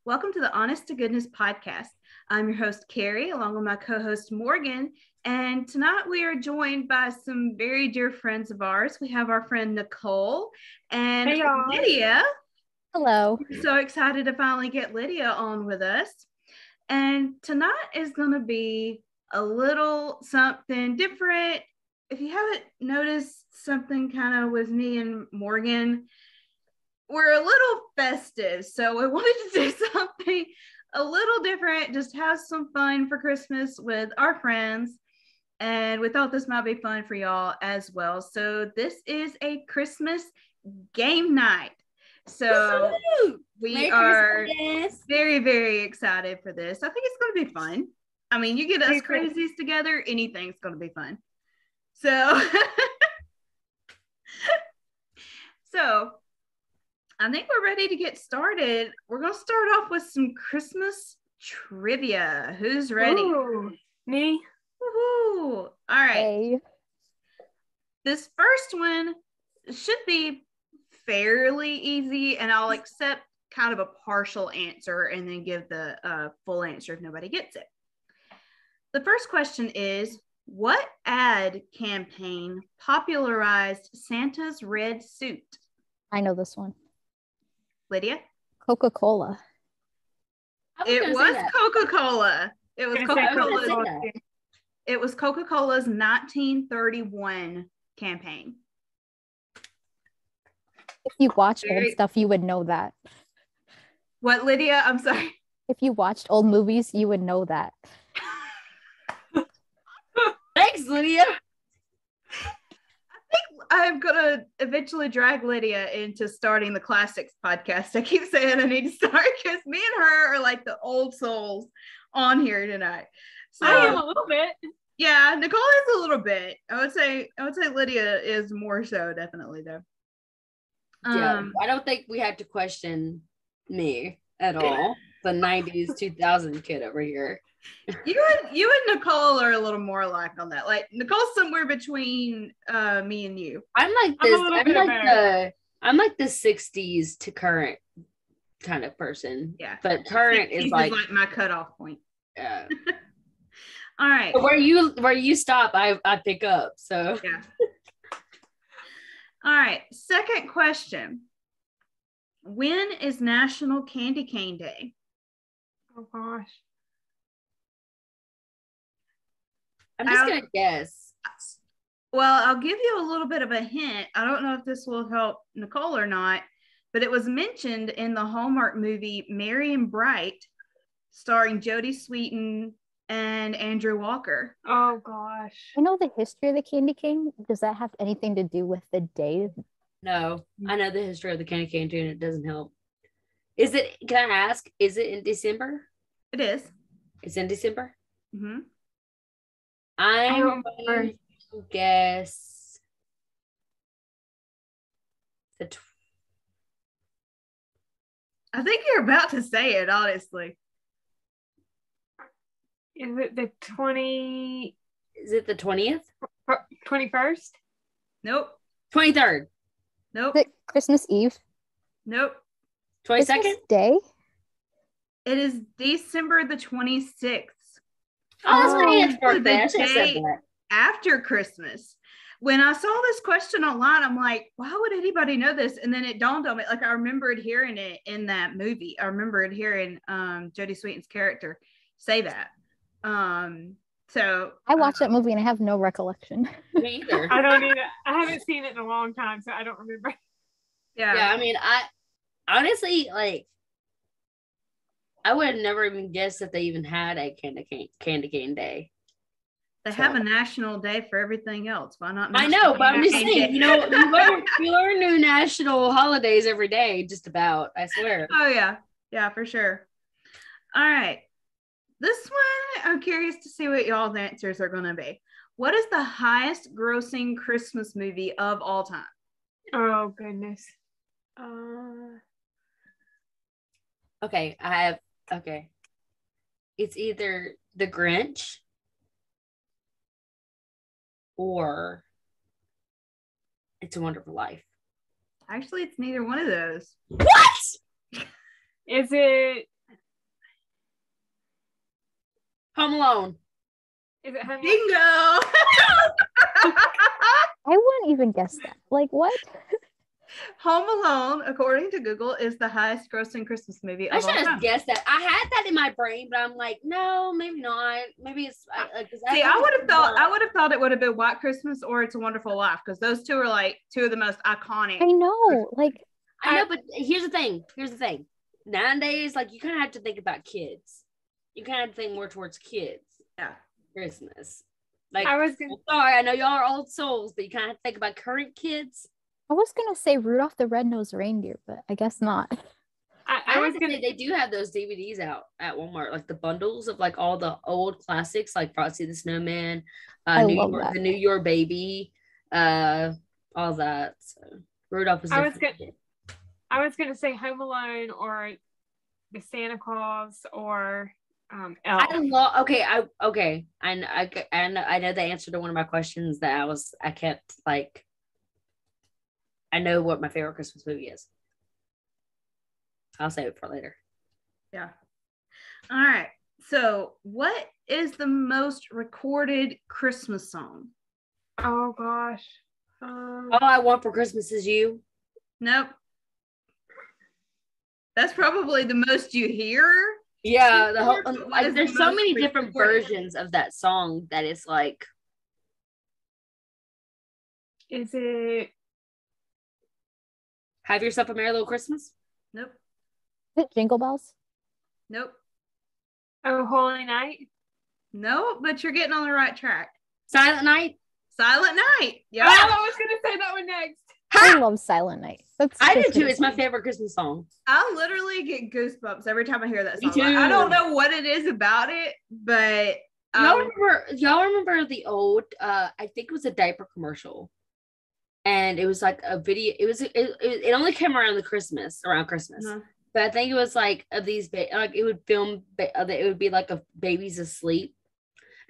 Welcome to the Honest to Goodness podcast. I'm your host, Kerri, along with my co-host, Morgan. And tonight we are joined by some very dear friends of ours. We have our friend, Nicole and Lydia. Hello. We're so excited to finally get Lydia on with us. And tonight is going to be a little something different. If you haven't noticed something kind of with me and Morgan, we're a little festive, so we wanted to do something a little different, just have some fun for Christmas with our friends, and we thought this might be fun for y'all as well. So this is a Christmas game night. So we are very, very excited for this. I think it's going to be fun. I mean, you get us crazies together, anything's going to be fun. So, I think we're ready to get started. We're going to start off with some Christmas trivia. Who's ready? Ooh, me. Woohoo. All right. Hey. This first one should be fairly easy, and I'll accept kind of a partial answer and then give the full answer if nobody gets it. The first question is, what ad campaign popularized Santa's red suit? I know this one. Lydia? Coca-Cola. It was Coca-Cola. It was Coca-Cola. Coca-Cola. It was Coca-Cola's 1931 campaign. If you watched old stuff, you would know that. What, Lydia? I'm sorry. If you watched old movies, you would know that. Thanks, Lydia. I'm going to eventually drag Lydia into starting the classics podcast. I keep saying I need to start because me and her are like the old souls on here tonight. So, I am a little bit. Yeah, Nicole is a little bit. I would say Lydia is more so, definitely, though. Yeah, I don't think we had to question me at all. The 90s, 2000 kid over here. You and Nicole are a little more alike on that. Like Nicole's somewhere between me and you. I'm like this. I'm like the 60s to current kind of person. Yeah, but current is like my cutoff point. Yeah. All right. But where you stop, I pick up. So yeah. All right. Second question. When is National Candy Cane Day? Oh gosh. I'm just going to guess. Well, I'll give you a little bit of a hint. I don't know if this will help Nicole or not, but it was mentioned in the Hallmark movie Merry and Bright, starring Jodie Sweetin and Andrew Walker. Oh gosh. I know the history of the candy cane. Does that have anything to do with the day? No, I know the history of the candy cane too, and it doesn't help. Can I ask, is it in December? It is. It's in December? Mm-hmm. I'm going to guess I think you're about to say it, honestly. Is it the 20? Is it the 20th? 21st? Nope. 23rd? Nope. Is it Christmas Eve? Nope. 22nd? Christmas Day? It is December the 26th. Oh, that's my aunt's birthday. I should have said that. after Christmas. When I saw this question online, I'm like, why would anybody know this? And then it dawned on me, like I remembered hearing it in that movie. I remembered hearing Jodie Sweetin's character say that. So I watched that movie and I have no recollection. Me either. I don't either. I haven't seen it in a long time, so I don't remember. Yeah. I mean, I honestly, like, I would have never even guessed that they even had a candy cane day. They have a national day for everything else. Why not? I know, but I'm just saying, you learn new national holidays every day, just about, I swear. Oh, yeah. Yeah, for sure. All right. This one, I'm curious to see what y'all's answers are going to be. What is the highest grossing Christmas movie of all time? Oh, goodness. Okay, it's either The Grinch or It's a Wonderful Life. Actually, it's neither one of those. What? Is it Home Alone? Is it Home Alone? Bingo! I wouldn't even guess that. Like, what? Home Alone, according to Google, is the highest grossing Christmas movie I of all should have time. guessed that. I had that in my brain, but I'm like, no, maybe not. Maybe it's like. See, I would have thought it would have been White Christmas or It's a Wonderful Life, because those two are like two of the most iconic. I know. Like, I know, but here's the thing. Nowadays, like, you kind of have to think about kids. You kind of have to think more towards kids. Yeah. Christmas. Like, sorry, I know y'all are old souls, but you kind of have to think about current kids. I was gonna say Rudolph the Red-Nosed Reindeer, but I guess not. I was gonna. They do have those DVDs out at Walmart, like the bundles of like all the old classics, like Frosty the Snowman, I love that. the New York Baby, all that. So Rudolph was. I was gonna say Home Alone or the Santa Claus or Elves. I know the answer to one of my questions that I kept like. I know what my favorite Christmas movie is. I'll save it for later. Yeah. All right. So, what is the most recorded Christmas song? Oh gosh. All I Want for Christmas Is You. Nope. That's probably the most you hear. Yeah, there's so many different versions of that song that it's like. Is it Have Yourself a Merry Little Christmas? Nope. Is it Jingle Bells? Nope. Oh Holy Night? No, but you're getting on the right track. Silent Night? Silent Night. Yeah. Oh, I was gonna say that one next. I love Silent Night. I do too. It's my favorite Christmas song. I literally get goosebumps every time I hear that song. Me too. I don't know what it is about it, but y'all remember the old I think it was a diaper commercial. And it was like a video. It only came around Christmas. Uh-huh. But I think it was like of these like it would film it would be like a baby's asleep,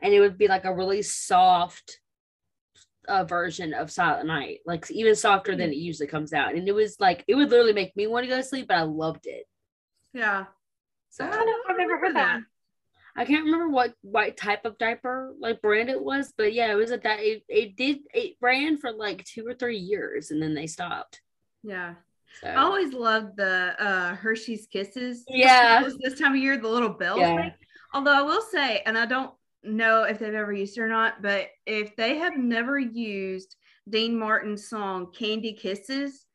and it would be like a really soft version of Silent Night, like even softer than it usually comes out. And it was like it would literally make me want to go to sleep, but I loved it. Yeah. So I've never heard that. I can't remember what type of diaper like brand it was, but yeah, it was it ran for like 2 or 3 years and then they stopped. Yeah. So. I always loved the Hershey's Kisses. Yeah. This time of year, the little bells thing. Although I will say, and I don't know if they've ever used it or not, but if they have never used Dean Martin's song Candy Kisses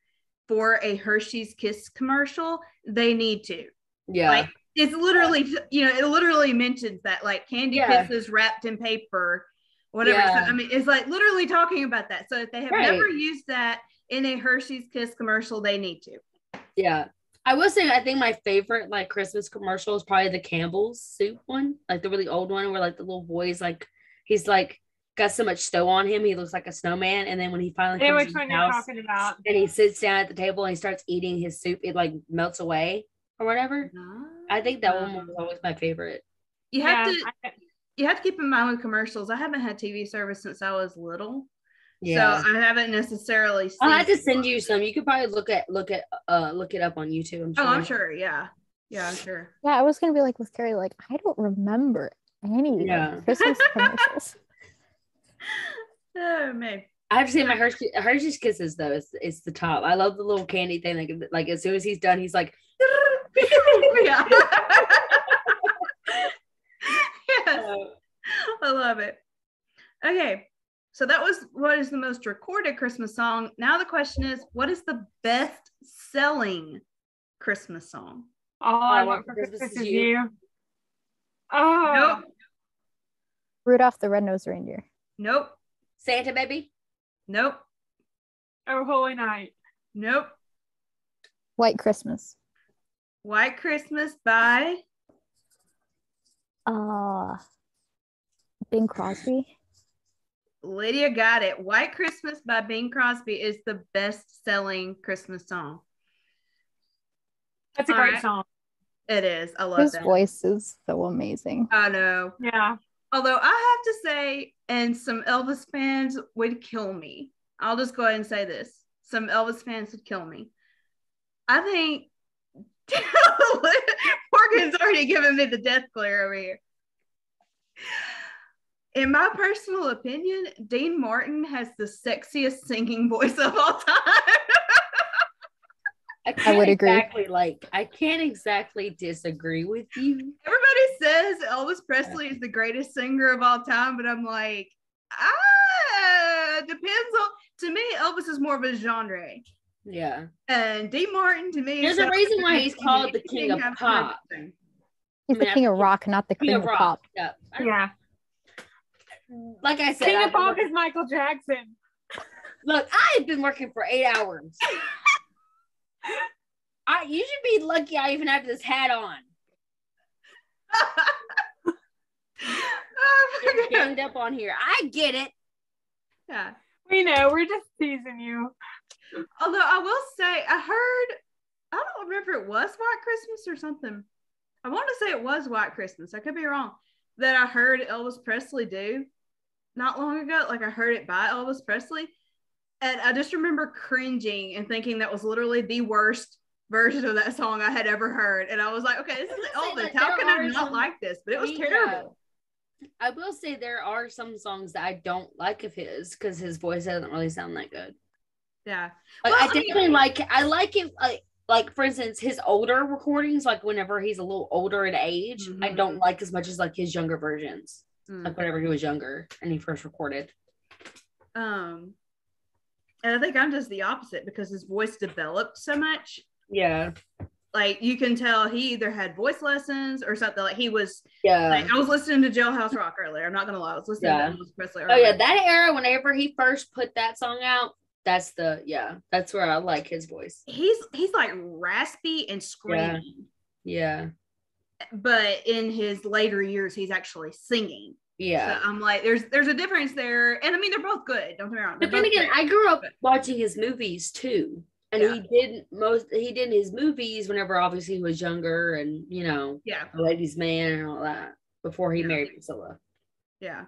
for a Hershey's Kiss commercial, they need to. Yeah. Like, it's literally, it literally mentions that, like, candy kisses wrapped in paper, whatever. Yeah. So, I mean, it's like literally talking about that. So if they have never used that in a Hershey's Kiss commercial, they need to. Yeah. I will say, I think my favorite, like, Christmas commercial is probably the Campbell's soup one, like the really old one where, like, the little boy's, like, he's, like, got so much snow on him, he looks like a snowman. And then when he finally comes which one you're talking about? And he sits down at the table and he starts eating his soup, it, like, melts away or whatever. I think that one was always my favorite. You have to keep in mind with commercials, I haven't had TV service since I was little. Yeah. So I haven't necessarily seen. I'll have to send you some. You could probably look it up on YouTube. I'm sure. Oh, I'm sure. Yeah. Yeah, I'm sure. Yeah, I was gonna be like with Kerri, like, I don't remember any Christmas commercials. Oh man. I have to say my Hershey's Kisses though is the top. I love the little candy thing. Like as soon as he's done, he's like, yeah. Yes. I love it. Okay. So that was what is the most recorded Christmas song. Now the question is, what is the best selling Christmas song? All I Want for Christmas is You. Oh. Nope. Rudolph the Red-Nosed Reindeer. Nope. Santa Baby. Nope. Oh Holy Night. Nope. White Christmas. White Christmas by Bing Crosby. Lydia got it. White Christmas by Bing Crosby is the best-selling Christmas song. That's a great song. It is. I love His that. voice is so amazing. I know. Yeah. Although I have to say, and some Elvis fans would kill me. I'll just go ahead and say this. Some Elvis fans would kill me. I think Morgan's already given me the death glare over here. In my personal opinion, Dean Martin has the sexiest singing voice of all time. I would agree. I can't exactly disagree with you. Everybody says Elvis Presley is the greatest singer of all time, but I'm like, depends on. To me, Elvis is more of a genre. Yeah. And Dean Martin, to me, there's a reason why he's called the king of pop. He's the king of rock, not the king of pop. Yeah. Like I said, King of pop is Michael Jackson. Look, I've been working for 8 hours. You should be lucky I even have this hat on. You're ganged up on here. I get it. Yeah. We know. We're just teasing you. Although I will say, I don't remember if it was White Christmas or something. I want to say it was White Christmas. I could be wrong. That I heard Elvis Presley do not long ago. Like I heard it by Elvis Presley. And I just remember cringing and thinking that was literally the worst version of that song I had ever heard. And I was like, okay, this is Elvis. How can I not like this? But it was terrible. I will say there are some songs that I don't like of his because his voice doesn't really sound that good. Yeah. Like, I definitely I like it. Like for instance, his older recordings, like whenever he's a little older in age, I don't like as much as like his younger versions. Like whenever he was younger and he first recorded. And I think I'm just the opposite because his voice developed so much. Yeah. Like you can tell he either had voice lessons or something. Like he was. Yeah. Like I was listening to Jailhouse Rock earlier. I'm not gonna lie. I was listening to Elvis Presley earlier. Oh yeah, that era. Whenever he first put that song out, that's where I like his voice. He's like raspy and screaming. Yeah. But in his later years, he's actually singing. Yeah. So I'm like, there's a difference there. And I mean, they're both good. Don't get me wrong. But then again, I grew up watching his movies too. And he did his movies whenever obviously he was younger and, you know, a ladies' man and all that before he married Priscilla. Yeah.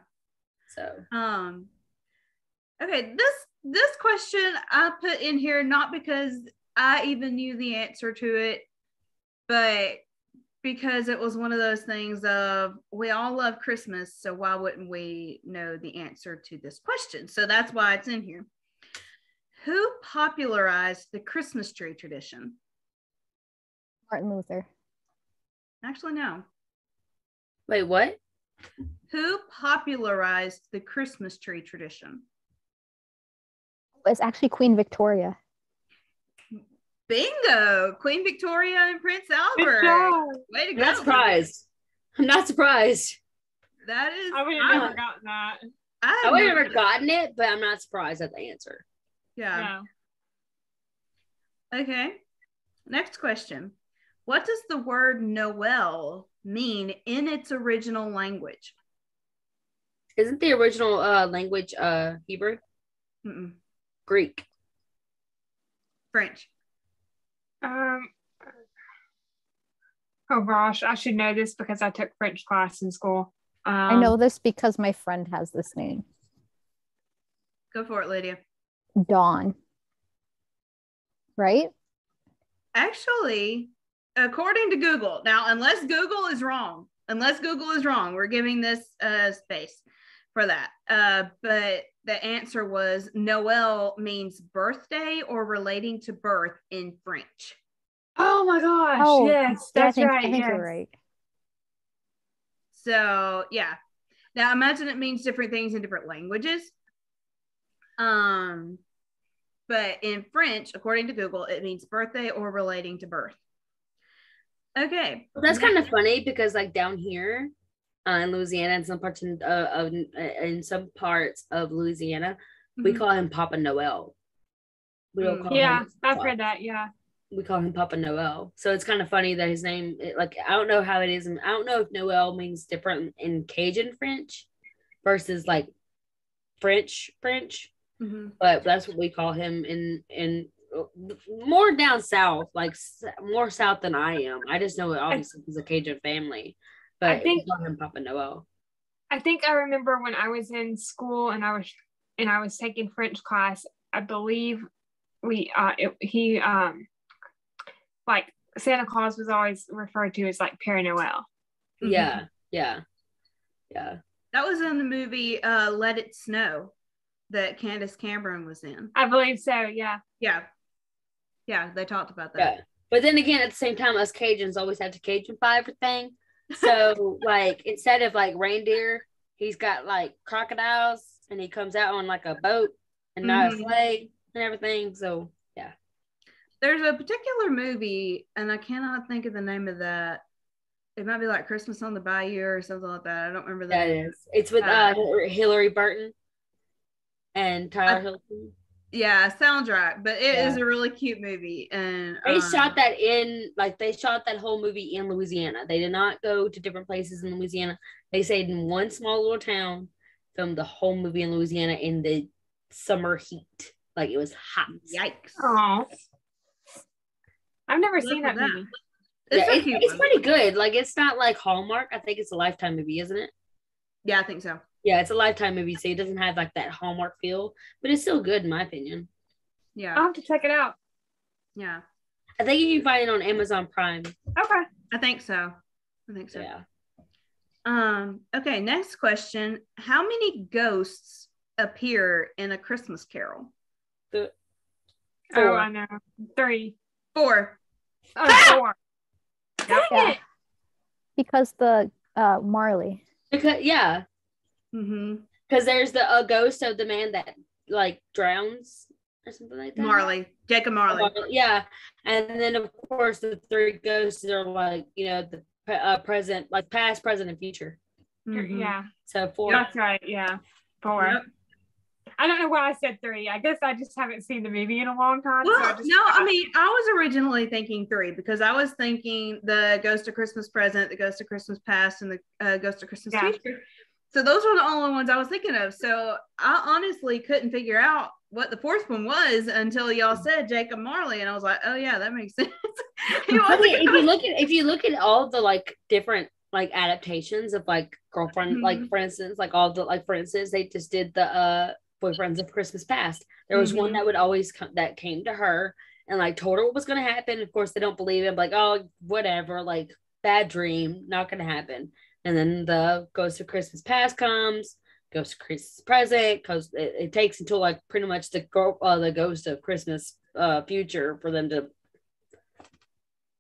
So, okay, this question I put in here not because I even knew the answer to it, but because it was one of those things of we all love Christmas, so why wouldn't we know the answer to this question? So that's why it's in here. Who popularized the Christmas tree tradition? Martin Luther. Actually, no. Wait, what? Who popularized the Christmas tree tradition? It's actually Queen Victoria. Bingo! Queen Victoria and Prince Albert. Way to go. I'm not surprised. I'm not surprised. That is. I would have never gotten that. I would have never gotten it, but I'm not surprised at the answer. Yeah. Okay. Next question. What does the word Noel mean in its original language? Isn't the original language Hebrew? Mm-mm. Greek. French. Oh gosh, I should know this because I took French class in school. I know this because my friend has this name. Go for it, Lydia. Dawn. Right? Actually, according to Google, now unless Google is wrong, we're giving this space. for that. But the answer was Noel means birthday or relating to birth in French. Oh my gosh. Oh, yes, yeah, that's right. I think yes. you're right. So yeah. Now imagine it means different things in different languages. But in French, according to Google, it means birthday or relating to birth. Okay. Well, that's kind of funny because like down here in Louisiana and some parts in some parts of Louisiana, we call him Papa Noel. We don't call him I've heard that. Yeah. We call him Papa Noel. So it's kind of funny that his name, like, I don't know how it is. And I don't know if Noel means different in Cajun French versus like French, but that's what we call him in more down south, like more south than I am. I just know it obviously he's a Cajun family, but I think we call him Papa Noel. I think I remember when I was in school and I was taking French class. I believe like Santa Claus was always referred to as like Père Noel. Yeah. That was in the movie Let It Snow that Candace Cameron was in. I believe so, yeah. Yeah, they talked about that. Yeah. But then again, at the same time, us Cajuns always have to Cajunify everything. So like instead of like reindeer, he's got like crocodiles and he comes out on like a boat and not a sleigh and everything. So yeah. There's a particular movie, and I cannot think of the name of that. It might be like Christmas on the Bayou or something like that. I don't remember that. That is. It's with Hillary Burton and Tyler Hilton. Yeah, sounds right. But it is a really cute movie. And they shot that whole movie in Louisiana. They did not go to different places in Louisiana. They stayed in one small little town, filmed the whole movie in Louisiana in the summer heat. Like it was hot. Yikes. Oh. I've never seen that movie. It's pretty good. Like it's not like Hallmark. I think it's a Lifetime movie, isn't it? Yeah, I think so. Yeah, it's a Lifetime movie, so it doesn't have like that Hallmark feel, but it's still good in my opinion. Yeah, I'll have to check it out. Yeah, I think you can find it on Amazon Prime. Okay, I think so. Yeah. Okay, next question. How many ghosts appear in A Christmas Carol? 4. Oh, I know. 3. 4. Oh, 4. Dang it. Because the Marley. Because because there's the ghost of the man that like drowns or something like that. Marley, Jacob Marley. Yeah, and then of course the 3 ghosts are like the present, like past, present, and future. Yeah. So 4. That's right. Yeah, 4. Yep. I don't know why I said 3. I guess I just haven't seen the movie in a long time. Well, I was originally thinking 3 because I was thinking the Ghost of Christmas Present, the Ghost of Christmas Past, and the Ghost of Christmas Future. So those were the only ones I was thinking of. So I honestly couldn't figure out what the 4th one was until y'all said Jacob Marley, and I was like, oh yeah, that makes sense. If you look at all the like different like adaptations of like Girlfriend, like for instance, like all the like for instance, they just did the Boyfriends of Christmas Past. There was one that would always that came to her and like told her what was going to happen. Of course, they don't believe it. Like, oh, whatever, like bad dream, not going to happen. And then the Ghost of Christmas Past comes, Ghost of Christmas Present, because it takes until like pretty much the Ghost of Christmas Future for them to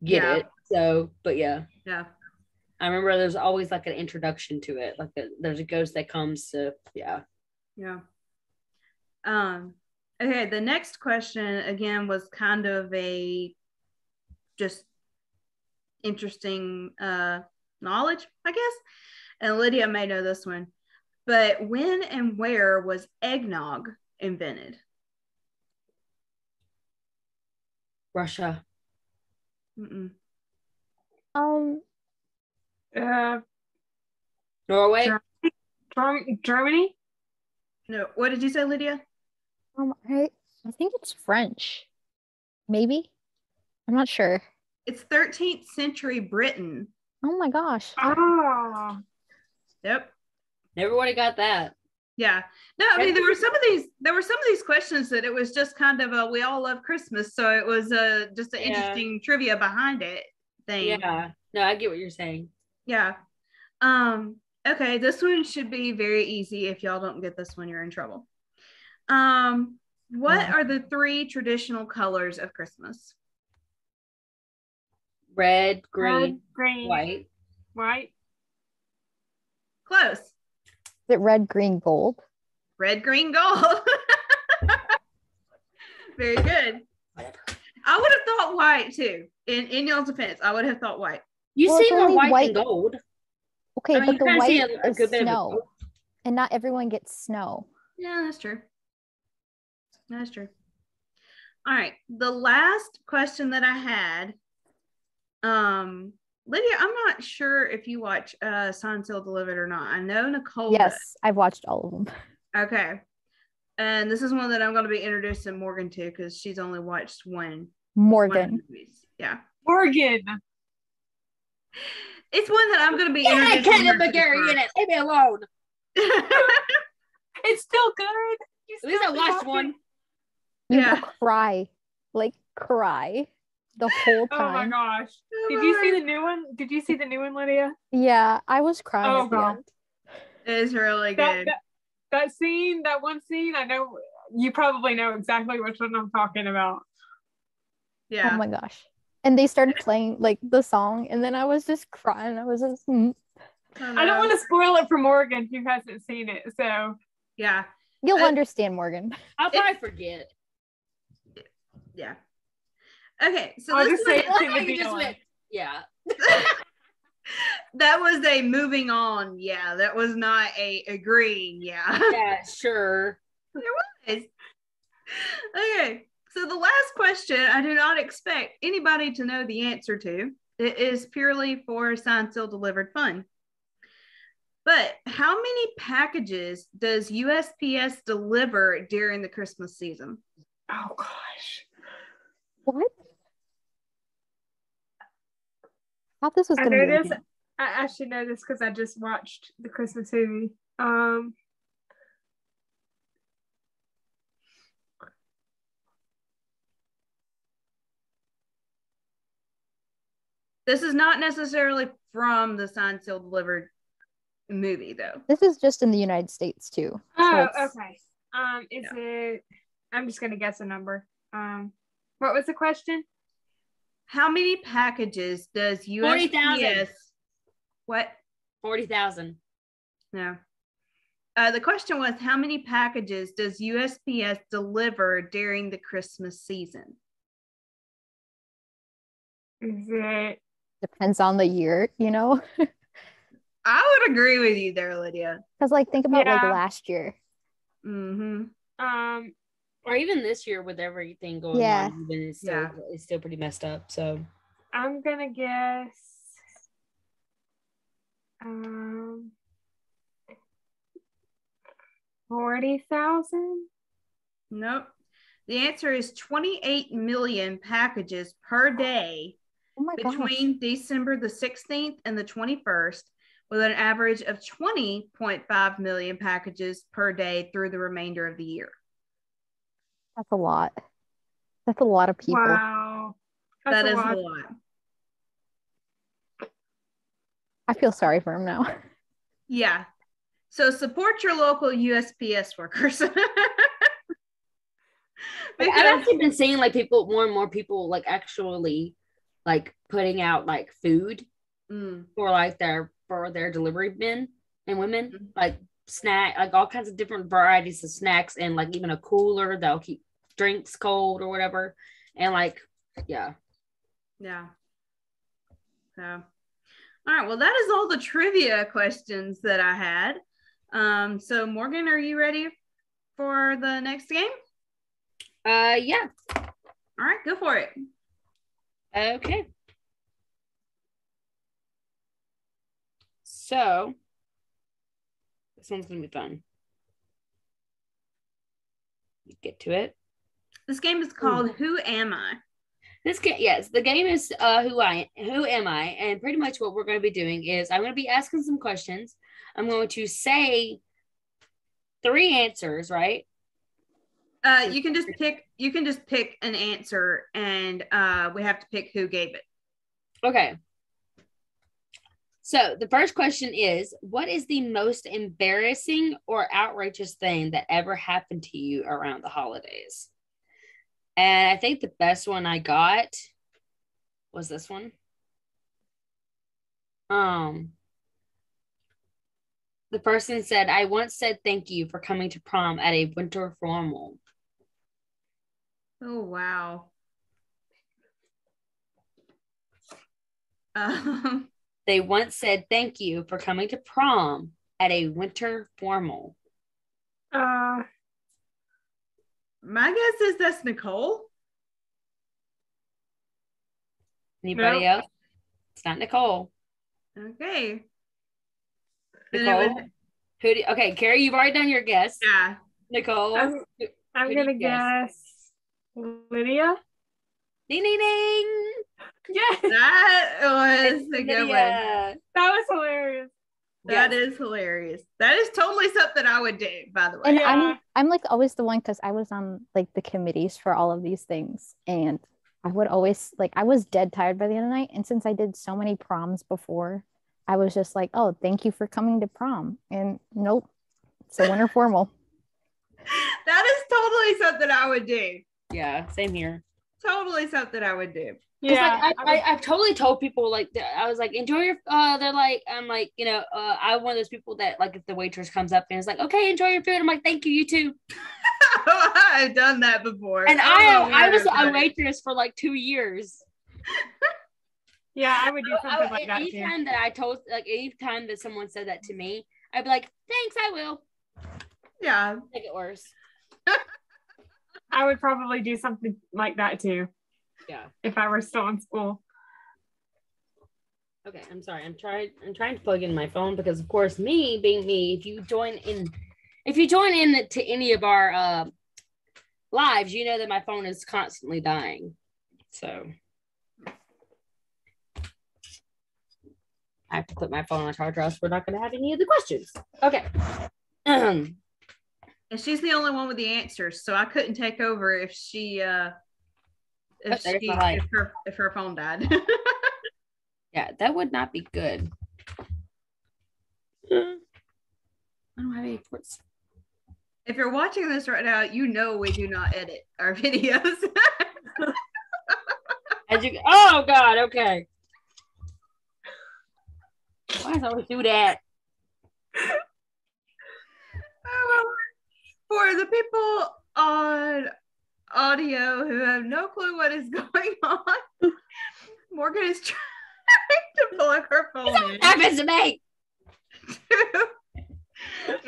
get it. So, but yeah. I remember there's always like an introduction to it. Like there's a ghost that comes to, yeah. Okay, the next question again was kind of a just interesting knowledge, I guess. And Lydia may know this one. But when and where was eggnog invented? Russia. Norway. Germany. No, what did you say, Lydia? I think it's French. Maybe. I'm not sure. It's 13th century Britain. Oh my gosh. Oh. Yep. Everybody got that. Yeah. No, I mean there were some of these questions that it was just kind of a we all love Christmas, so it was just an interesting trivia behind it thing. Yeah. No, I get what you're saying. Yeah. Okay, this one should be very easy. If y'all don't get this one, you're in trouble. What are the 3 traditional colors of Christmas? Red, green, Red, green, white. white. Close. Is it red, green, gold? Red, green, gold. Very good. Whatever. I would have thought white too. In y'all's defense, I would have thought white. You Well, see it's more only white, white- than gold. Okay, I mean, but you the kinda see white a is good bit of it. snow, and not everyone gets snow. Yeah, that's true. That's true. All right. The last question that I had, Lydia, I'm not sure if you watch Signed, Sealed, Delivered or not. I know Nicole Yes, does. I've watched all of them. Okay. And this is one that I'm going to be introducing Morgan to because she's only watched one of Morgan. the movies. Yeah. Morgan. It's one that I'm going to be Yeah, introducing her Kevin to McGarry in first. it. Leave me alone. It's still good. You At least I still watched watch one. it? You Yeah. will cry, like cry, the whole Oh my time. gosh. Oh Did my you see word. the new one? Did you see the new one, Lydia? Yeah, I was crying Oh, at the God. end. It is really good. That scene, that one scene, I know you probably know exactly which one I'm talking about. Yeah. Oh my gosh. And they started playing like the song, and then I was just crying. I was just, I don't want to spoil it for Morgan who hasn't seen it. So Yeah. You'll understand, Morgan. I'll probably forget. Yeah. Okay. So I'll this just say was, it's in the You just feeling. went, yeah. that was a moving on. Yeah. That was not a agreeing. Yeah. Yeah, sure. Okay. So the last question, I do not expect anybody to know the answer to. It is purely for Signed, Sealed, Delivered fun. But how many packages does USPS deliver during the Christmas season? Oh gosh. What? I thought this was I going to know be this. I should know this because I just watched the Christmas movie. This is not necessarily from the Signed, Sealed, Delivered movie, though. This is just in the United States too. Oh, So okay. Is it? I'm just gonna guess a number. What was the question? How many packages does USPS? 40,000. What? 40,000. No. The question was, how many packages does USPS deliver during the Christmas season? Is it? depends on the year, you know? I would agree with you there, Lydia. Because like think about like Yeah. last year. Mm-hmm. Or even this year with everything going Yeah. on, even Yeah. it's still pretty messed up. So I'm gonna guess. 40,000. Nope. The answer is 28 million packages per day Oh my gosh. between December the 16th and the 21st, with an average of 20.5 million packages per day through the remainder of the year. That's a lot. That's a lot of people. Wow. That is lot. a lot. I feel sorry for him now. Yeah. So support your local USPS workers. I've actually been seeing like more and more people like actually like putting out like food for their delivery men and women, like snack, like all kinds of different varieties of snacks, and like even a cooler that'll keep drinks cold or whatever. And like, yeah. So, all right. Well, that is all the trivia questions that I had. So Morgan, are you ready for the next game? Yeah. All right, go for it. Okay. So this one's gonna be fun. Get to it. This game is called Who Am I? This game, yes, the game is who am I, and pretty much what we're going to be doing is I'm going to be asking some questions. I'm going to say 3 answers, right? You can just pick an answer, and we have to pick who gave it. Okay. So the first question is, what is the most embarrassing or outrageous thing that ever happened to you around the holidays? And I think the best one I got was this one. The person said, I once said thank you for coming to prom at a winter formal. Oh, wow. They once said thank you for coming to prom at a winter formal. My guess is that's Nicole. Anybody else? It's not Nicole. Okay. Nicole. Okay, Kerri, you've already done your guess. Yeah. Nicole. I'm gonna guess Lydia. Ding ding ding. Yes. That was a good one. That was hilarious. That is hilarious. That is totally something I would do, by the way. And I'm like always the one, because I was on like the committees for all of these things, and I would always like, I was dead tired by the end of the night, and since I did so many proms before, I was just like, oh, thank you for coming to prom. And nope, it's a winter formal. That is totally something I would do. Yeah, same here. Totally something I would do. Yeah, like, I've totally told people, like, I was like, enjoy your they're like, I'm like, you know, I'm one of those people that, like, if the waitress comes up and is like, okay, enjoy your food, I'm like, thank you, you too. I've done that before. And I was a waitress for like 2 years. Yeah, I would do something like that too. Anytime that I told, like, anytime that someone said that to me, I'd be like, thanks, I will. Yeah. Make it worse. I would probably do something like that too. Yeah. If I were still in school. Okay, I'm sorry. I'm trying to plug in my phone because, of course, me being me, if you join in to any of our lives, you know that my phone is constantly dying. So I have to put my phone on charger, else we're not going to have any of the questions. Okay. And she's the only one with the answers, so I couldn't take over if if her phone died. Yeah, that would not be good. I don't have any ports. If you're watching this right now, you know we do not edit our videos. Oh God, okay. Why does I always do that? For the people on audio who have no clue what is going on, Morgan is trying to plug her phone in. Happens to me.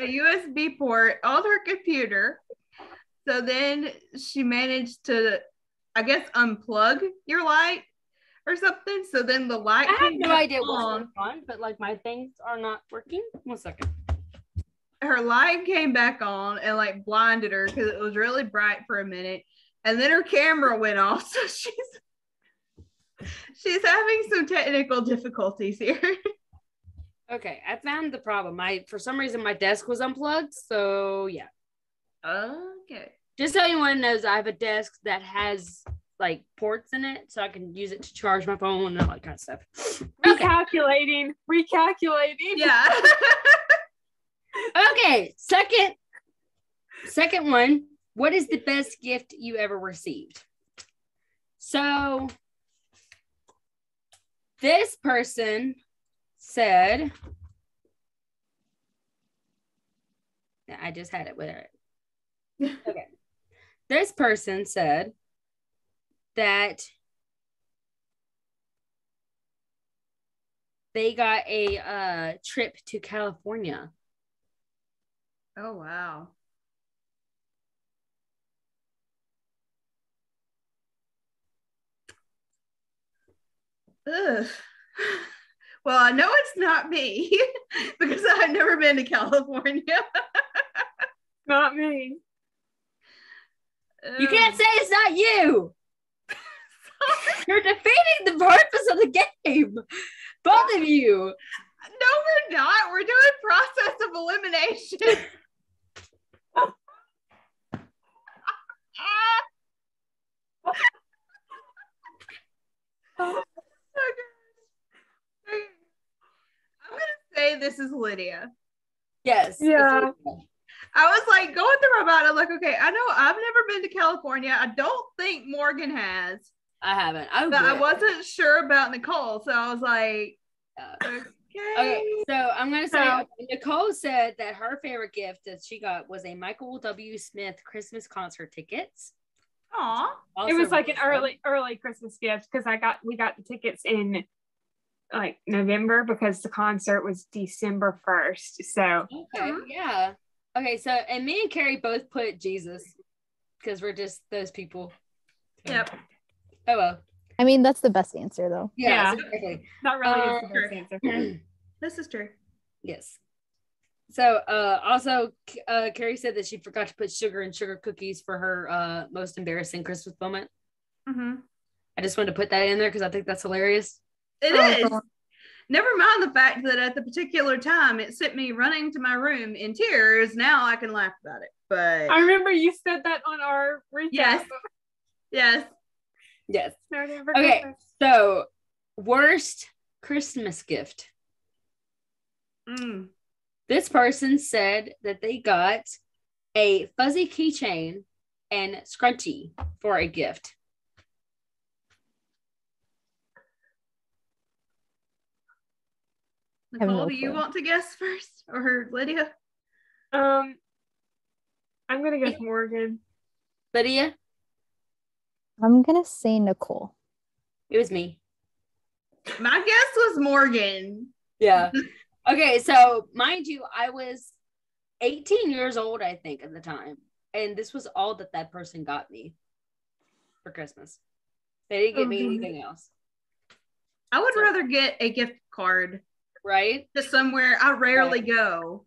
A USB port on her computer. So then she managed to, I guess, unplug your light or something. So then the light. I have no idea what's going on, but like my things are not working. 1 second. Her light came back on and like blinded her because it was really bright for a minute, and then her camera went off. So she's having some technical difficulties here. Okay, I found the problem. For some reason my desk was unplugged, so yeah. Okay. Just so anyone knows, I have a desk that has like ports in it, so I can use it to charge my phone and all that kind of stuff. Recalculating. Yeah. Okay, second one. What is the best gift you ever received? So this person said, I just had it with her. Okay. This person said that they got a trip to California. Oh, wow. Ugh. Well, I know it's not me because I've never been to California. Not me. You can't say it's not you. You're defeating the purpose of the game. Both of you. No, we're not. We're doing process of elimination. say this is Lydia. Yes. Yeah. I was like going through my mind. I'm like, okay, I know I've never been to California. I don't think Morgan has. I haven't. But I wasn't sure about Nicole. So I was like, okay. So I'm going to say, Nicole said that her favorite gift that she got was a Michael W. Smith Christmas concert tickets. Aw. It was like an early Christmas gift because we got the tickets in like November because the concert was December 1st. So okay, yeah. Okay, so and me and Kerri both put Jesus because we're just those people. Yep. Oh well. I mean, that's the best answer though. Yeah. Exactly. Not really is the best answer. This is true. Yes. So also Kerri said that she forgot to put sugar in sugar cookies for her most embarrassing Christmas moment. Mm-hmm. I just wanted to put that in there because I think that's hilarious. It is. Never mind the fact that at the particular time it sent me running to my room in tears. Now I can laugh about it. But I remember you said that on our recap. Yes. Okay, so worst Christmas gift. This person said that they got a fuzzy keychain and scrunchie for a gift. Nicole, do you want to guess first, or Lydia? I'm gonna guess Morgan. Lydia? I'm gonna say Nicole. It was me. My guess was Morgan. Yeah. Okay, so mind you, I was 18 years old, I think, at the time. And this was all that person got me for Christmas. They didn't get me anything else. I would rather get a gift card. Right? To somewhere I rarely go.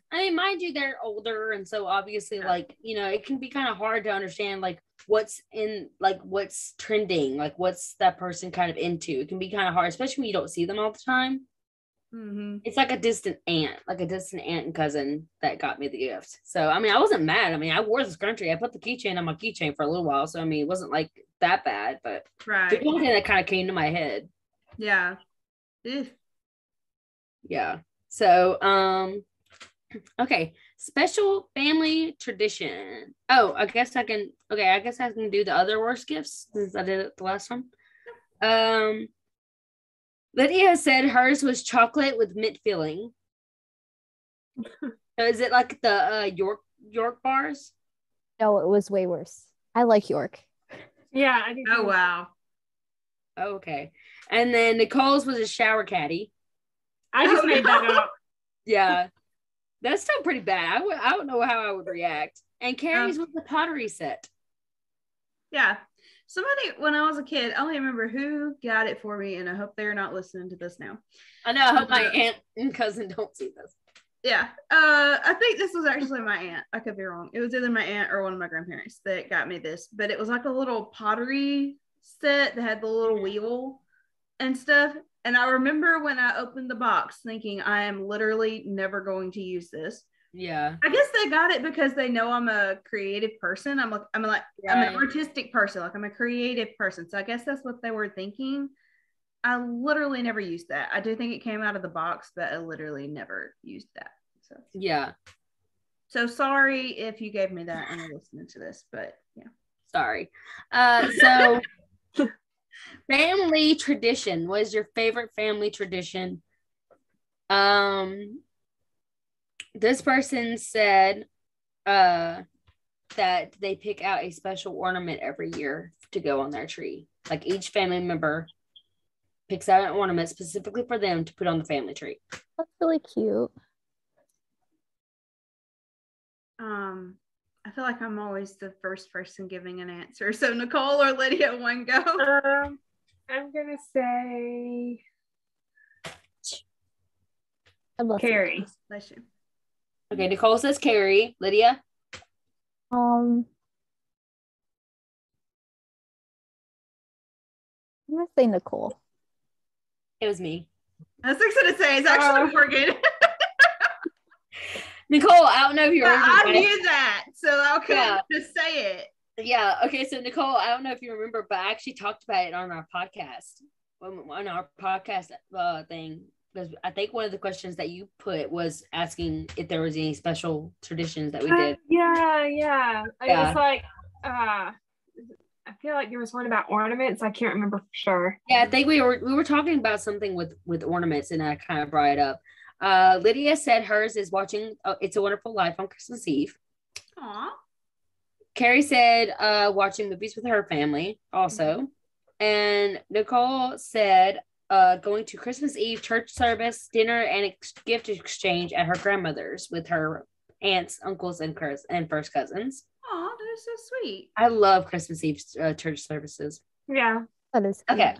I mean, mind you, they're older. And so obviously, like, you know, it can be kind of hard to understand, like, what's trending, like, what's that person kind of into. It can be kind of hard, especially when you don't see them all the time. Mm-hmm. It's like a distant aunt and cousin that got me the gift. So, I mean, I wasn't mad. I mean, I wore this country. I put the keychain on my keychain for a little while. So, I mean, it wasn't like that bad, but the one thing that kind of came to my head. Yeah. Yeah. So, okay. Special family tradition. Oh, I guess I can do the other worst gifts since I did it the last time. Lydia said hers was chocolate with mint filling. So is it like the York bars? No, it was way worse. I like York. Yeah, I do. Oh wow. Okay. And then Nicole's was a shower caddy. I just made that up. Yeah. That's still pretty bad. I don't know how I would react. And Kerri's was the pottery set. Yeah. Somebody, when I was a kid, I don't even remember who got it for me, and I hope they're not listening to this now. I know. I hope my aunt and cousin don't see this. Yeah. I think this was actually my aunt. I could be wrong. It was either my aunt or one of my grandparents that got me this, but it was like a little pottery set that had the little wheel and stuff. And I remember when I opened the box thinking, I am literally never going to use this. Yeah. I guess they got it because they know I'm a creative person. I'm an artistic person. Like, I'm a creative person. So I guess that's what they were thinking. I literally never used that. I do think it came out of the box, but I literally never used that. So yeah. So sorry if you gave me that and you're listening to this, but yeah. Sorry. So family tradition. What is your favorite family tradition? This person said that they pick out a special ornament every year to go on their tree. Like, each family member picks out an ornament specifically for them to put on the family tree. That's really cute. I feel like I'm always the first person giving an answer. So Nicole or Lydia, one go. I'm gonna say Kerri. Bless you. Okay, Nicole says Kerri. Lydia? I'm gonna say Nicole. It was me. I was going to say it's actually Morgan. Nicole, I don't know if you remember. I knew that, so I couldn't just say it. Yeah. Okay. So Nicole, I don't know if you remember, but I actually talked about it on our podcast. On our podcast thing because I think one of the questions that you put was asking if there was any special traditions that we did. Yeah. It's like I feel like there was one about ornaments. I can't remember for sure. Yeah, I think we were talking about something with ornaments, and I kind of brought it up. Lydia said hers is watching It's a Wonderful Life on Christmas Eve. Aw. Kerri said watching movies with her family also. And Nicole said going to Christmas Eve church service, dinner, and gift exchange at her grandmother's with her aunts, uncles, and first cousins. Oh, that is so sweet. I love Christmas Eve church services. Yeah. That is cute. Okay.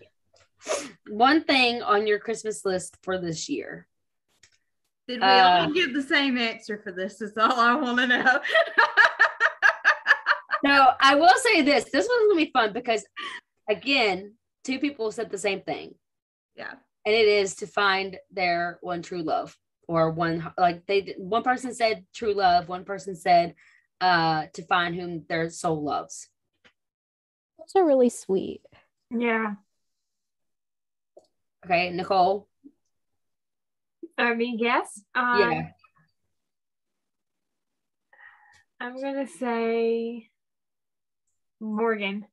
One thing on your Christmas list for this year. Did we all give the same answer for this? Is all I want to know. No, I will say this. This one's going to be fun because, again, two people said the same thing. Yeah. And it is to find their one true love. Or one person said true love. One person said to find whom their soul loves. Those are really sweet. Yeah. Okay, Nicole. I mean, yes. Yeah. I'm gonna say Morgan.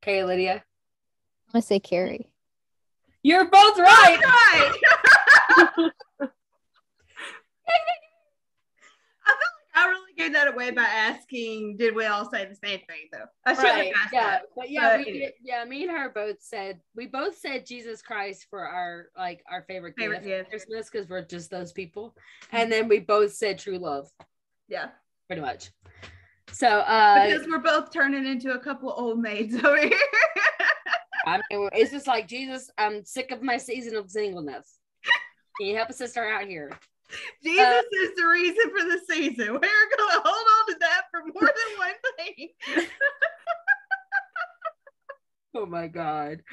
Okay, Lydia. I'm gonna say Kerri. You're both right. Right. I really gave that away by asking, did we all say the same thing though? I should have asked that. But yeah, But me and her both said Jesus Christ for our favorite gift gift. Christmas, because we're just those people. And then we both said true love. Yeah. Pretty much. So because we're both turning into a couple old maids over here. I mean, it's just like, Jesus, I'm sick of my season of singleness. Can you help a sister out here? Jesus is the reason for the season. We're going to hold on to that for more than one thing. Oh my God.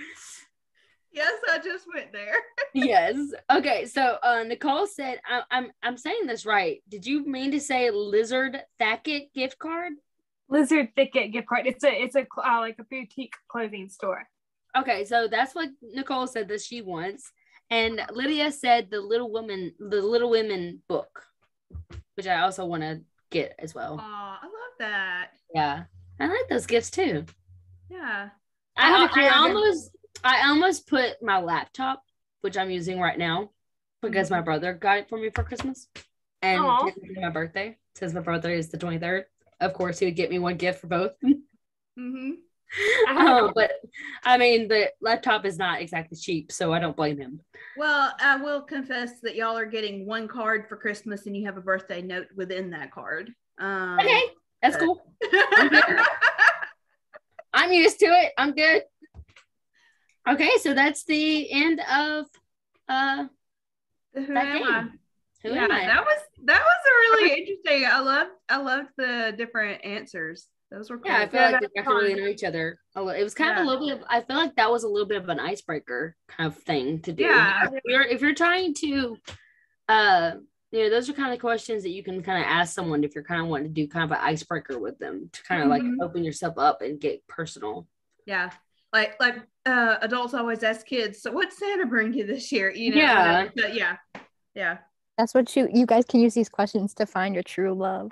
Yes, I just went there. Yes. Okay. So Nicole said, I'm saying this right. Did you mean to say Lizard Thacket gift card? Lizard Thicket gift card. It's a like a boutique clothing store. Okay, so that's what Nicole said that she wants. And Lydia said the Little Women book, which I also want to get as well. Oh, I love that. Yeah, I like those gifts too. Yeah. I almost put my laptop, which I'm using right now, because my brother got it for me for Christmas, and my birthday, since my birthday is the 23rd. Of course, he would get me one gift for both. Mm-hmm. But I mean, the laptop is not exactly cheap, so I don't blame him. Well, I will confess that y'all are getting one card for Christmas, and you have a birthday note within that card. Okay, that's cool. I'm used to it. I'm good. Okay, so that's the end of that game. Who am I? That was a really interesting. I loved the different answers. Those were cool. Yeah, I feel like they got to really know each other. It was kind of a little bit I feel like that was a little bit of an icebreaker kind of thing to do. Yeah. If you're trying to those are kind of questions that you can kind of ask someone if you're kind of wanting to do kind of an icebreaker with them to kind of like open yourself up and get personal. Yeah. Like adults always ask kids, so what'd Santa bring you this year? Yeah. Yeah. That's what you guys can use these questions to find your true love.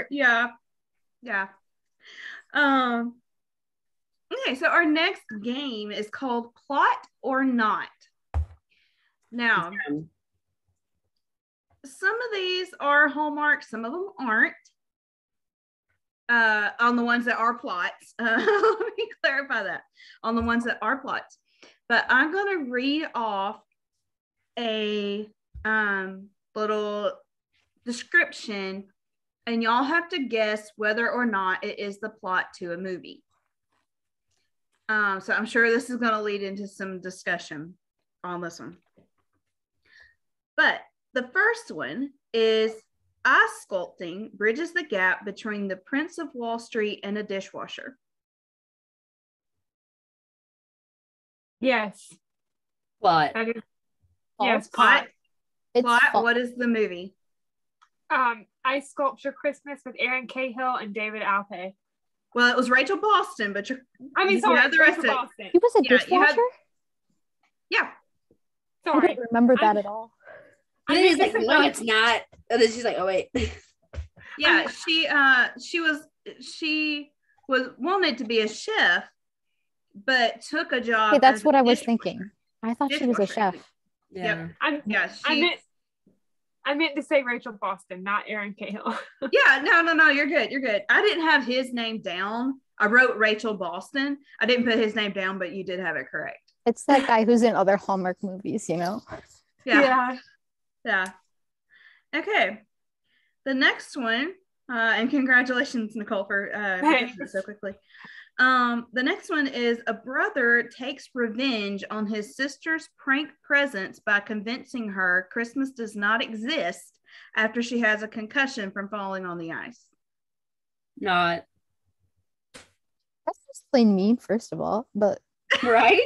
Yeah. Okay, so our next game is called Plot or Not. Now, some of these are Hallmark, some of them aren't. On the ones that are plots. Let me clarify that. On the ones that are plots. But I'm going to read off a little description, and y'all have to guess whether or not it is the plot to a movie. So I'm sure this is going to lead into some discussion on this one. But the first one is ice sculpting bridges the gap between the Prince of Wall Street and a dishwasher. Yes. Plot. Yes, plot. What is the movie? Ice Sculpture Christmas with Aaron Cahill and David Alpe. Well, it was Rachel Boston, but sorry, Rachel Boston. He was a dishwasher? Yeah. I didn't remember that at all. And then he's like, no, it's not. And then she's like, oh wait. Yeah, she was wanted to be a chef, but took a job. Hey, that's what I was thinking. I thought she was a chef. Yeah. Yep. I meant to say Rachel Boston, not Erin Cahill. Yeah, no, you're good. You're good. I didn't have his name down. I wrote Rachel Boston. I didn't put his name down, but you did have it correct. It's that guy who's in other Hallmark movies, you know? Yeah. Okay. The next one, and congratulations, Nicole, for getting it so quickly. The next one is a brother takes revenge on his sister's prank presents by convincing her Christmas does not exist after she has a concussion from falling on the ice. Not. That's just plain mean, first of all, but right?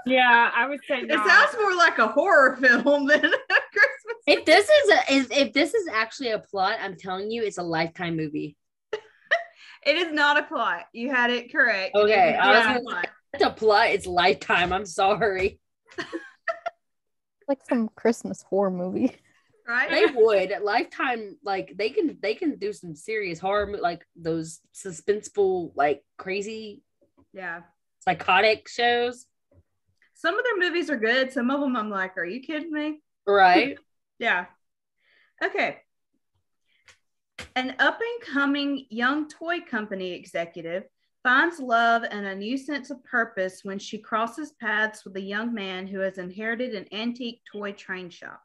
Yeah, I would say it sounds more like a horror film than a Christmas. If this is actually a plot, I'm telling you, it's a Lifetime movie. It is not a plot. You had it correct. Okay, It's a plot. It's Lifetime. I'm sorry. Like some Christmas horror movie, right? They would Lifetime, like they can do some serious horror, like those suspenseful, like crazy, psychotic shows. Some of their movies are good. Some of them I'm like, are you kidding me? Right? Yeah. Okay. An up-and-coming young toy company executive finds love and a new sense of purpose when she crosses paths with a young man who has inherited an antique toy train shop.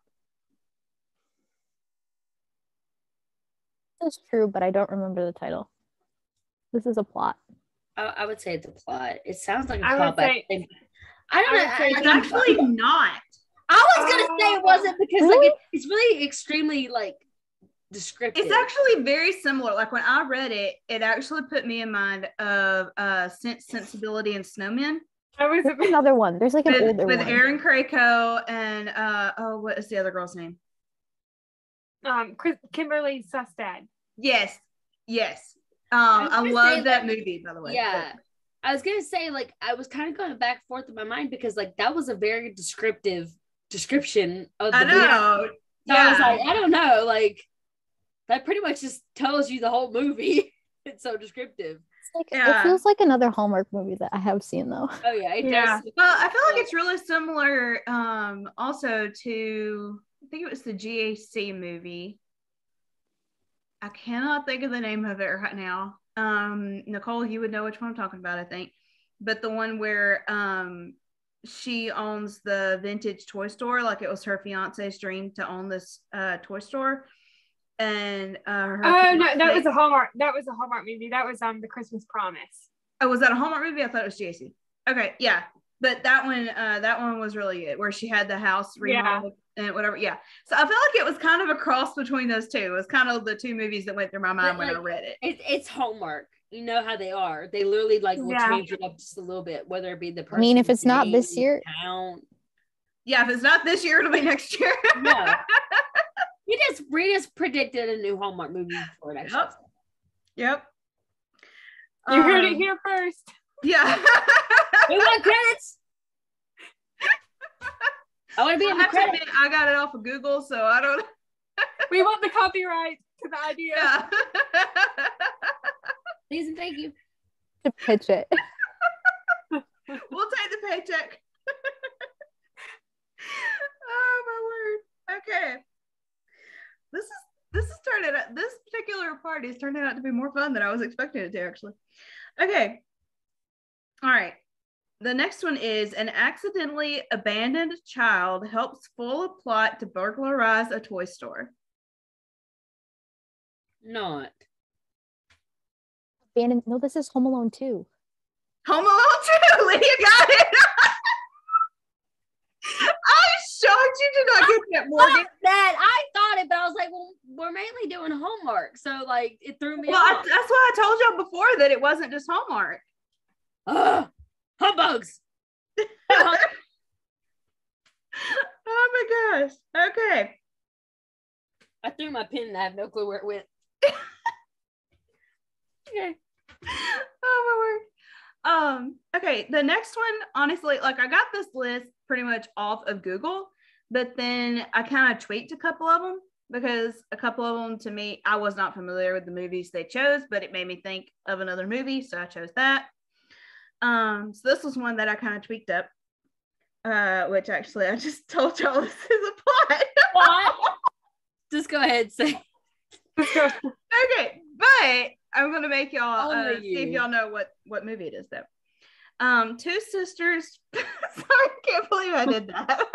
That's true, but I don't remember the title. This is a plot. I would say it's a plot. It sounds like a I plot, would say, I don't know. It's actually not. I was gonna say it wasn't because like it's really extremely like descriptive. It's actually very similar. Like when I read it, it actually put me in mind of Sense, Sensibility, and Snowmen. There's another one. There's like an older with one. Aaron Krakow and what is the other girl's name? Kimberly Sustad. Yes. I love that movie, by the way. Yeah. I was gonna say, like, I was kind of going back and forth in my mind because like that was a very descriptive description of the movie. So I was like, I don't know, like that pretty much just tells you the whole movie. It's so descriptive. It feels like another Hallmark movie that I have seen though. Oh yeah, it does. Well, I feel like it's really similar also to, I think it was the GAC movie. I cannot think of the name of it right now. Nicole, you would know which one I'm talking about, I think. But the one where she owns the vintage toy store, like it was her fiance's dream to own this toy store. And that was a Hallmark movie. That was The Christmas Promise. Oh, was that a Hallmark movie? I thought it was JC. Okay, yeah. But that one was really good, where she had the house remodeled and whatever. Yeah. So I feel like it was kind of a cross between those two. It was kind of the two movies that went through my mind when I read it. It's Hallmark. You know how they are. They literally will change it up just a little bit, whether it be the person. I mean, if it's not this year. Yeah, if it's not this year, it'll be next year. No. We just predicted a new Hallmark movie for next year. Yep. You heard it here first. Yeah. We want credits. I want to be in the credits. I got it off of Google, so I don't. We want the copyright to the idea. Yeah. Please and thank you. To pitch it. We'll take the paycheck. Oh my word. Okay. This particular part is turning out to be more fun than I was expecting it to, actually. Okay. All right. The next one is an accidentally abandoned child helps foil a plot to burglarize a toy store. Not. Abandoned. No, this is Home Alone 2. Home Alone 2. Lydia got it. I shocked you did not get that, Morgan. That I thought it, but I was like, well, we're mainly doing Hallmark, so like it threw me off. That's why I told y'all before that it wasn't just Hallmark. Humbugs. Oh my gosh. Okay. I threw my pen and I have no clue where it went. Okay. Oh my word. Okay, the next one, honestly, like I got this list pretty much off of Google, but then I kind of tweaked a couple of them because a couple of them to me, I was not familiar with the movies they chose, but it made me think of another movie, so I chose that. So this was one that I kind of tweaked up, which actually I just told y'all this is a plot. What? Just go ahead, say. Okay, but I'm gonna make y'all see if you. y'all know what movie it is though. Two sisters. Sorry, I can't believe I did that.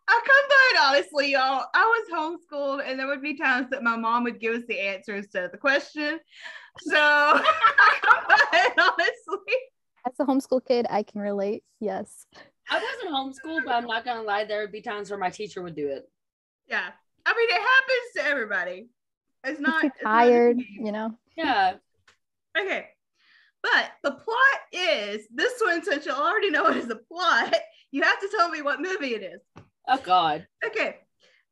I come by it honestly, y'all. I was homeschooled, and there would be times that my mom would give us the answers to the question. So I come by it honestly. As a homeschool kid, I can relate. Yes. I wasn't homeschooled, but I'm not gonna lie, there would be times where my teacher would do it. Yeah, I mean it happens to everybody. It's not tired, you know. Yeah. Okay, but the plot is this one. Since you already know it is a plot, you have to tell me what movie it is. Oh God. Okay.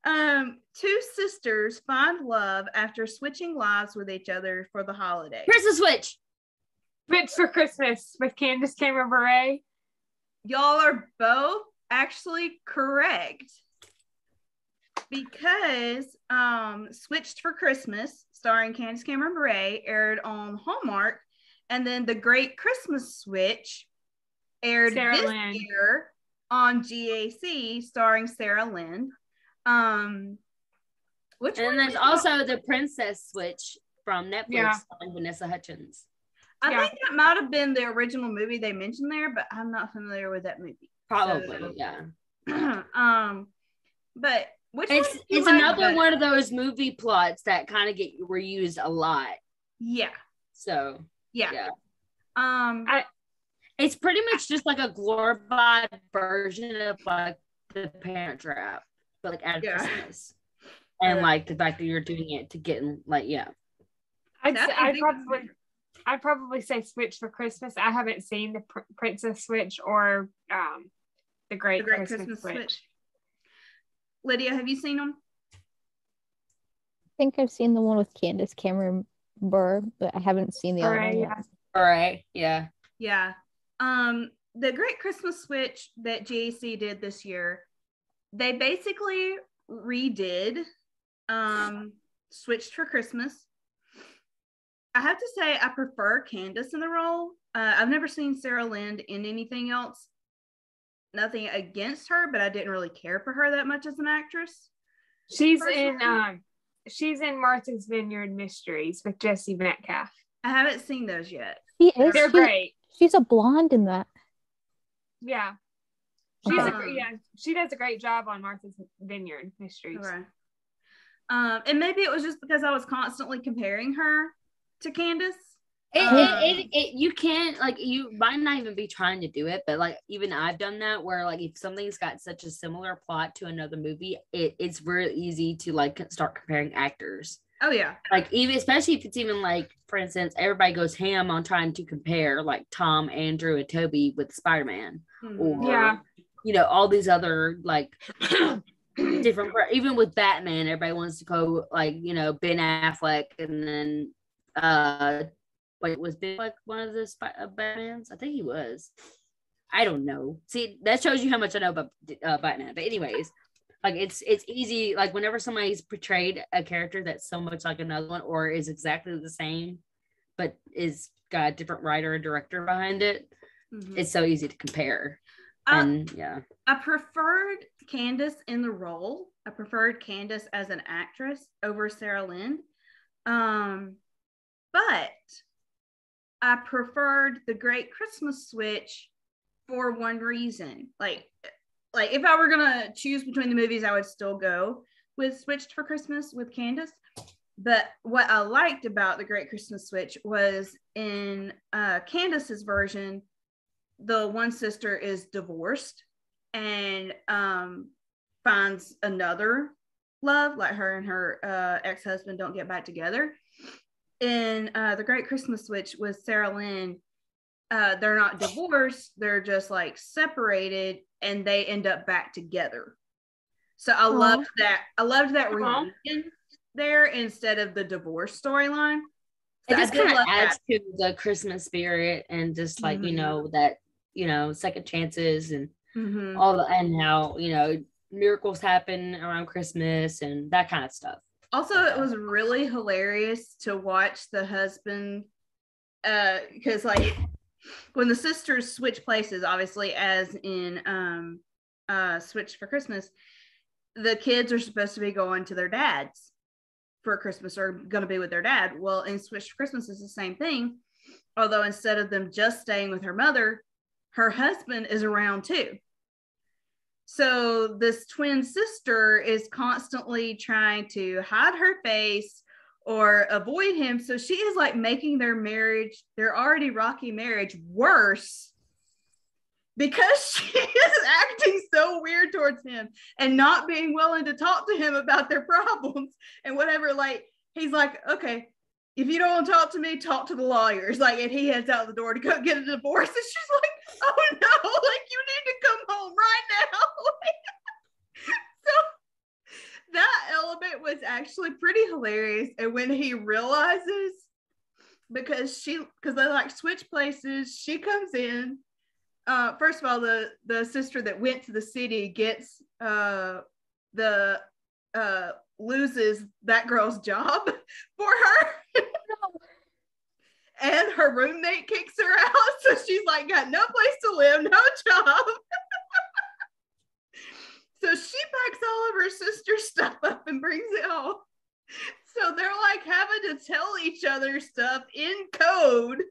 Two sisters find love after switching lives with each other for the holiday. Christmas Switch. Switch for Christmas with Candace Cameron Bure. Y'all are both actually correct because Switched for Christmas, starring Candace Cameron Bure, aired on Hallmark, and then The Great Christmas Switch aired this year on GAC, starring Sarah Lynn. Which and there's also The Princess Switch from Netflix starring Vanessa Hudgens. I think that might have been the original movie they mentioned there, but I'm not familiar with that movie. Probably, so, yeah. But it's another one of those movie plots that kind of get reused a lot. Yeah. So yeah. It's pretty much just like a glorified version of like The Parent Trap, but like at Christmas, and like the fact that you're doing it to get in, like I'd probably say Switch for Christmas. I haven't seen the Princess Switch or the Great Christmas Switch. Lydia, have you seen them? I think I've seen the one with Candace Cameron Bure, but I haven't seen the other one yet. All right, yeah. Yeah. The Great Christmas Switch that GAC did this year, they basically redid Switched for Christmas. I have to say I prefer Candace in the role. I've never seen Sarah Lynn in anything else. Nothing against her, but I didn't really care for her that much as an actress. She's in Martha's Vineyard Mysteries with Jesse Metcalfe. I haven't seen those yet. They're great. She's a blonde in that. Yeah. She does a great job on Martha's Vineyard Mysteries. Okay. And maybe it was just because I was constantly comparing her to Candace. You can't, like, you might not even be trying to do it, but like even I've done that where like if something's got such a similar plot to another movie, it's really easy to like start comparing actors. Oh yeah. Like even especially if it's even like, for instance, everybody goes ham on trying to compare like Tom, Andrew, and Toby with Spider-Man, or you know, all these other like different, even with Batman, everybody wants to go like, you know, Ben Affleck, and then was Ben like one of the Batmans? I think he was. I don't know. See, that shows you how much I know about Batman. But anyways, like it's easy. Like whenever somebody's portrayed a character that's so much like another one, or is exactly the same, but is got a different writer or director behind it, it's so easy to compare. And I preferred Candace in the role. I preferred Candace as an actress over Sarah Lynn. But I preferred The Great Christmas Switch for one reason. Like if I were gonna choose between the movies, I would still go with Switched for Christmas with Candace. But what I liked about The Great Christmas Switch was in Candace's version, the one sister is divorced and finds another love, like her and her ex-husband don't get back together. In The Great Christmas Switch with Sarah Lynn, they're not divorced, they're just like separated, and they end up back together. So I loved that reunion there instead of the divorce storyline. It So just kind of adds to the Christmas spirit and just like, that, second chances and all the, and how, miracles happen around Christmas and that kind of stuff. Also, it was really hilarious to watch the husband, because like when the sisters switch places, obviously, as in Switch for Christmas, the kids are supposed to be going to their dads for Christmas or going to be with their dad. Well, in Switch for Christmas is the same thing, although instead of them just staying with her mother, her husband is around too. So this twin sister is constantly trying to hide her face or avoid him. So she is like making their marriage, their already rocky marriage, worse because she is acting so weird towards him and not being willing to talk to him about their problems and whatever. Like, he's like, okay, if you don't want to talk to me, talk to the lawyers. Like, and he heads out the door to go get a divorce. And she's like, oh no, like, you need to come home right now. So that element was actually pretty hilarious. And when he realizes, because they like switch places, she comes in. First of all, the sister that went to the city gets loses that girl's job for her. And her roommate kicks her out. So she's like got no place to live, no job. So she packs all of her sister's stuff up and brings it home. So they're like having to tell each other stuff in code.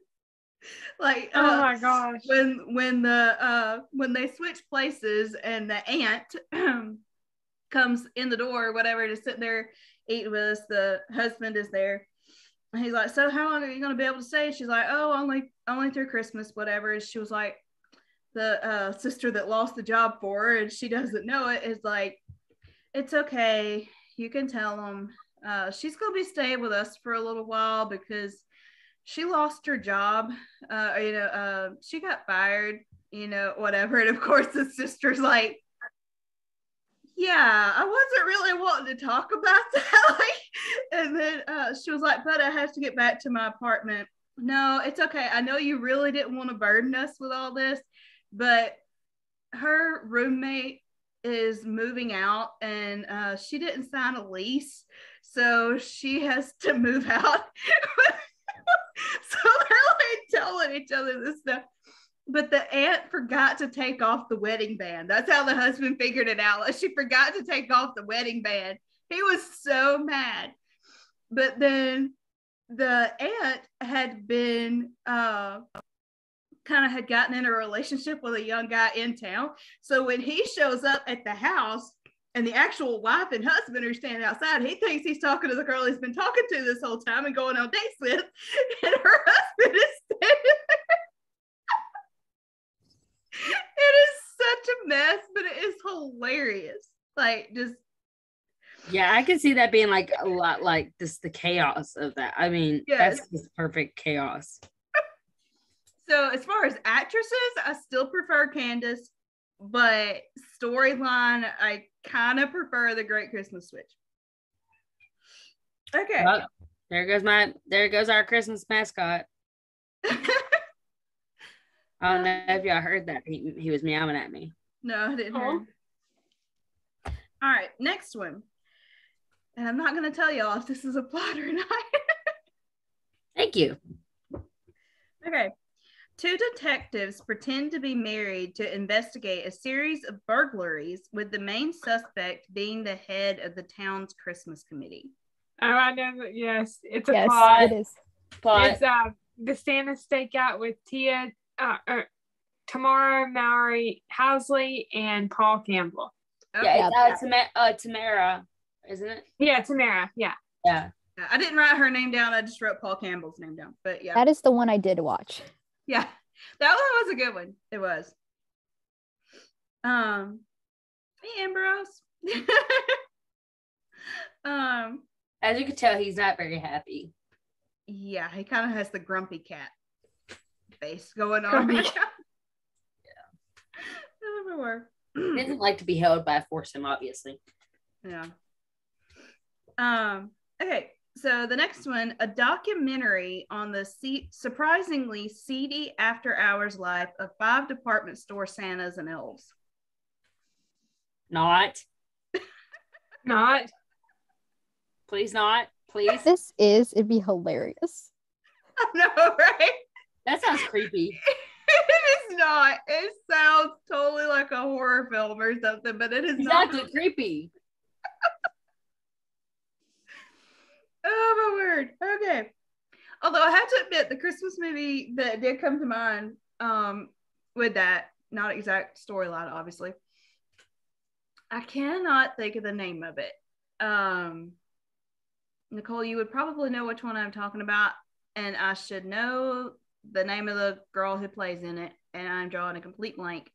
Like, oh my gosh. When they switch places and the aunt comes in the door or whatever to sit there eating with us, the husband is there. And he's like, so how long are you going to be able to stay? She's like, oh, only through Christmas, whatever. And she was like, the sister that lost the job for her and she doesn't know it is like, it's okay. You can tell them she's going to be staying with us for a little while because she lost her job. She got fired, whatever. And of course the sister's like, yeah, I wasn't really wanting to talk about that. And then she was like, but I have to get back to my apartment. No, it's okay. I know you really didn't want to burden us with all this, but her roommate is moving out and she didn't sign a lease. So she has to move out. So they're like telling each other this stuff. But the aunt forgot to take off the wedding band. That's how the husband figured it out. Like, she forgot to take off the wedding band. He was so mad. But then the aunt had been kind of had gotten in a relationship with a young guy in town. So when he shows up at the house and the actual wife and husband are standing outside, he thinks he's talking to the girl he's been talking to this whole time and going on dates with. And her husband is standing there. It is such a mess, but it is hilarious. Like, just yeah, I can see that being like a lot like this, the chaos of that. I mean, yes. That's just perfect chaos. So as far as actresses, I still prefer Candace, but storyline, I kind of prefer The Great Christmas Switch. Okay. Well, there goes our Christmas mascot. I don't know if y'all heard that. He was meowing at me. No, I didn't hear. All right, next one. And I'm not going to tell y'all if this is a plot or not. Thank you. Okay. Two detectives pretend to be married to investigate a series of burglaries, with the main suspect being the head of the town's Christmas committee. Oh, I know. Yes, it's a plot. It is. Plot. It's the Santa stakeout with Tamara Mowry Housley and Paul Campbell. Yeah, it's Tamara, isn't it? Yeah, Tamara. Yeah. I didn't write her name down. I just wrote Paul Campbell's name down. But yeah, that is the one I did watch. Yeah, that one was a good one. It was. Hey, Ambrose. As you can tell, he's not very happy. Yeah, he kind of has the grumpy cat face going on. Yeah. He doesn't like to be held by a foursome, obviously. Yeah. Okay, so the next one, a documentary on the surprisingly seedy after-hours life of 5 department store Santas and elves. Not. Not. Please not. Please. It'd be hilarious. I know, right? That sounds creepy. It is not. It sounds totally like a horror film or something, but it is exactly not. creepy. Oh my word. Okay. Although I have to admit, the Christmas movie that did come to mind with that, not exact storyline, obviously. I cannot think of the name of it. Nicole, you would probably know which one I'm talking about, and I should know the name of the girl who plays in it, and I'm drawing a complete blank.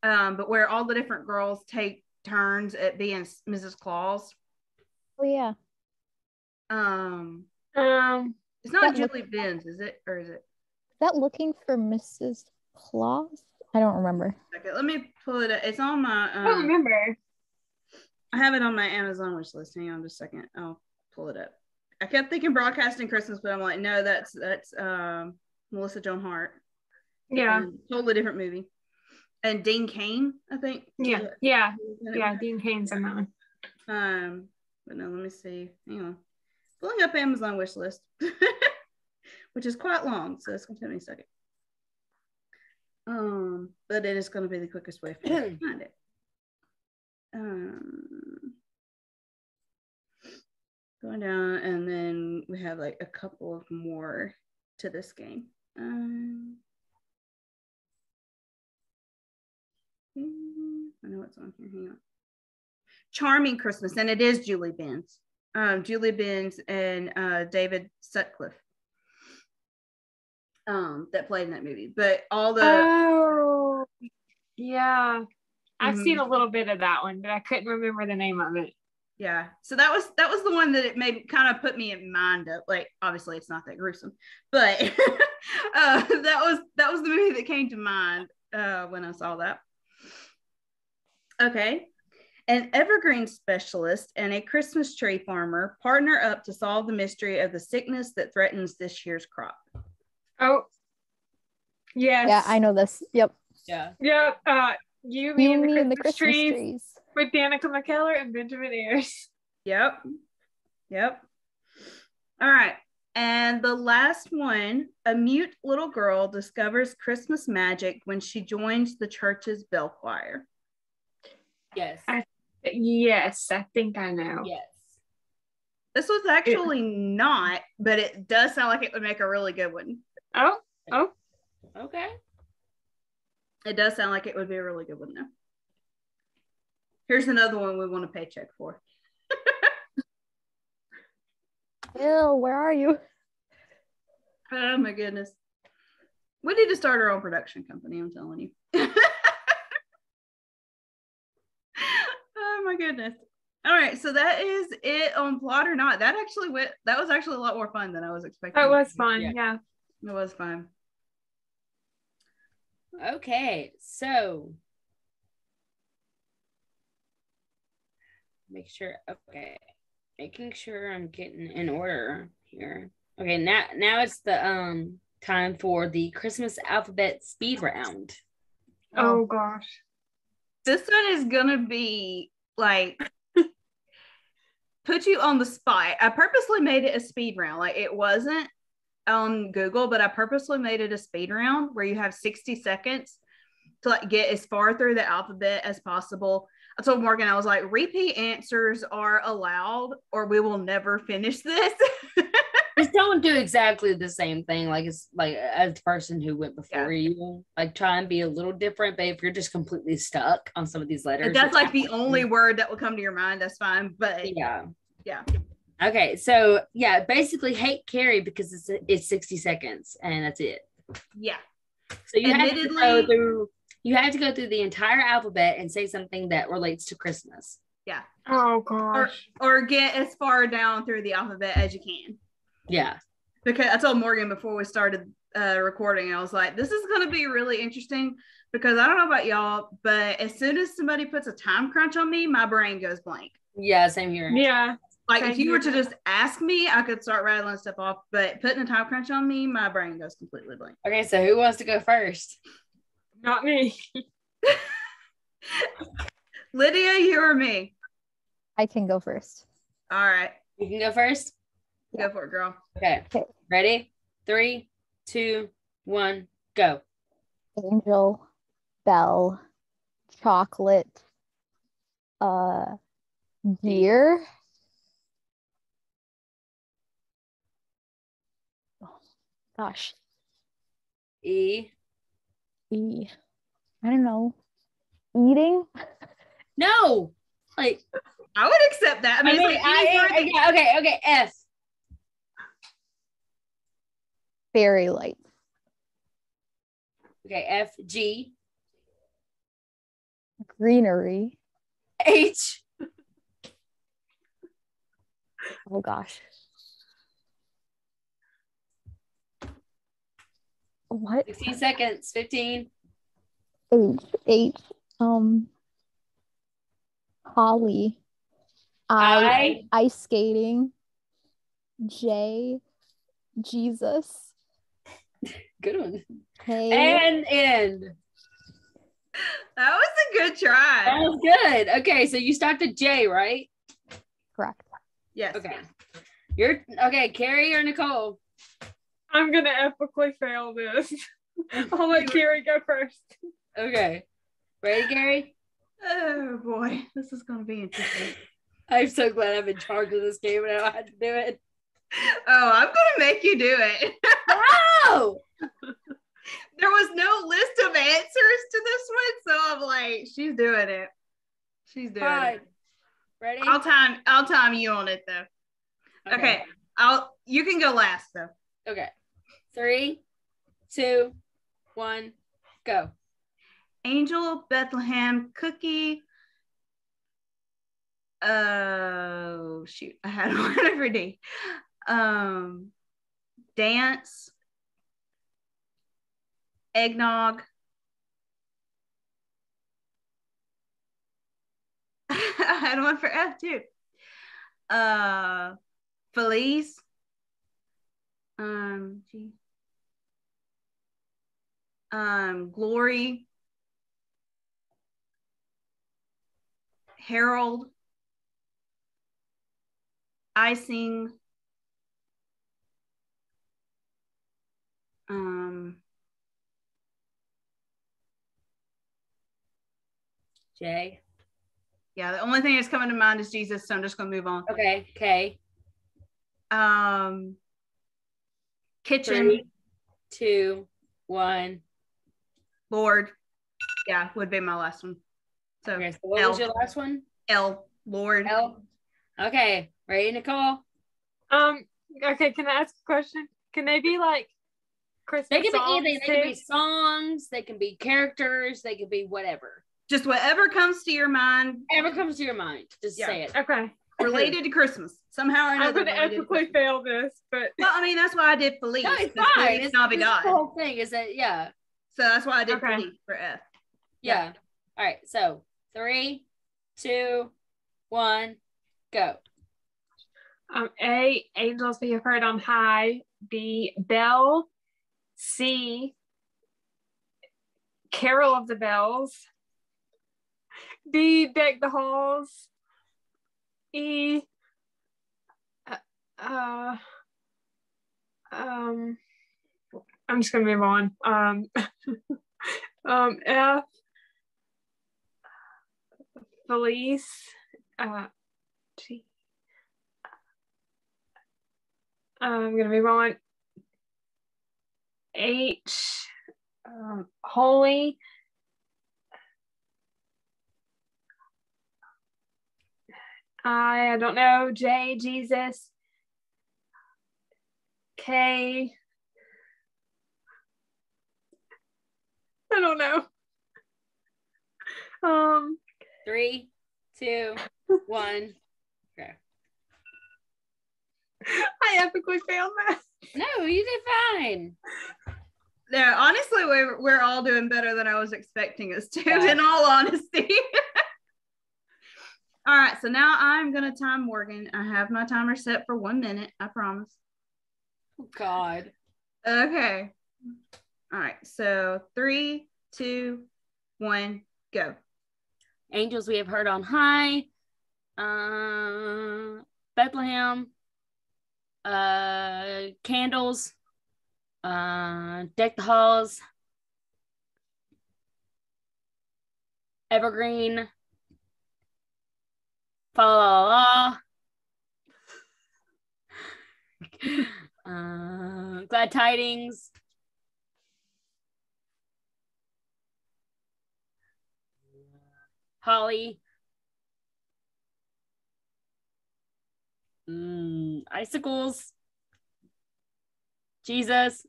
But where all the different girls take turns at being Mrs. Claus. Oh yeah. It's not Julie Benz, is it? Or is it? Is that Looking for Mrs. Claus? I don't remember. Okay, let me pull it up. It's on my. I don't remember. I have it on my Amazon wish list. Hang on just a second. I'll pull it up. I kept thinking Broadcasting Christmas, but I'm like, no, that's Melissa Joan Hart. Yeah. Totally different movie. And Dean Cain, I think. Yeah. Dean Cain's in that one. But no, let me see. Hang on. Pulling up Amazon wish list, which is quite long, so it's gonna take me a second. But it is gonna be the quickest way for me to find it. Going down, and then we have like a couple of more to this game. I know what's on here. Hang on. Charming Christmas, and it is Julie Benz. Julie Benz and David Sutcliffe that played in that movie. But all the I've seen a little bit of that one, but I couldn't remember the name of it. Yeah, so that was the one that it made kind of put me in mind of, like, obviously it's not that gruesome, but that was the movie that came to mind when I saw that. Okay. An evergreen specialist and a Christmas tree farmer partner up to solve the mystery of the sickness that threatens this year's crop. Oh, yes. Yeah, I know this. Yep. Yeah. Yep. You mean the Christmas trees with Danica McKellar and Benjamin Ayers. Yep. All right. And the last one, a mute little girl discovers Christmas magic when she joins the church's bell choir. Yes. Yes, I think I know. Yes. This was actually not, but it does sound like it would make a really good one. Oh. Okay. It does sound like it would be a really good one, though. Here's another one we want a paycheck for. Bill, where are you? Oh my goodness. We need to start our own production company, I'm telling you. Oh my goodness. All right, so that is it on Plot or Not. That was actually a lot more fun than I was expecting. That was fun, yeah. It was fun. Okay, so making sure I'm getting in order here. Okay, now it's the time for the Christmas alphabet speed round. Oh gosh. This one is gonna be like put you on the spot. I purposely made it a speed round. Like, it wasn't on Google, but I purposely made it a speed round where you have 60 seconds to like get as far through the alphabet as possible. I told Morgan, I was like, repeat answers are allowed or we will never finish this. Just don't do exactly the same thing like it's like as the person who went before you. Like, try and be a little different, but if you're just completely stuck on some of these letters, if that's like the only word that will come to your mind, that's fine. But yeah. Okay, so yeah, basically hate Kerri because it's 60 seconds and that's it. Yeah. So you have to go through the entire alphabet and say something that relates to Christmas. Yeah. Oh gosh. Or get as far down through the alphabet as you can. Yeah. Because I told Morgan before we started recording, I was like, this is going to be really interesting because I don't know about y'all, but as soon as somebody puts a time crunch on me, my brain goes blank. Yeah, same here. Yeah. Like if you were to just ask me, I could start rattling stuff off, but putting a time crunch on me, my brain goes completely blank. Okay, so who wants to go first? Not me. Lydia, you or me? I can go first. All right. You can go first? Go for it, girl. Okay. Ready? 3, 2, 1, go. Angel, Belle, Chocolate, Deer. Oh, gosh. E. I don't know. Eating? No. Like I would accept that. I mean, okay. F. Fairy light. Okay, F. G. Greenery. H. Oh gosh. What? 16 seconds. 15. H. Holly. Ice skating. J. Jesus. Good one. K. And end. that was a good try. That was good. Okay, so you stopped at J, right? Correct. Yes. Okay. You're okay, Kerri or Nicole? I'm gonna epically fail this. I'll let Kerri go first. Okay. Ready, Kerri? Oh boy, this is gonna be interesting. I'm so glad I'm in charge of this game and I don't have to do it. Oh, I'm gonna make you do it. No! There was no list of answers to this one, so I'm like, she's doing it. She's doing Fine. it. Ready? I'll time you on it though. Okay. You can go last though. Okay. 3, 2, 1, go. Angel, Bethlehem, Cookie. Oh shoot, I had one every day. Dance, Eggnog. I had one for F too. Felice. Glory. Harold. Icing. J. Yeah, the only thing that's coming to mind is Jesus, so I'm just gonna move on. Okay. K. Kitchen. 3, 2, 1. Lord. Yeah, would be my last one. So, Okay, so what was your last one? L. Lord. L. Okay. Ready, Nicole? Okay, can I ask a question? Can they be like Christmas They can be songs anything. They can be songs. They can be characters. They can be whatever. Just whatever comes to your mind. Whatever comes to your mind. Just say it. Okay. Related to Christmas. Somehow or another. I'm going to epically fail this, but... Well, I mean, that's why I did Felice. No, it's fine. It's the whole thing is that, yeah. So that's why I did Felice for F. Yeah. All right. So 3, 2, 1, go. A, angels be heard on high. B, bell. C, carol of the bells. D, deck the halls. E, I'm just gonna move on. F, Felice. G. I'm gonna move on. H, holy. I don't know. J, Jesus. K, I don't know. 3, 2, 1. Okay. I epically failed that. No, you did fine. Yeah, honestly, we're all doing better than I was expecting us to, in all honesty. All right, so now I'm gonna time Morgan. I have my timer set for 1 minute. I promise. Oh, God. Okay. All right. So 3, 2, 1, go. Angels we have heard on high. Bethlehem. Candles. Deck the halls. Evergreen. Fa la la. Glad tidings. Holly. Icicles. Jesus.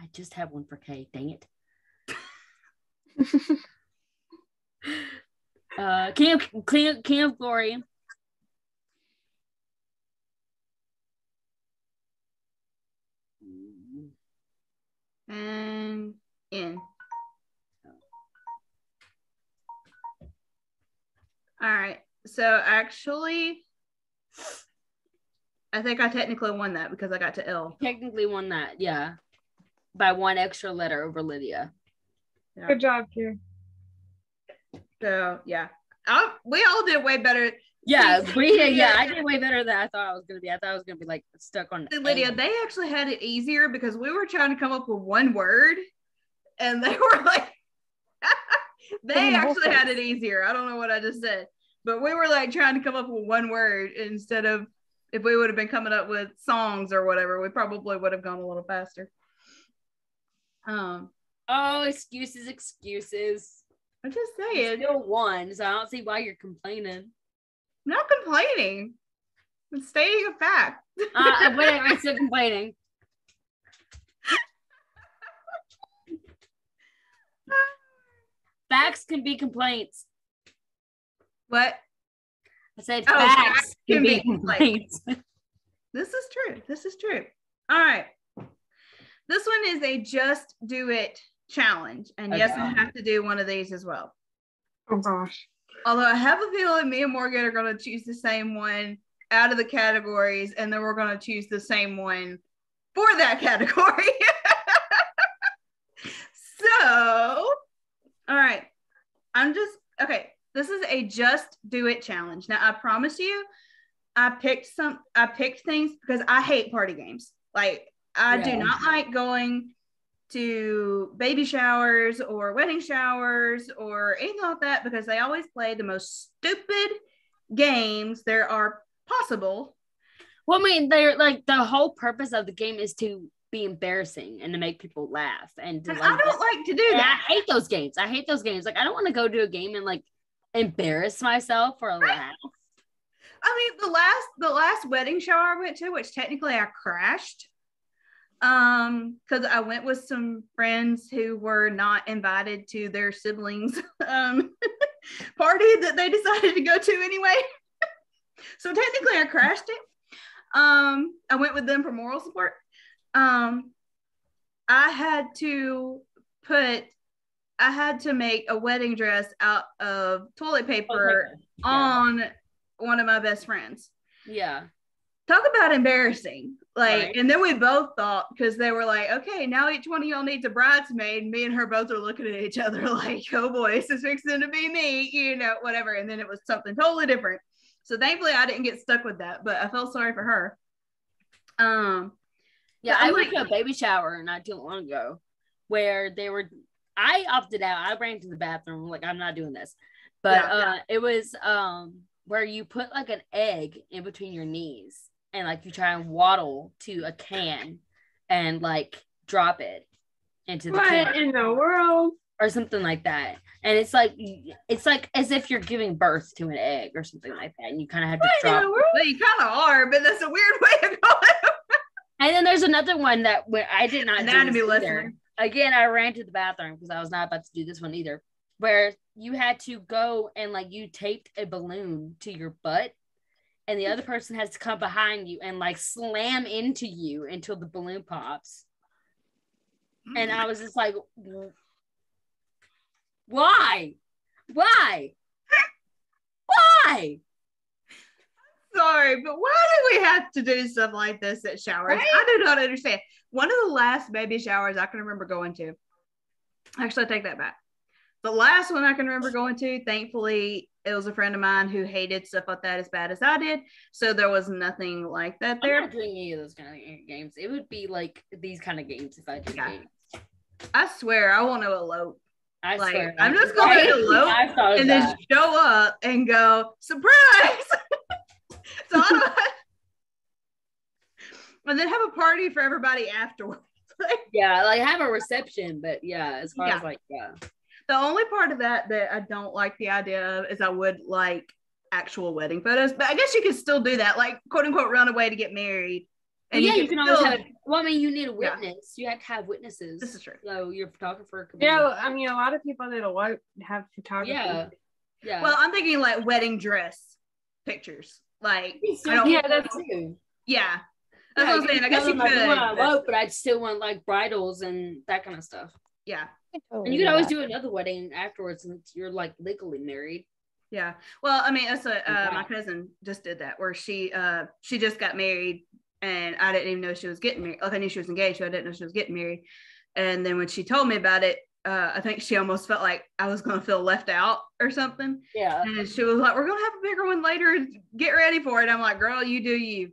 I just have one for K. Dang it. King of Glory. And in. All right. So actually, I think I technically won that because I got to L. Technically won that, yeah. By 1 extra letter over Lydia. Yeah. Good job, Kerri. So yeah, we all did way better. Yeah, I did way better than I thought I was gonna be. I thought I was gonna be like stuck on Lydia. They actually had it easier because we were trying to come up with one word, and they were like, they actually had it easier. I don't know what I just said, but we were like trying to come up with one word instead of, if we would have been coming up with songs or whatever, we probably would have gone a little faster. Oh, excuses. I'm just saying. You still won, so I don't see why you're complaining. I'm not complaining. I'm stating a fact. Whatever, I'm still complaining. Facts can be complaints. What? I said facts can be complaints. This is true. All right. This one is a just do it challenge. And yes, I have to do one of these as well. Oh gosh. Although I have a feeling me and Morgan are going to choose the same one out of the categories, and then we're going to choose the same one for that category. So, all right. Okay. This is a just do it challenge. Now, I promise you, I picked things because I hate party games. Like, I do not like going to baby showers or wedding showers or anything like that because they always play the most stupid games there are possible. Well, I mean, they're like, the whole purpose of the game is to be embarrassing and to make people laugh. And I don't like to do that. I hate those games. Like, I don't want to go to a game and like embarrass myself for a laugh. I mean, the last wedding shower I went to, which technically I crashed, because I went with some friends who were not invited to their siblings party that they decided to go to anyway. So technically I crashed it. I went with them for moral support. I had to make a wedding dress out of toilet paper on one of my best friends. Yeah. Talk about embarrassing. Like, and then we both thought, because they were like, okay, now each one of y'all needs a bridesmaid. Me and her both are looking at each other like, oh boy, this is fixing to be me, whatever. And then it was something totally different. So thankfully I didn't get stuck with that, but I felt sorry for her. Yeah, I went to a baby shower not too long ago where I opted out. I ran to the bathroom, like, I'm not doing this. But it was where you put like an egg in between your knees and like you try and waddle to a can and like drop it into the can. What in the world? Or something like that. And it's like as if you're giving birth to an egg or something like that. And you kind of have to drop it. Well, you kind of are, but that's a weird way of going. And then there's another one where I did not Anatomy lesson. Again, I ran to the bathroom because I was not about to do this one either. Where you had to go and like you taped a balloon to your butt, and the other person has to come behind you and like slam into you until the balloon pops. And I was just like, Why? Why? Why? Sorry, but why do we have to do stuff like this at showers? Right? I do not understand. One of the last baby showers I can remember going to, actually, I take that back. The last one I can remember going to, thankfully, it was a friend of mine who hated stuff like that as bad as I did. So there was nothing like that there. I'm not doing any of those kind of games. It would be like these kind of games if I did games. I swear, I want to elope. I swear. I'm just going to elope and then show up and go, surprise! So and then have a party for everybody afterwards. Yeah, like have a reception, but yeah, as far as like, The only part of that I don't like the idea of is I would like actual wedding photos, but I guess you could still do that, like quote unquote run away to get married. And you can always have. Well, I mean, you need a witness. You have to have witnesses. This is true. So your photographer could be. Yeah, I mean, a lot of people that have photographers. Yeah. Well, I'm thinking like wedding dress pictures. Like, that's true. Yeah. That's what I'm saying. I guess you could. But I'd still want like bridals and that kind of stuff. Yeah. And you could always do another wedding afterwards since you're like legally married. Yeah. Well, I mean, that's my cousin just did that where she just got married and I didn't even know she was getting married. Like I knew she was engaged, but I didn't know she was getting married. And then when she told me about it, I think she almost felt like I was going to feel left out or something. Yeah. And she was like, we're going to have a bigger one later. Get ready for it. I'm like, girl, you do you.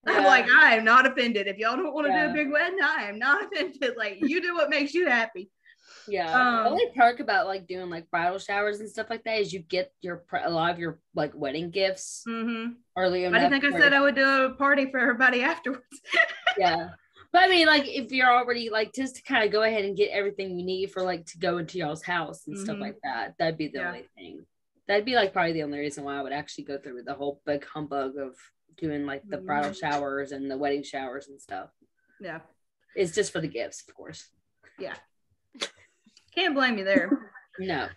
I'm like, I am not offended. If y'all don't want to do a big wedding, I am not offended. Like, you do what makes you happy. Yeah. The only perk about like doing like bridal showers and stuff like that is you get a lot of your like wedding gifts early enough. I didn't think I said I would do a party for everybody afterwards. Yeah. But I mean, like, if you're already like just to kind of go ahead and get everything you need for like to go into y'all's house and stuff like that, that'd be the only thing. That'd be like probably the only reason why I would actually go through with the whole big humbug of doing like the bridal showers and the wedding showers and stuff. Yeah. It's just for the gifts, of course. Yeah. Can't blame you there. No.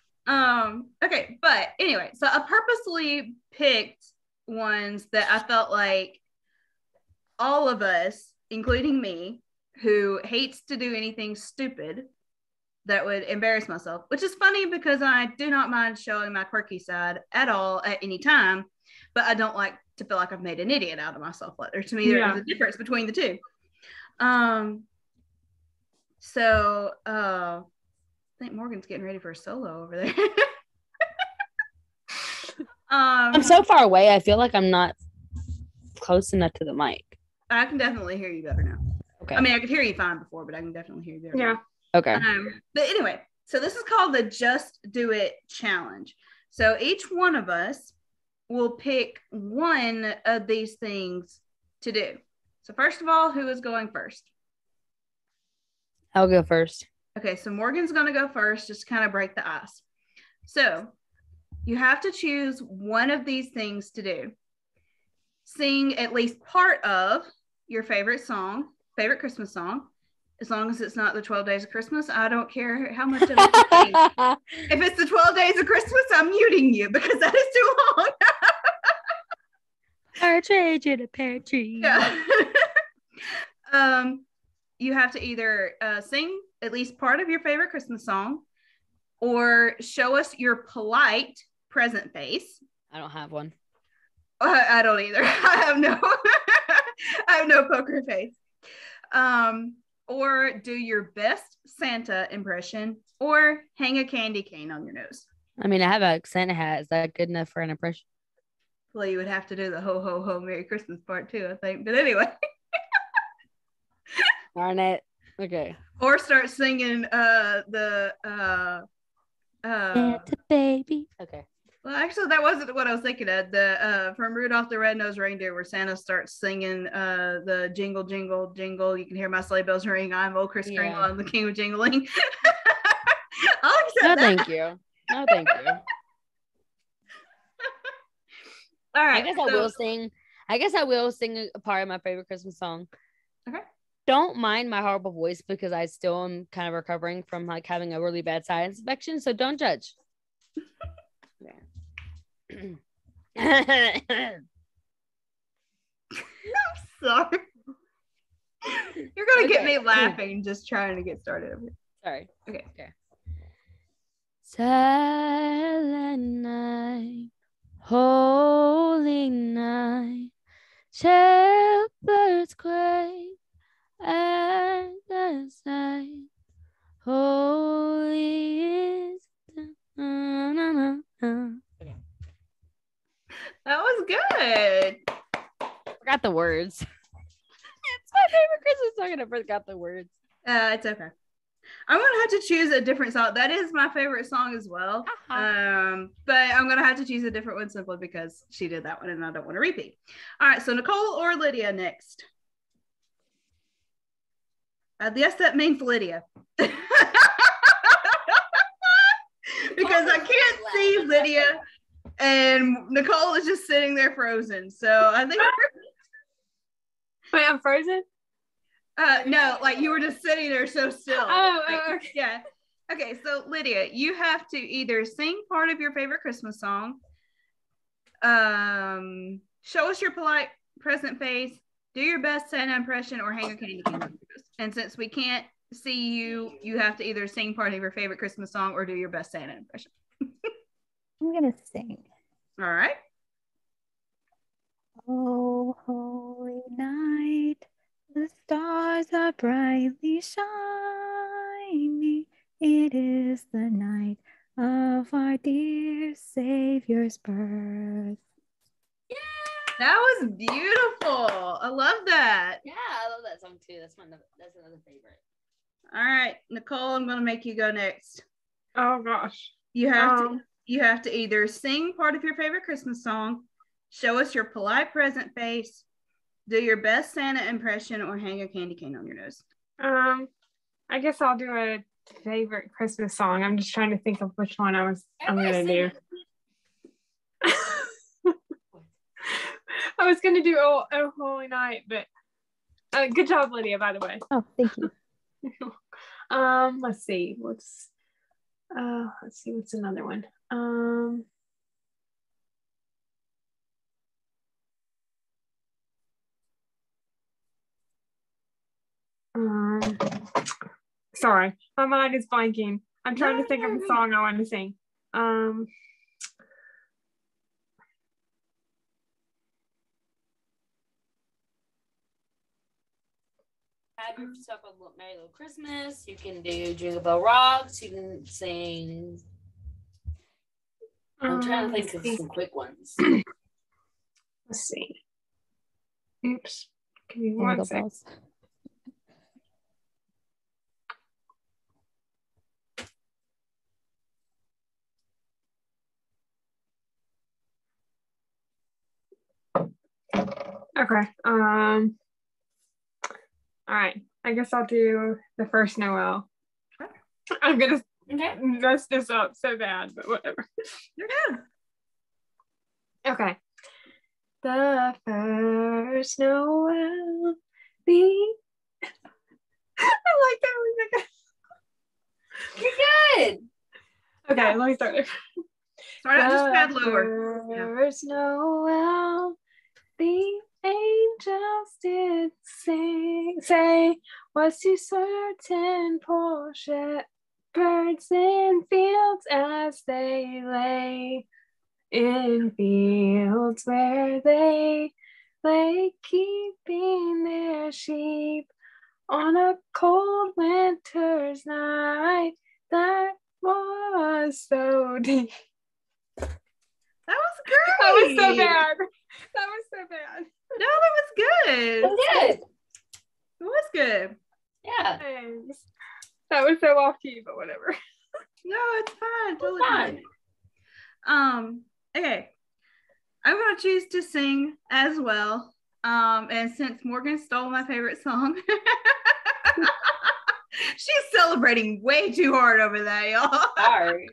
Okay, but anyway, so I purposely picked ones that I felt like all of us, including me, who hates to do anything stupid that would embarrass myself, which is funny because I do not mind showing my quirky side at all at any time, but I don't like to feel like I've made an idiot out of myself. Like, to me, there is a difference between the two. So I think Morgan's getting ready for a solo over there. I'm so far away. I feel like I'm not close enough to the mic. I can definitely hear you better now. Okay. I mean, I could hear you fine before, but I can definitely hear you better. Yeah. Now. Okay. But anyway, so this is called the Just Do It Challenge. So each one of us will pick one of these things to do. So first of all, who is going first? I'll go first. Okay, so Morgan's going to go first, just kind of break the ice. So you have to choose one of these things to do. Sing at least part of your favorite Christmas song, as long as it's not the 12 Days of Christmas. I don't care how much of it you sing. If it's the 12 Days of Christmas, I'm muting you because that is too long. Partridge in a pear tree. Yeah. You have to either sing at least part of your favorite Christmas song or show us your polite present face. I don't have one. I don't either. I have no poker face. Or do your best Santa impression or hang a candy cane on your nose. I mean, I have a Santa hat. Is that good enough for an impression? Well, you would have to do the ho, ho, ho, Merry Christmas part too, I think. But anyway. Darn it. Okay. Or start singing Santa baby. Okay. Well, actually, that wasn't what I was thinking of. The from Rudolph the Red-Nosed Reindeer, where Santa starts singing the jingle, jingle, jingle. You can hear my sleigh bells ring. I'm old Kris Kringle. I'm the king of jingling. I'll accept that. Thank you. No, thank you. All right. I guess I will sing a part of my favorite Christmas song. Okay. Don't mind my horrible voice because I still am kind of recovering from like having a really bad sinus infection. So don't judge. I'm sorry. You're gonna get me laughing just trying to get started. Sorry. Okay. Silent night, holy night, shepherds quake at the sight. Holy is the That was good. Forgot the words. It's my favorite Christmas song and I forgot the words. It's okay. I'm gonna have to choose a different song. That is my favorite song as well. But I'm gonna have to choose a different one simply because she did that one and I don't want to repeat. All right, so Nicole or Lydia next. Yes, that means Lydia. Because I can't see Lydia and Nicole is just sitting there frozen. So I think Wait, I'm frozen? no, like you were just sitting there so still. Oh, like, okay. Yeah. Okay, so Lydia, you have to either sing part of your favorite Christmas song, show us your polite present face, do your best Santa impression, or hang a candy cane. And since we can't see you, you have to either sing part of your favorite Christmas song or do your best Santa impression. I'm gonna sing. All right. Oh, holy night, the stars are brightly shining. It is the night of our dear Savior's birth. Yeah, That was beautiful. I love that. yeah, I love that song too. That's another favorite. All right, Nicole, I'm gonna make you go next. Oh gosh. You have to either sing part of your favorite Christmas song, show us your polite present face, do your best Santa impression, or hang a candy cane on your nose. I guess I'll do a favorite Christmas song. I'm just trying to think of which one I'm gonna do. I was gonna do oh Holy Night, but good job, Lydia, by the way. Oh, thank you. Let's see what's another one. Sorry, my mind is blanking. I'm trying to think of a song I want to sing. Have yourself a Merry Little Christmas. You can do Jingle Bell Rocks. You can sing. I'm trying to think of some quick ones. Let's see. Oops. Give me one second. Okay. All right. I guess I'll do The First Noel. I'm gonna mess this up so bad, but whatever. You're good. Okay. The first Noel. I like that. You're good. Okay, let me start it. Start out just a tad lower. First Noel, the angels did say was to certain poor shepherds in fields as they lay in fields where they lay keeping their sheep on a cold winter's night that was so deep. That was great. That was so bad. No, that was good. It was good. It was good. Yeah. Thanks. That was so off key, but whatever. No, it's fine. Totally Fine. fine. Okay. I'm gonna choose to sing as well. And since Morgan stole my favorite song, she's celebrating way too hard over that, y'all. Sorry.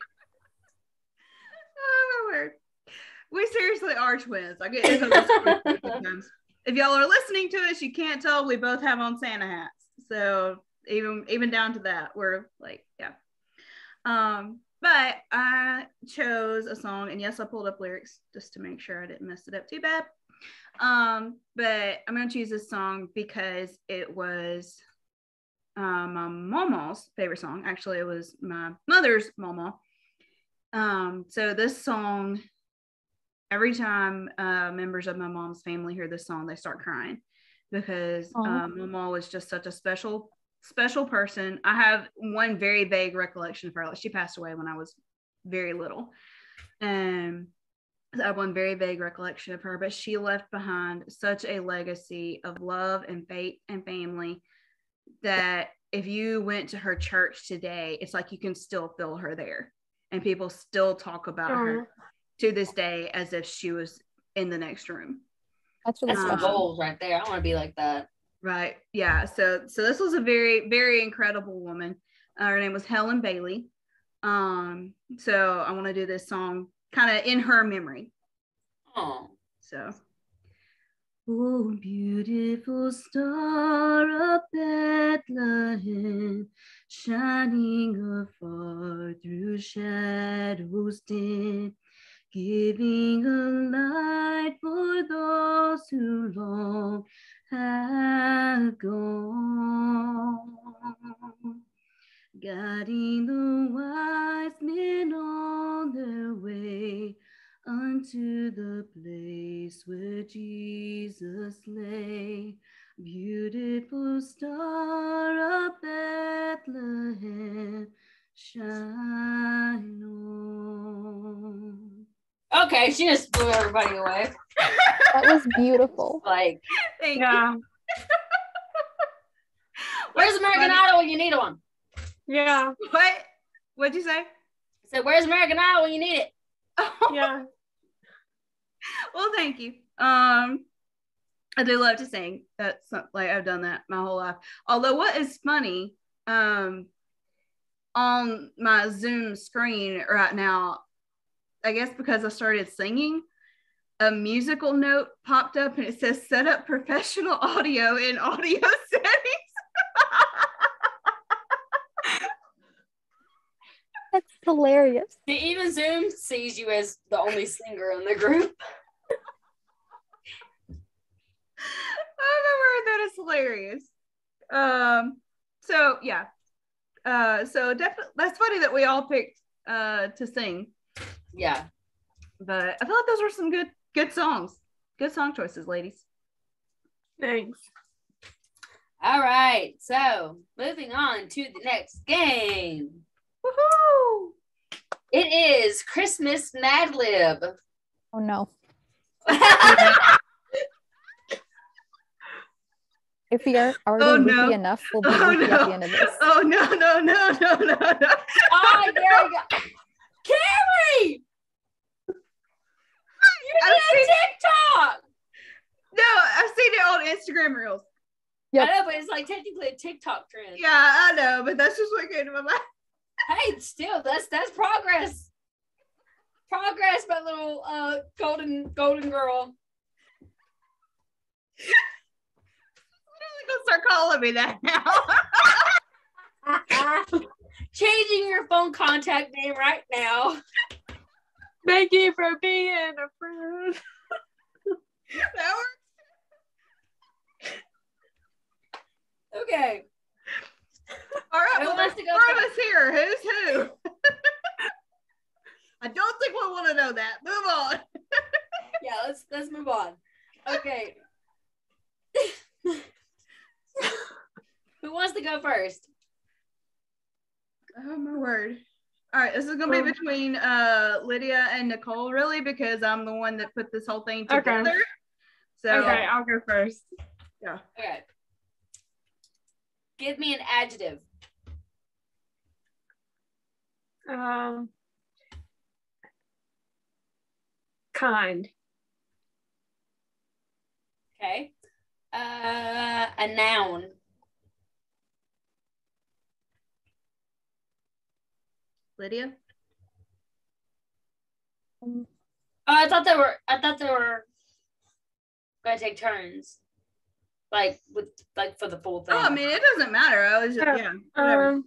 Oh my word. We seriously are twins. I get it sometimes. If y'all are listening to us, you can't tell we both have on Santa hats. So even down to that, we're like, yeah. But I chose a song, and yes, I pulled up lyrics just to make sure I didn't mess it up too bad. But I'm gonna choose this song because it was my mama's favorite song. Actually, it was my mother's mama. So this song, every time members of my mom's family hear this song, they start crying because my mom was just such a special person. I have one very vague recollection of her. Like, she passed away when I was very little. And I have one very vague recollection of her, but she left behind such a legacy of love and faith and family that if you went to her church today, it's like you can still feel her there. And people still talk about her to this day as if she was in the next room. That's really some goals right there. I want to be like that. Right. Yeah. So this was a very, very incredible woman. Her name was Helen Bailey. So I want to do this song kind of in her memory. Oh. So. Oh, beautiful star of Bethlehem, shining afar through shadows dim, giving a light for those who long have gone, guiding the wise men on their way unto the place where Jesus lay. Beautiful star of Bethlehem, shine on. Okay, she just blew everybody away. That was beautiful. Like, thank you. Where's American Idol when you need one? Yeah. What'd you say? I said, where's American Idol when you need it? Yeah. Well, thank you. I do love to sing. That's like, I've done that my whole life. Although what is funny, on my Zoom screen right now, I guess because I started singing, a musical note popped up and it says set up professional audio in audio settings. That's hilarious. Even Zoom sees you as the only singer in the group. Oh, that is hilarious. So yeah. So definitely, that's funny that we all picked to sing. Yeah. But I feel like those were some good songs. Good song choices, ladies. Thanks. All right. So moving on to the next game. Woohoo! It is Christmas Mad Lib. Oh no. If we are already loopy enough, we'll be loopy at the end of this. Oh no. Oh, there we go. Kerri! You did TikTok! No, I've seen it on Instagram Reels. Yep. I know, but it's like technically a TikTok trend. Yeah, I know, but that's just what came to my mind. Hey, still, that's progress. Progress, my little golden girl. You're gonna start calling me that now. Changing your phone contact name right now. Thank you for being a friend. That works. Okay. All right, Who well, wants there's to go four of first? us here. Who's who? I don't think we want to know that. Move on. Yeah, let's move on. Okay. Who wants to go first? Oh my word. All right, this is gonna be between Lydia and Nicole, really, because I'm the one that put this whole thing together. Okay. So Okay, I'll go first. Yeah. Okay. Give me an adjective. Kind. Okay. A noun. Lydia. Oh, I thought they were gonna take turns. Like for the full thing. Oh, I mean, it doesn't matter. I was just, yeah. Whatever.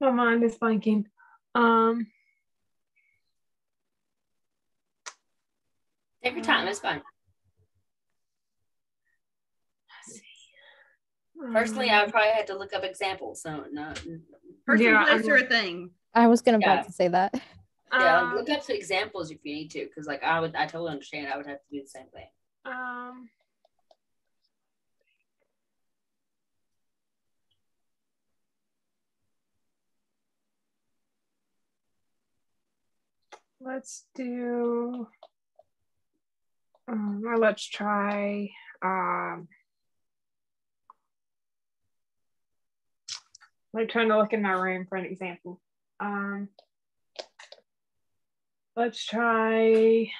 My mind is blanking. Take your time. It's fine. Let's see. Personally, I would probably have to look up examples. So no. Person, Yeah, place, or thing. I was gonna Yeah. about to say that. Yeah, look up some examples if you need to, because like I totally understand. I would have to do the same thing. Let's do, or let's try, like trying to look in my room for an example. Let's try,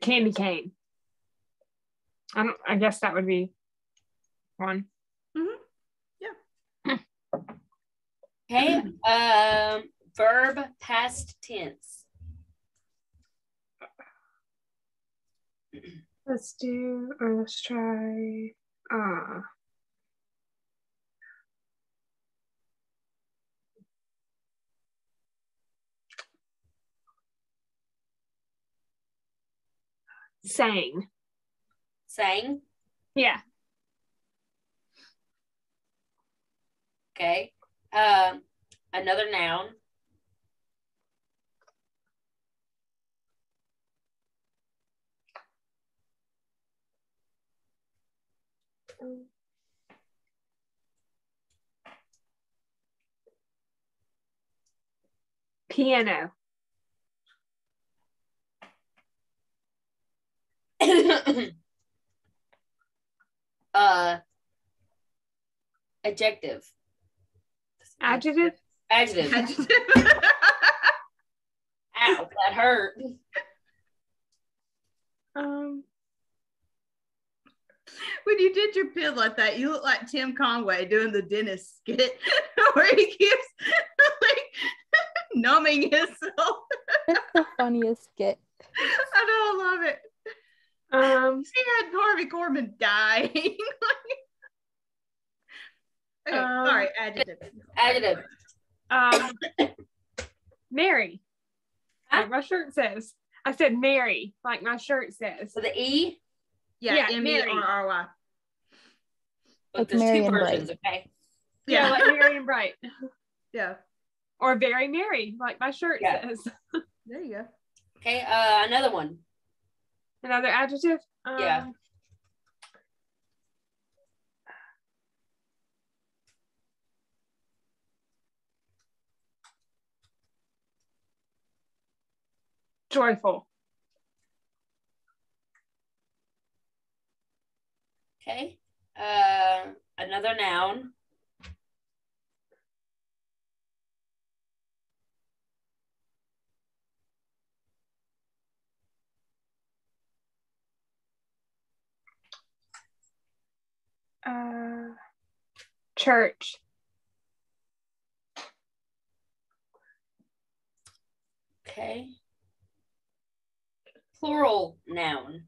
candy cane. I guess that would be one. Mm-hmm. Yeah. Okay. Verb past tense. Let's try, sang. Sang. Yeah. Okay. Another noun. Piano. Adjective. Adjective. Adjective. Ow, that hurt. When you did your pin like that, you look like Tim Conway doing the dentist skit where he keeps like numbing himself. It's the funniest skit. I know, I love it. She had Harvey Korman dying. Okay, sorry, adjective. Adjective. Mary. Huh? Like my shirt says. I said Mary, like my shirt says. With the E? Yeah, M-E-R-R-Y. But Like there's Mary two and versions, Bright. okay? Yeah, like Mary and Bright. Yeah. Or very merry, like my shirt says. There you go. Okay, another one. Another adjective? Yeah. Joyful. Okay. Another noun. Church. Okay. Plural noun.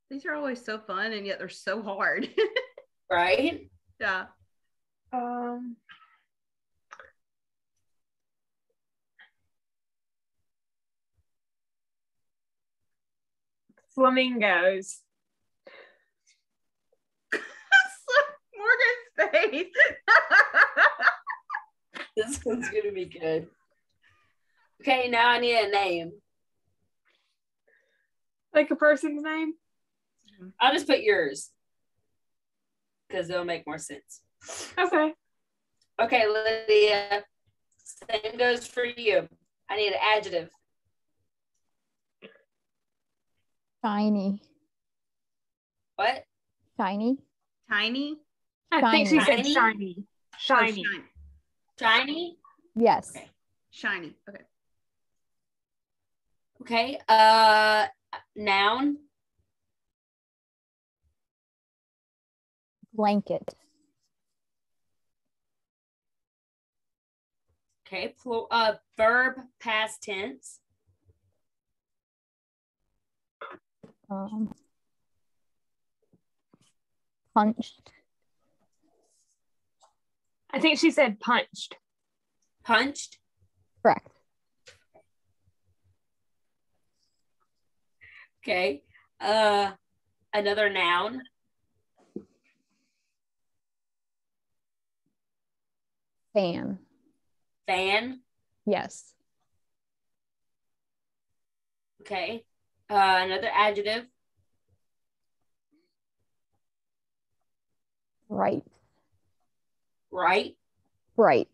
These are always so fun and yet they're so hard. Right? Yeah. Flamingos. Morgan's face. This one's gonna be good. Okay, now I need a name. Like a person's name? I'll just put yours. Because it'll make more sense. Okay. Okay, Lydia. Same goes for you. I need an adjective. Shiny. What? Shiny. Tiny. I think she said Shiny? shiny. Shiny. Oh, Shiny? Yes. Okay. shiny. Okay. Okay. Noun. Blanket. Okay. Verb past tense. Punched. I think she said punched. Punched. Correct. Okay. Another noun. Fan. Fan. Yes. Okay. Another adjective. Right. Right. Right.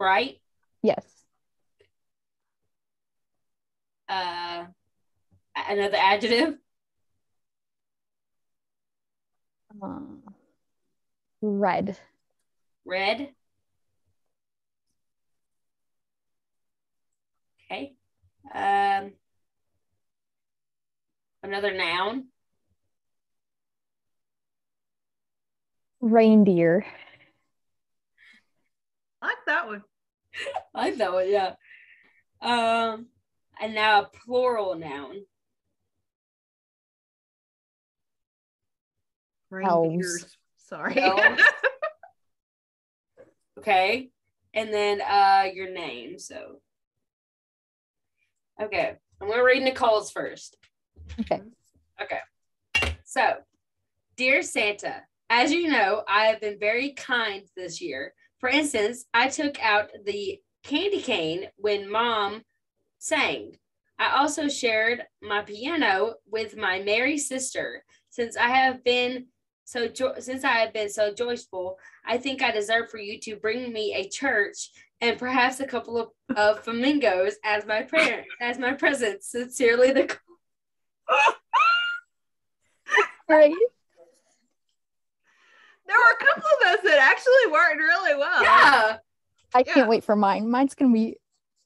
Right. Yes. Another adjective. Red. Red. Okay. Another noun. Reindeer. I like that one. I like that one, yeah. And now a plural noun. Reindeers. Sorry. Elves. Okay. And then your name. So okay. I'm gonna read Nicole's first. Okay. Okay. So, dear Santa, as you know, I have been very kind this year. For instance, I took out the candy cane when Mom sang. I also shared my piano with my merry sister. Since I have been so joyful, I think I deserve for you to bring me a church and perhaps a couple of flamingos as my present. Sincerely, the Great. There were a couple of those that actually worked really well. Yeah. I can't wait for mine. Mine's gonna be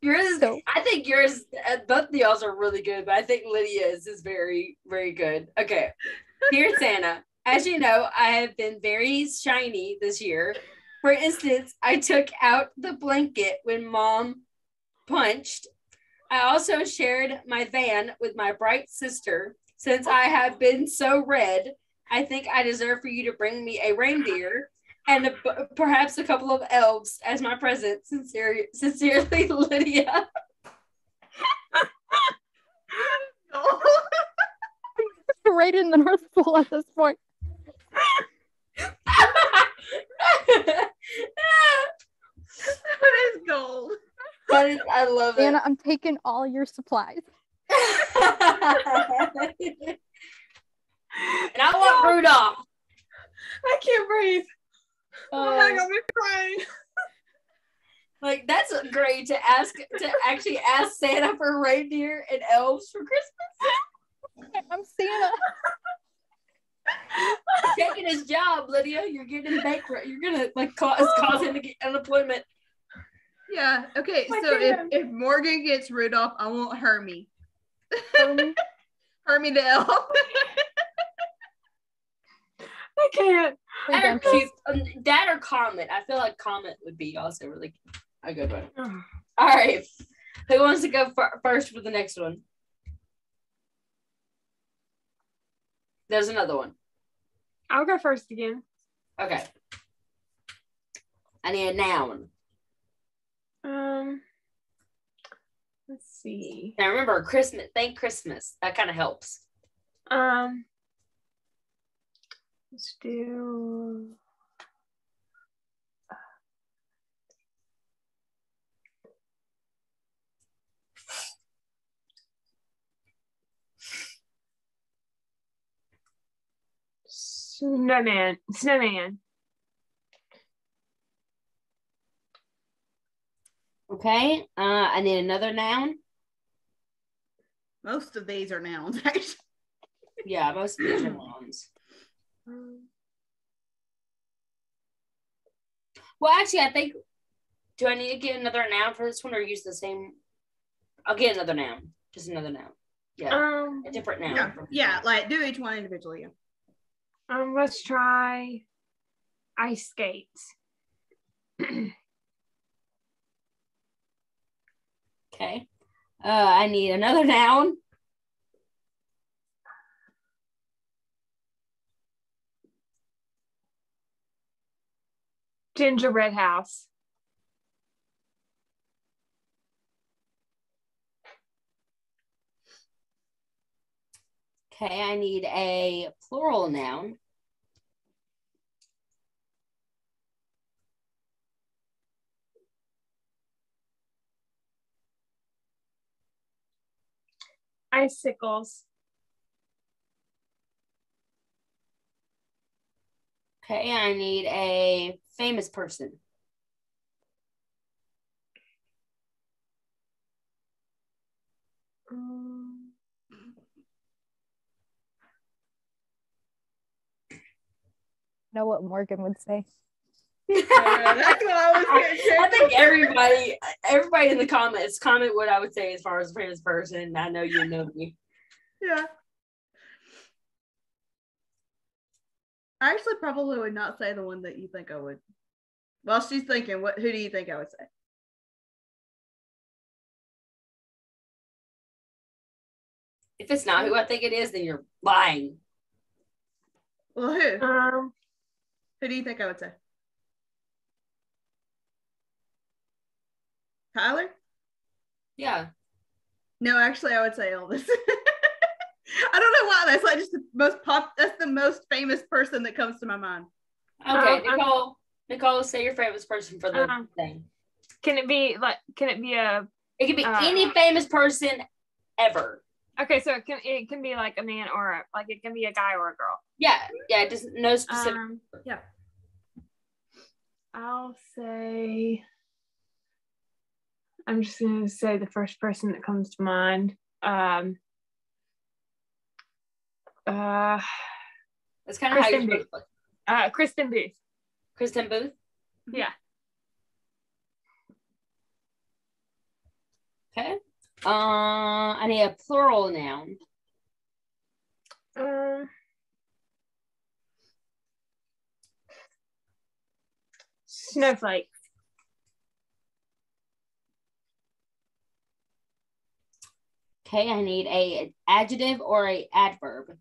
Yours, so. I think yours, both of y'all's are really good, but I think Lydia's is very, very good. Okay. Dear Santa, as you know, I have been very shiny this year. For instance, I took out the blanket when Mom punched. I also shared my van with my bright sister. Since I have been so red, I think I deserve for you to bring me a reindeer and perhaps a couple of elves as my present. Sincerely, Lydia. Right in the North Pole at this point. That is gold. I love it. Anna, I'm taking all your supplies. And I want Rudolph. I can't breathe. Oh my God, I'm crying. Like, that's great to actually ask Santa for reindeer and elves for Christmas. I'm Santa. Taking his job, Lydia. You're getting bankrupt. You're gonna cause him to get unemployment. Yeah. Okay. My So goodness. if Morgan gets Rudolph, I want Hermie. Hermie. Hermie the elf. I can't. That or Comet. I feel like Comet would be also really a good one. All right. Who wants to go first for the next one? There's another one. I'll go first again. Okay. I need a noun. Let's see. Now remember, Christmas. Thank Christmas. That kind of helps. Let's do. Snowman. Okay. I need another noun. Most of these are nouns, actually. Yeah, most of these are nouns. Well, actually, I think. Do I need to get another noun for this one, or use the same? I'll get another noun. Just another noun. Yeah. A different noun. Yeah. Like do each one individually. Let's try ice skates. Okay. I need another noun. Gingerbread house. Okay, I need a plural noun. Icicles. Okay, I need a famous person. Know what Morgan would say. That's what I was getting to. I think everybody in the comments comment what I would say as far as famous person. I know you know me. Yeah. I actually probably would not say the one that you think I would. Well, she's thinking, who do you think I would say? If it's not who I think it is, then you're lying. Well, who? Um, Who do you think I would say? Tyler? Yeah. No, actually, I would say Elvis. I don't know why. That's like just the most That's the most famous person that comes to my mind. Okay, Nicole, say your famous person for the thing. Can it be a? It can be any famous person ever. Okay, so it can be like a man or it can be a guy or a girl. Yeah, just no specific. Yeah. I'll say. I'm just gonna say the first person that comes to mind. That's kind of how you're supposed to. Kristen Booth. Kristen Booth. Yeah. Okay. I need a plural noun. Snowflake. Okay, I need an adjective or an adverb.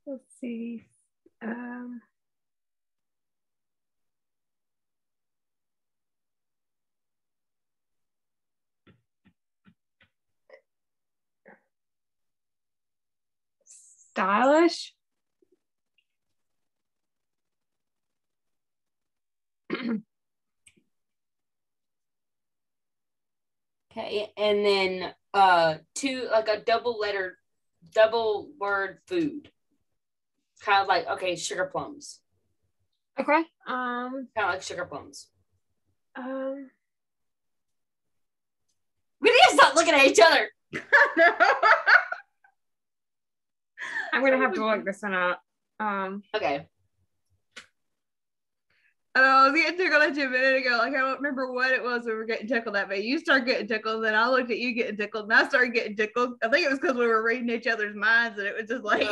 Let's see. Stylish. Okay, and then two, like a double word food. Kind of like, okay, sugar plums. Okay. Kind of like sugar plums. We need to stop looking at each other. I'm gonna have to look this one up. Okay. I was getting tickled at you a minute ago. Like, I don't remember what it was we were getting tickled at, but you started getting tickled, then I looked at you getting tickled, and I started getting tickled. I think it was because we were reading each other's minds, and it was just like.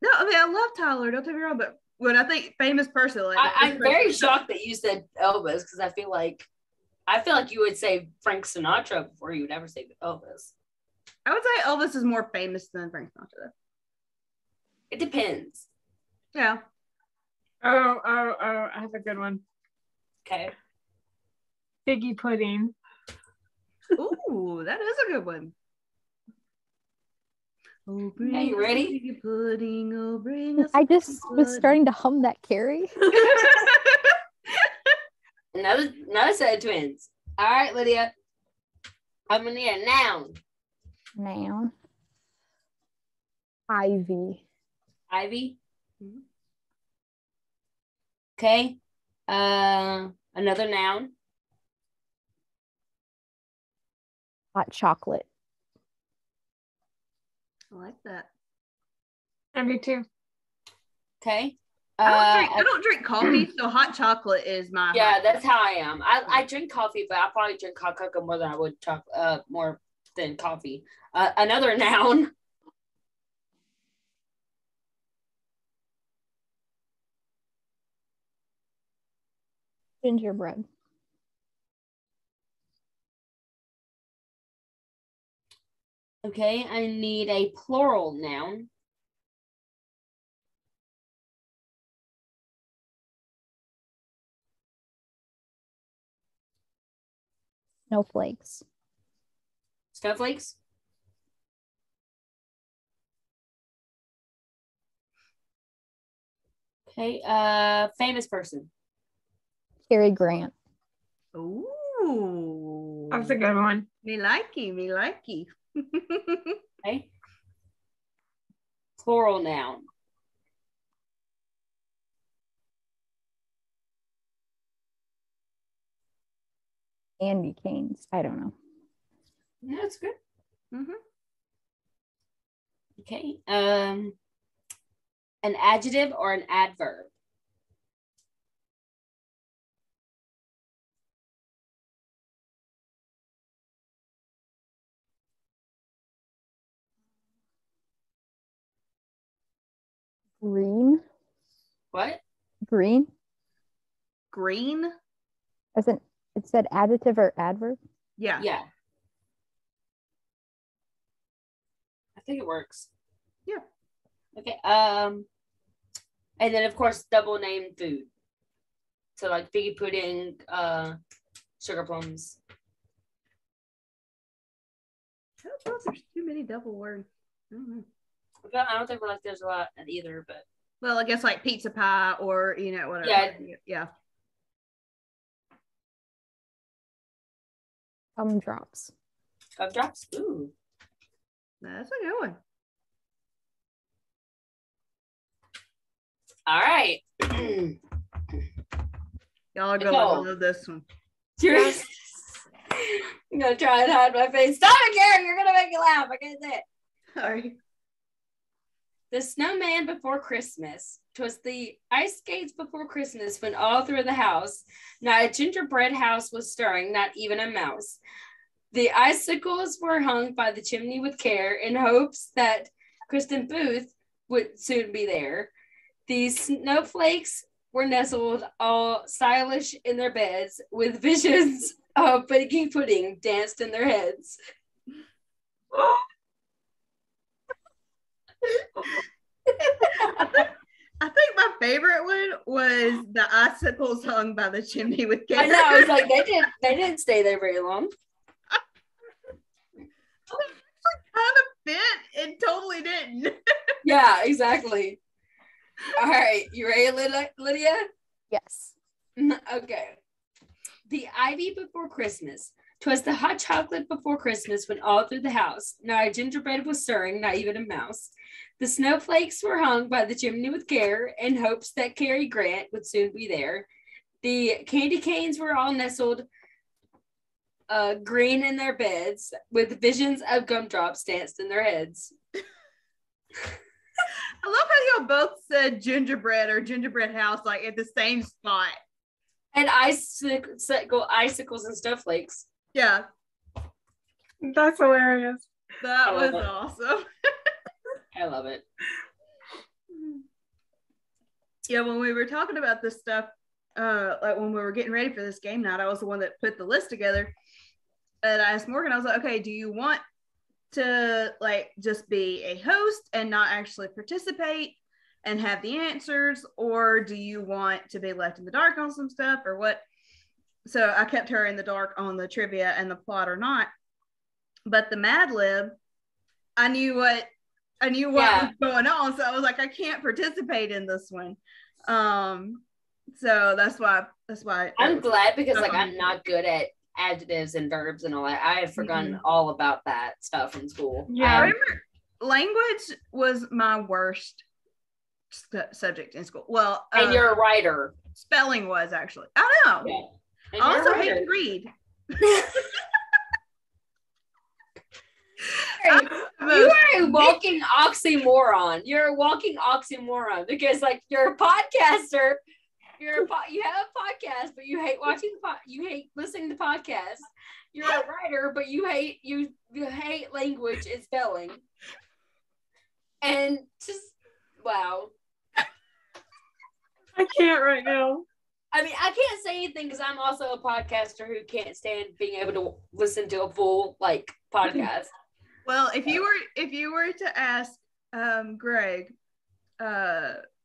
No, I mean, I love Tyler. Don't take me wrong, but when I think famous person, like I'm very shocked that you said Elvis because I feel like you would say Frank Sinatra before you would ever say Elvis. I would say Elvis is more famous than Frank Sinatra. It depends. Yeah. Oh, I have a good one. Okay. Figgy pudding. Ooh, that is a good one. Oh, are you ready? Figgy pudding. Oh, bring us. I just was starting to hum that, Kerri. another set of twins. All right, Lydia. I'm gonna need a noun. Noun. Ivy. Ivy. Mm-hmm. Okay. Another noun. Hot chocolate. I like that. I do too. Okay. I don't drink coffee, so hot chocolate is my that's how I am. I drink coffee, but I probably drink hot cocoa more than I would more than coffee. Another noun. Gingerbread. Okay, I need a plural noun. Snowflakes. Snowflakes. Okay, famous person. Cary Grant. Ooh. That was a good one. Me likey. Okay. Plural noun. Candy canes. I don't know. No, that's good. Mm-hmm. Okay. An adjective or an adverb. Green. What? Green. Green. It said adjective or adverb. Yeah. Yeah. I think it works. Yeah. Okay. And then of course double name food. So like figgy pudding, sugar plums. I don't know if there's too many double words. I don't know. I don't think there's a lot either, but Well, I guess like pizza pie or whatever. Yeah. Gumdrops. Gumdrops. Ooh. That's a good one. All right. Y'all are gonna love this one. Yes. I'm gonna try and hide my face. Stop it, Kerri. You're gonna make me laugh. I can't say it. Sorry. The snowman before Christmas. 'Twas the ice skates before Christmas when all through the house not a gingerbread house was stirring, not even a mouse. The icicles were hung by the chimney with care in hopes that Kristen Booth would soon be there. The snowflakes were nestled all stylish in their beds with visions of baking pudding danced in their heads. I think my favorite one was the icicles hung by the chimney with care. I know. I was like, they didn't stay there very long. Kind of fit and totally didn't. Yeah, exactly. All right, you ready, Lydia? Yes. Okay. The ivy before Christmas. 'Twas the hot chocolate before Christmas when all through the house not a gingerbread was stirring, not even a mouse. The snowflakes were hung by the chimney with care in hopes that Cary Grant would soon be there. The candy canes were all nestled green in their beds with visions of gumdrops danced in their heads. I love how y'all both said gingerbread or gingerbread house like at the same spot. And icicles and snowflakes. Yeah. That's hilarious. That was awesome. I love it. Yeah, when we were talking about this stuff, like when we were getting ready for this game night, I was the one that put the list together. And I asked Morgan, I was like, okay, do you want to like just be a host and not actually participate and have the answers, or do you want to be left in the dark on some stuff or what? So I kept her in the dark on the trivia and the plot or not. But the Mad Lib, I knew what was going on, so I was like, I can't participate in this one. So that's why I'm glad, because like I'm not good at adjectives and verbs and all that. I had forgotten all about that stuff in school. Yeah, I remember language was my worst subject in school. Well, and you're a writer. Spelling was actually. I know. Yeah. I also hate to read. You are a walking oxymoron. You're a walking oxymoron because, like, you're a podcaster. You have a podcast, but you hate you hate listening to podcasts. You're a writer, but you hate language and spelling. And just wow. I can't right now. I mean, I can't say anything because I'm also a podcaster who can't stand being able to listen to a full like podcast. Well, if you were to ask Greg,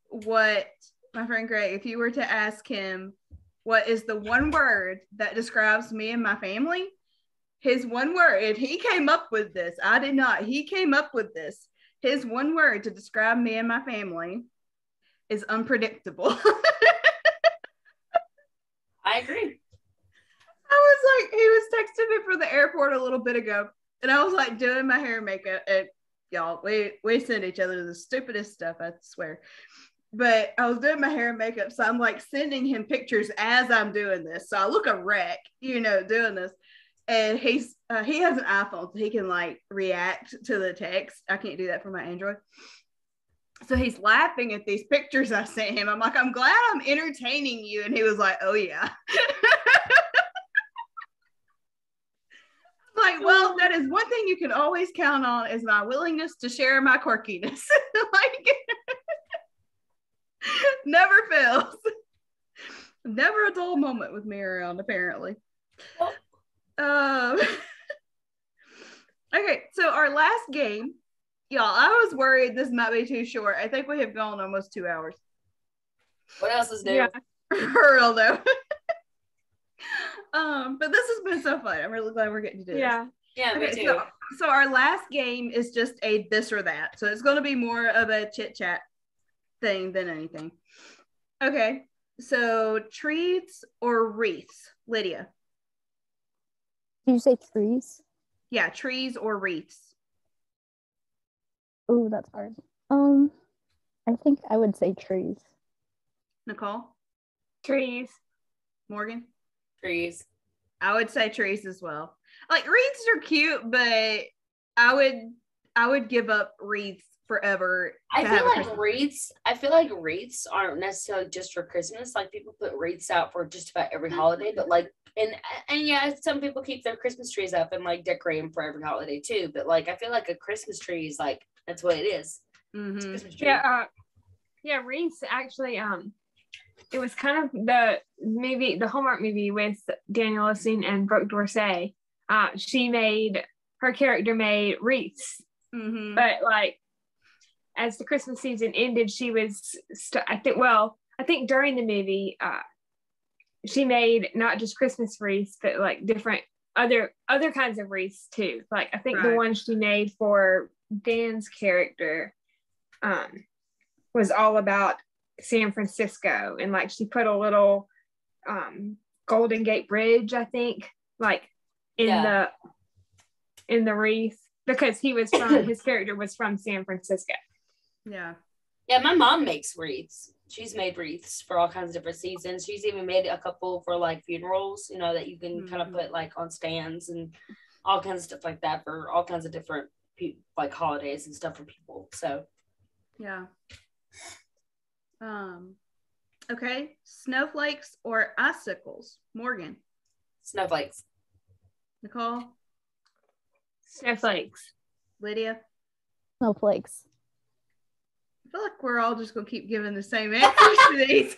what my friend Greg, if you were to ask him what is the one word that describes me and my family, his one word, and he came up with this. I did not. He came up with this. His one word to describe me and my family is unpredictable. I agree. I was like, he was texting me from the airport a little bit ago, and I was like doing my hair and makeup, and y'all, we send each other the stupidest stuff, I swear. But I was doing my hair and makeup, so I'm like sending him pictures as I'm doing this. So I look a wreck, doing this. And he has an iPhone, so he can like react to the text. I can't do that for my Android. So he's laughing at these pictures I sent him. I'm like, I'm glad I'm entertaining you. And he was like, oh yeah. I'm like, well, that is one thing you can always count on is my willingness to share my quirkiness. Like, never fails. Never a dull moment with me around, apparently. Okay, so our last game, y'all, I was worried this might be too short. I think we have gone almost 2 hours. What else is new? Yeah. For real though. But this has been so fun. I'm really glad we're getting to do this. Yeah, okay, me too. So our last game is just a this or that. So it's going to be more of a chit chat thing than anything. Okay, so trees or wreaths, Lydia? Did you say trees? Yeah, trees or wreaths. Oh, that's hard. I think I would say trees. Nicole? Trees. Morgan? Trees. I would say trees as well. Like, wreaths are cute, but I would give up wreaths forever. I feel like wreaths aren't necessarily just for Christmas. Like, people put wreaths out for just about every holiday, but like, and yeah, some people keep their Christmas trees up and like decorate them for every holiday too. But like, I feel like a Christmas tree is like, that's what it is. Mm-hmm. Yeah, wreaths actually. It was kind of the Hallmark movie with Daniel Lissing and Brooke Dorsey. Her character made wreaths, but like as the Christmas season ended, she was I think during the movie, she made not just Christmas wreaths, but like different other kinds of wreaths too. Like I think the one she made for Dan's character was all about San Francisco, and like she put a little Golden Gate Bridge, I think, like in the wreath, because his character was from San Francisco. Yeah, my mom makes wreaths. She's made wreaths for all kinds of different seasons. She's even made a couple for like funerals, that you can kind of put like on stands and all kinds of stuff like that for all kinds of different like holidays and stuff for people. So yeah. Okay, snowflakes or icicles, Morgan? Snowflakes. Nicole? Snowflakes. Lydia? Snowflakes. I feel like we're all just gonna keep giving the same answers to these.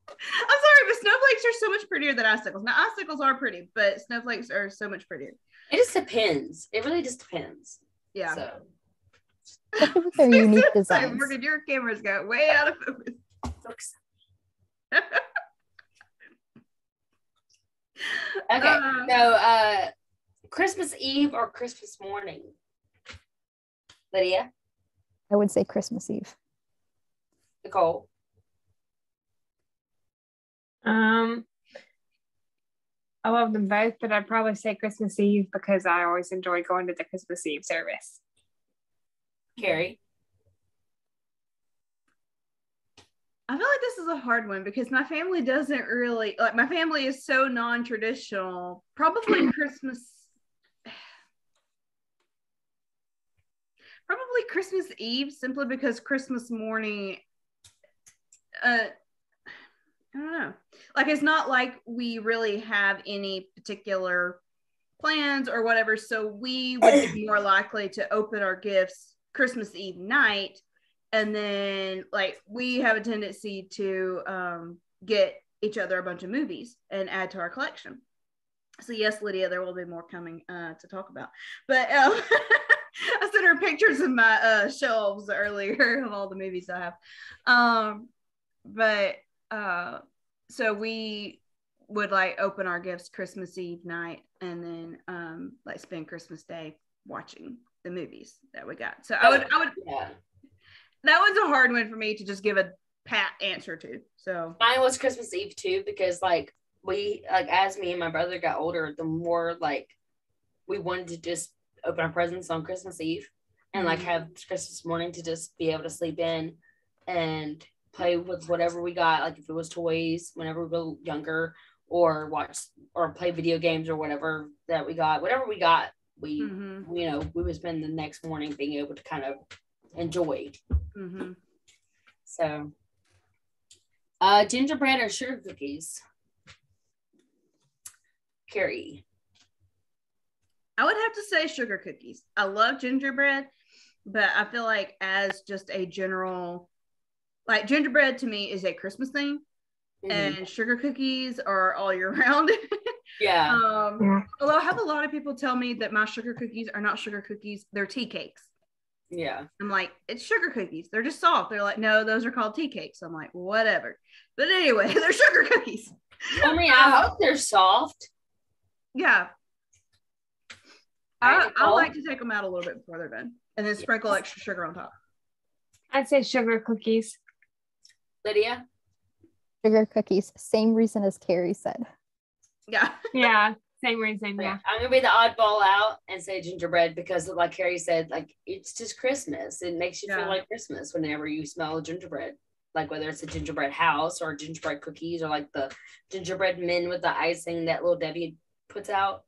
I'm sorry, but snowflakes are so much prettier than icicles. Now, icicles are pretty, but snowflakes are so much prettier. It just depends. It really just depends. Yeah. So. Especially with their unique designs. Morgan, your camera's got way out of focus. Okay, so Christmas Eve or Christmas morning? Lydia? I would say Christmas Eve. Nicole? I love them both, but I'd probably say Christmas Eve because I always enjoy going to the Christmas Eve service. Kerri? I feel like this is a hard one because my family doesn't really, like, my family is so non-traditional. Probably Christmas. Probably Christmas Eve, simply because Christmas morning, I don't know. Like, it's not like we really have any particular plans or whatever. So we would be more likely to open our gifts Christmas Eve night. And then, like, we have a tendency to get each other a bunch of movies and add to our collection. So yes, Lydia, there will be more coming to talk about. But I sent her pictures of my shelves earlier of all the movies I have. So we would like open our gifts Christmas Eve night and then like spend Christmas Day watching the movies that we got. So I would yeah. That was a hard one for me to just give a pat answer to. So mine was Christmas Eve too, because like we, like, as me and my brother got older, the more like we wanted to just open our presents on Christmas Eve and like have Christmas morning to just be able to sleep in and play with whatever we got, like if it was toys whenever we were younger, or watch or play video games or whatever that we got, we you know, we would spend the next morning being able to kind of enjoy. So gingerbread or sugar cookies? Kerri. I would have to say sugar cookies. I love gingerbread, but I feel like as just a general, like, gingerbread to me is a Christmas thing, and sugar cookies are all year round. Yeah. Although I have a lot of people tell me that my sugar cookies are not sugar cookies, they're tea cakes. Yeah. I'm like, it's sugar cookies. They're just soft. They're like, no, those are called tea cakes. I'm like, whatever. But anyway, they're sugar cookies. I mean, I hope they're soft. Yeah. I like to take them out a little bit before they're done and then sprinkle extra sugar on top. I'd say sugar cookies. Lydia? Sugar cookies. Same reason as Kerri said. Yeah. Yeah. Same reason. Yeah. I'm going to be the oddball out and say gingerbread because, like Kerri said, like, it's just Christmas. It makes you feel like Christmas whenever you smell a gingerbread. Like whether it's a gingerbread house or gingerbread cookies or like the gingerbread men with the icing that little Debbie puts out.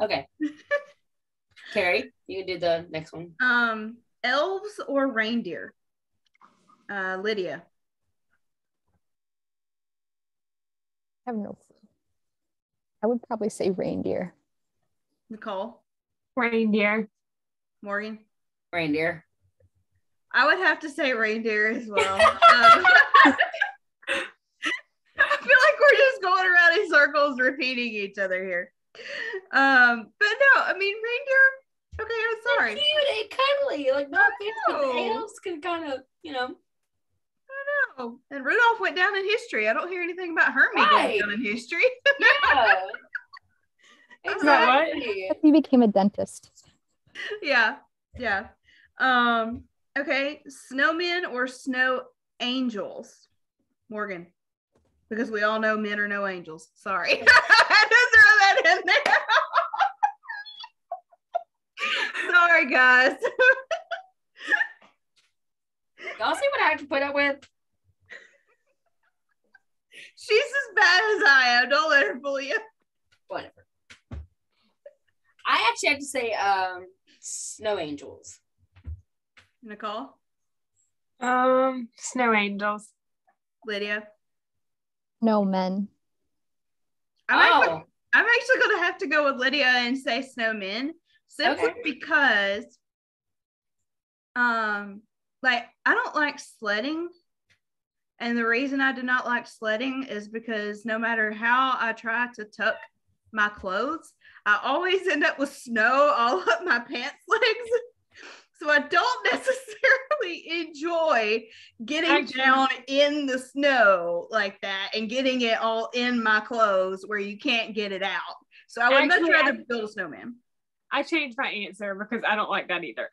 Okay. Kerri, you can do the next one. Elves or reindeer? Lydia. I have no clue. I would probably say reindeer. Nicole? Reindeer. Morgan? Reindeer. I would have to say reindeer as well. I feel like we're just going around in circles repeating each other here. But no, I mean, reindeer, okay, I'm sorry. They're cute and cuddly, like, no offense, but the elves can kind of, you know. I know. And Rudolph went down in history. I don't hear anything about Hermie going down in history. Yeah. Exactly. He became a dentist. Yeah. Okay, snowmen or snow angels? Morgan, because we all know men are no angels. Sorry. I had to throw that in there. Sorry, guys. Y'all see what I have to put up with? She's as bad as I am. Don't let her fool you. Whatever. I actually have to say snow angels. Nicole? Snow angels. Lydia? No men. I'm actually going to have to go with Lydia and say snowmen, simply because like, I don't like sledding, and the reason I do not like sledding is because no matter how I try to tuck my clothes, I always end up with snow all up my pants legs. So I don't necessarily enjoy getting down in the snow like that and getting it all in my clothes where you can't get it out. So I would much rather build a snowman. I changed my answer because I don't like that either.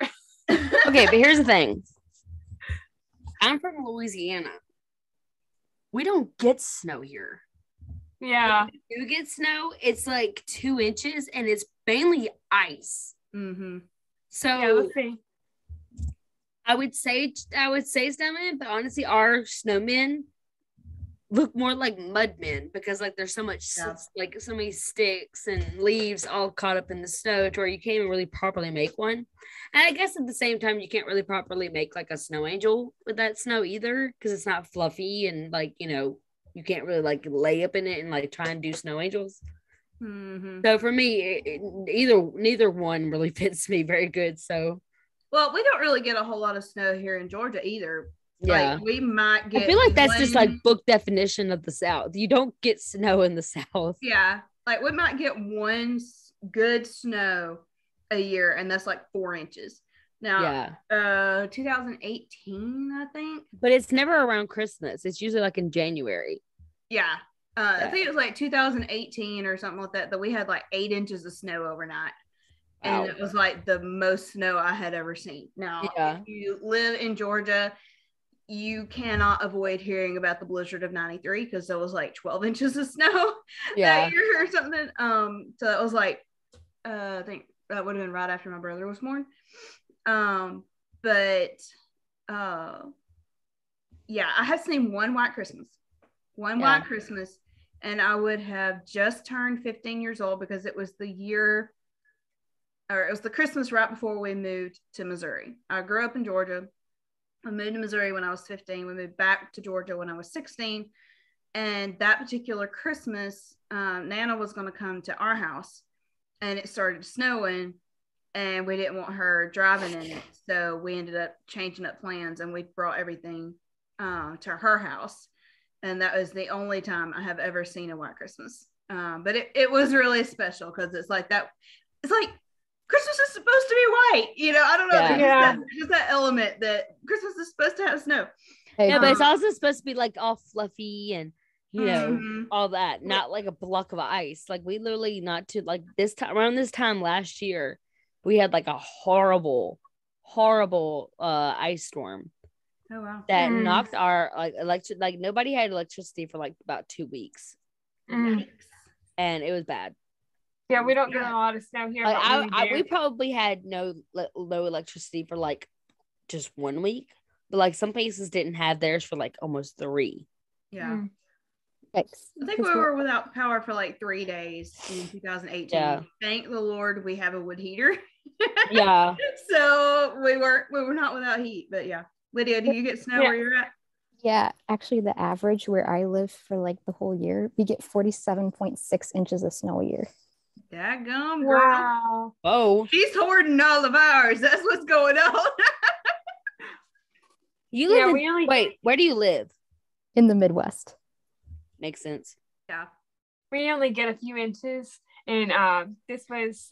Okay, but here's the thing. I'm from Louisiana. We don't get snow here. Yeah. If you get snow, it's like 2 inches and it's mainly ice. So yeah, let's see. I would say snowmen, but honestly, our snowmen look more like mud men because like there's so much like so many sticks and leaves all caught up in the snow to where you can't even really properly make one. And I guess at the same time you can't really properly make like a snow angel with that snow either because it's not fluffy and like you can't really like lay up in it and like try and do snow angels. Mm-hmm. So for me, neither one really fits me very good. So well, we don't really get a whole lot of snow here in Georgia either. Yeah, like, we might get. I feel like that's just like book definition of the South. You don't get snow in the South. Yeah, like we might get one good snow a year, and that's like 4 inches. Now, 2018, I think. But it's never around Christmas. It's usually like in January. Yeah. I think it was like 2018 or something like that, that we had like 8 inches of snow overnight. Wow. And it was like the most snow I had ever seen. Now, if you live in Georgia, you cannot avoid hearing about the blizzard of 93 because there was like 12 inches of snow that year or something. So it was like, I think that would have been right after my brother was born. But yeah, I have seen one white Christmas, white Christmas, and I would have just turned 15 years old because it was the year, or it was the Christmas right before we moved to Missouri. I grew up in Georgia. I moved to Missouri when I was 15. We moved back to Georgia when I was 16. And that particular Christmas, Nana was going to come to our house, and it started snowing, and we didn't want her driving in it. So we ended up changing up plans, and we brought everything to her house. And that was the only time I have ever seen a white Christmas. But it was really special because it's like that. It's like Christmas is supposed to be white. I don't know. Just that element that Christmas is supposed to have snow. Yeah, but it's also supposed to be like all fluffy and all that, not like a block of ice. Like we literally around this time last year, we had like a horrible ice storm. Oh wow! That knocked our nobody had electricity for like about 2 weeks. Yikes. And it was bad. Yeah, we don't get a lot of snow here. We probably had no electricity for like just 1 week, but like some places didn't have theirs for like almost 3. Yeah. I think we were without power for like 3 days in 2018. Yeah. Thank the Lord we have a wood heater. Yeah. So we were not without heat, but yeah. Lydia, do you get snow where you're at? Yeah, actually the average where I live for like the whole year, we get 47.6 inches of snow a year. Daggum, girl. Wow. Oh. She's hoarding all of ours. That's what's going on. You live wait, where do you live? In the Midwest. Makes sense. Yeah. We only get a few inches. And this was,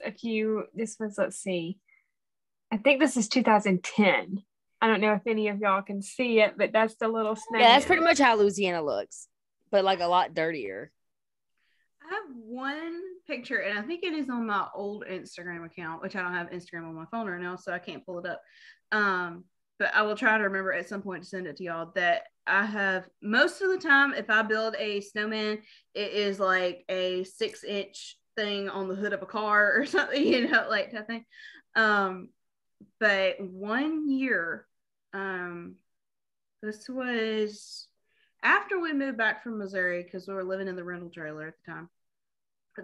let's see. I think this is 2010. I don't know if any of y'all can see it, but that's the little snow. Yeah, that's pretty much how Louisiana looks, but like a lot dirtier. I have one picture, and I think it is on my old Instagram account, which I don't have Instagram on my phone right now, so I can't pull it up. But I will try to remember at some point to send it to y'all. That I have most of the time, if I build a snowman, it is like a 6-inch thing on the hood of a car or something, like that thing. But one year, this was after we moved back from Missouri because we were living in the rental trailer at the time,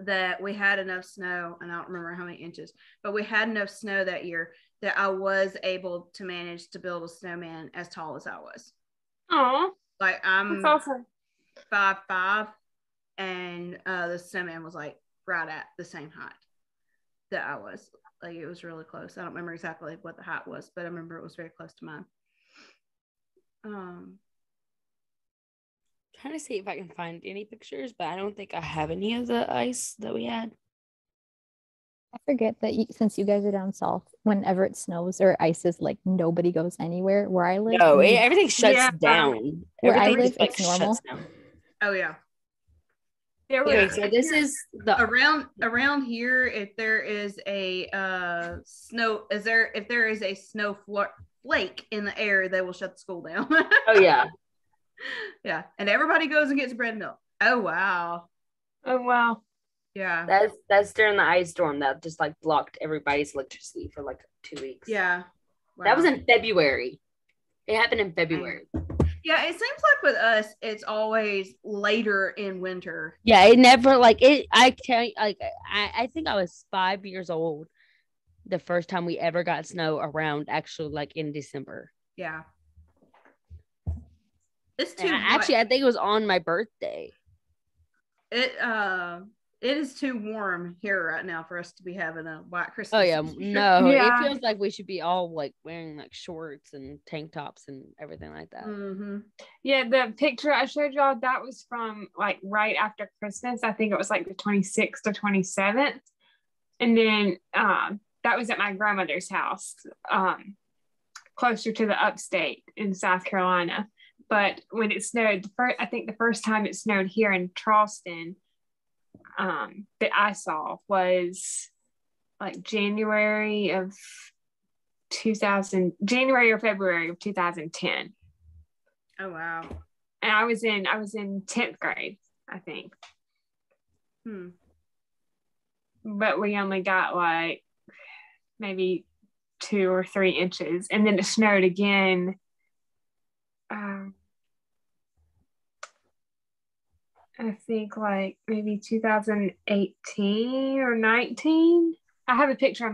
that we had enough snow, and I don't remember how many inches, but we had enough snow that year that I was able to manage to build a snowman as tall as I was. Oh, like I'm awesome. 5'5", and the snowman was like right at the same height that I was. Like it was really close. I don't remember exactly what the height was, but I remember it was very close to mine. Trying to see if I can find any pictures, but I don't think I have any of the ice that we had. I forget that since you guys are down south, whenever it snows or ices, like nobody goes anywhere. Where I live, no, everything shuts down. Where everything I live, it's normal. Oh yeah. Okay, so this is the around here. If there is a if there is a snow flake in the air, they will shut the school down. Oh yeah, yeah, and everybody goes and gets bread and milk. Oh wow. Yeah, that's during the ice storm that just like blocked everybody's electricity for like 2 weeks. Yeah, wow. That was in February. It happened in February. Yeah, it seems like with us, it's always later in winter. Yeah, it never like it. I tell you, like I think I was 5 years old the first time we ever got snow around actually like in December. Yeah. It's And too actually, hot. I think it was on my birthday. It is too warm here right now for us to be having a white Christmas. Oh yeah, no, Yeah. it feels like we should be all like wearing like shorts and tank tops and everything like that. Mm-hmm. Yeah, the picture I showed y'all, that was from like right after Christmas. I think it was like the 26th or 27th. And then that was at my grandmother's house, closer to the upstate in South Carolina. But when it snowed, I think the first time it snowed here in Charleston that I saw was like January or February of 2010. Oh wow. And I was in 10th grade, I think. But we only got like maybe 2 or 3 inches, and then it snowed again. I think like maybe 2018 or 19. I have a picture on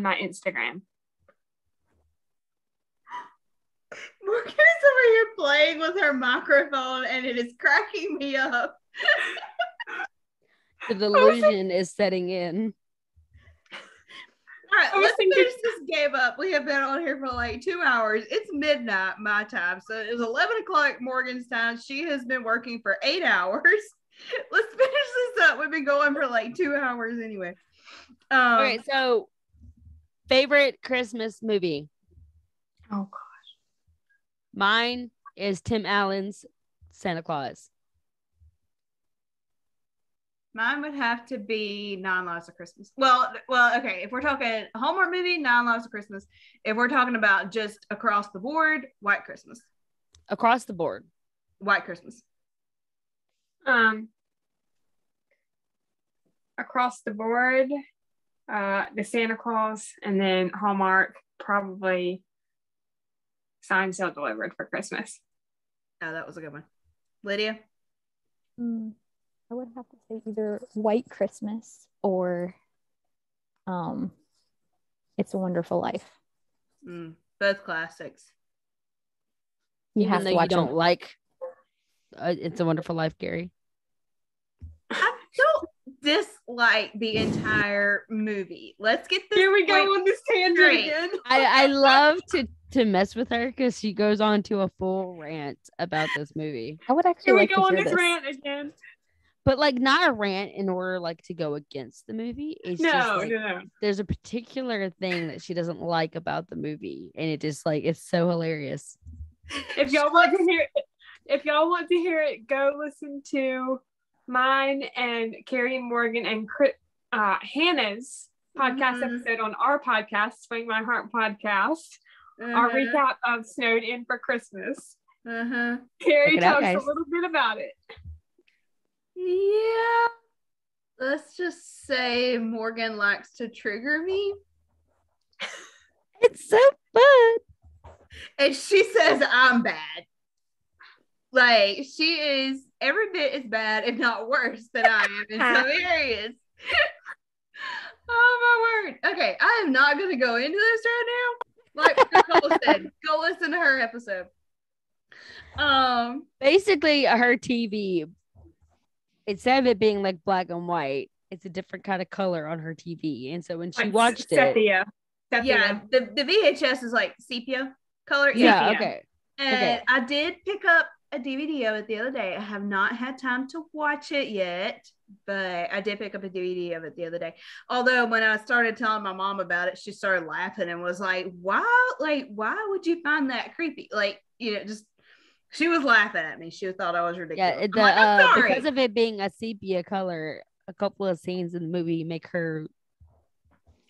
my Instagram. Morgan's over here playing with her microphone, and it is cracking me up. The delusion is setting in. All right, let's finish this game up. We have been on here for like 2 hours. It's midnight my time, so it was 11 o'clock Morgan's time. She has been working for 8 hours. Let's finish this up. We've been going for like 2 hours anyway. Okay, so favorite Christmas movie? Oh gosh, mine is Tim Allen's Santa Claus. Mine would have to be Nine Lives of Christmas. Well, okay. If we're talking a Hallmark movie, Nine Lives of Christmas. If we're talking about just across the board, White Christmas. Across the board, White Christmas. Across the board, the Santa Claus, and then Hallmark, probably Signed, Sealed, Delivered for Christmas. Oh, that was a good one. Lydia? I would have to say either White Christmas or It's a Wonderful Life. Both classics. Even though you don't like It's a Wonderful Life, Kerri. I don't dislike the entire movie. Let's get this. Here we go on this tangent again. I love to mess with her because she goes on to a full rant about this movie. I would actually Here we like go to on hear this this. rant again. But like not a rant in order like to go against the movie. It's just like, no. There's a particular thing that she doesn't like about the movie, and it just like it's so hilarious. If y'all want to hear it, go listen to mine and Kerri and Morgan and Hannah's podcast episode on our podcast, Swing My Heart podcast. Our recap of Snowed In for Christmas. Kerri talks a little bit about it. Yeah. Let's just say Morgan likes to trigger me. It's so fun. And she says I'm bad. Like, she is every bit as bad, if not worse, than I am in some areas. Oh, my word. Okay, I am not going to go into this right now. Like Nicole said, go listen to her episode. Basically, her TV, instead of it being like black and white, it's a different kind of color on her TV. And so when she watched sepia. Yeah, the VHS is like sepia color. Yeah, okay. And I did pick up a DVD of it the other day. I have not had time to watch it yet, but I did pick up a DVD of it the other day. Although when I started telling my mom about it, she started laughing and was like, why would you find that creepy? Like, just she was laughing at me. She thought I was ridiculous. Yeah, because of it being a sepia color, a couple of scenes in the movie make her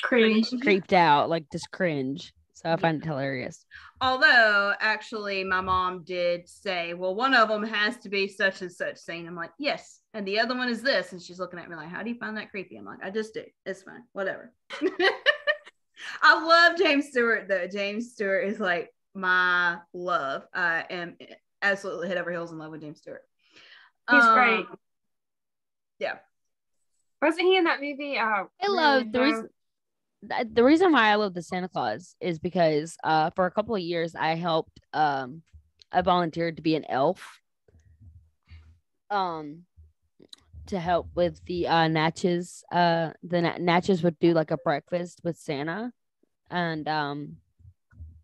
creeped out, like just cringe. So I find it hilarious. Although, actually, my mom did say, well, one of them has to be such and such scene. I'm like, yes. And the other one is this. And she's looking at me like, how do you find that creepy? I'm like, I just do. It's fine. Whatever. I love James Stewart, though. James Stewart is like my love. I am absolutely head over heels in love with James Stewart. He's great. Yeah. Wasn't he in that movie? I love the reason why I love the Santa Claus is because for a couple of years I helped I volunteered to be an elf to help with the Natchez. Natchez would do like a breakfast with Santa, and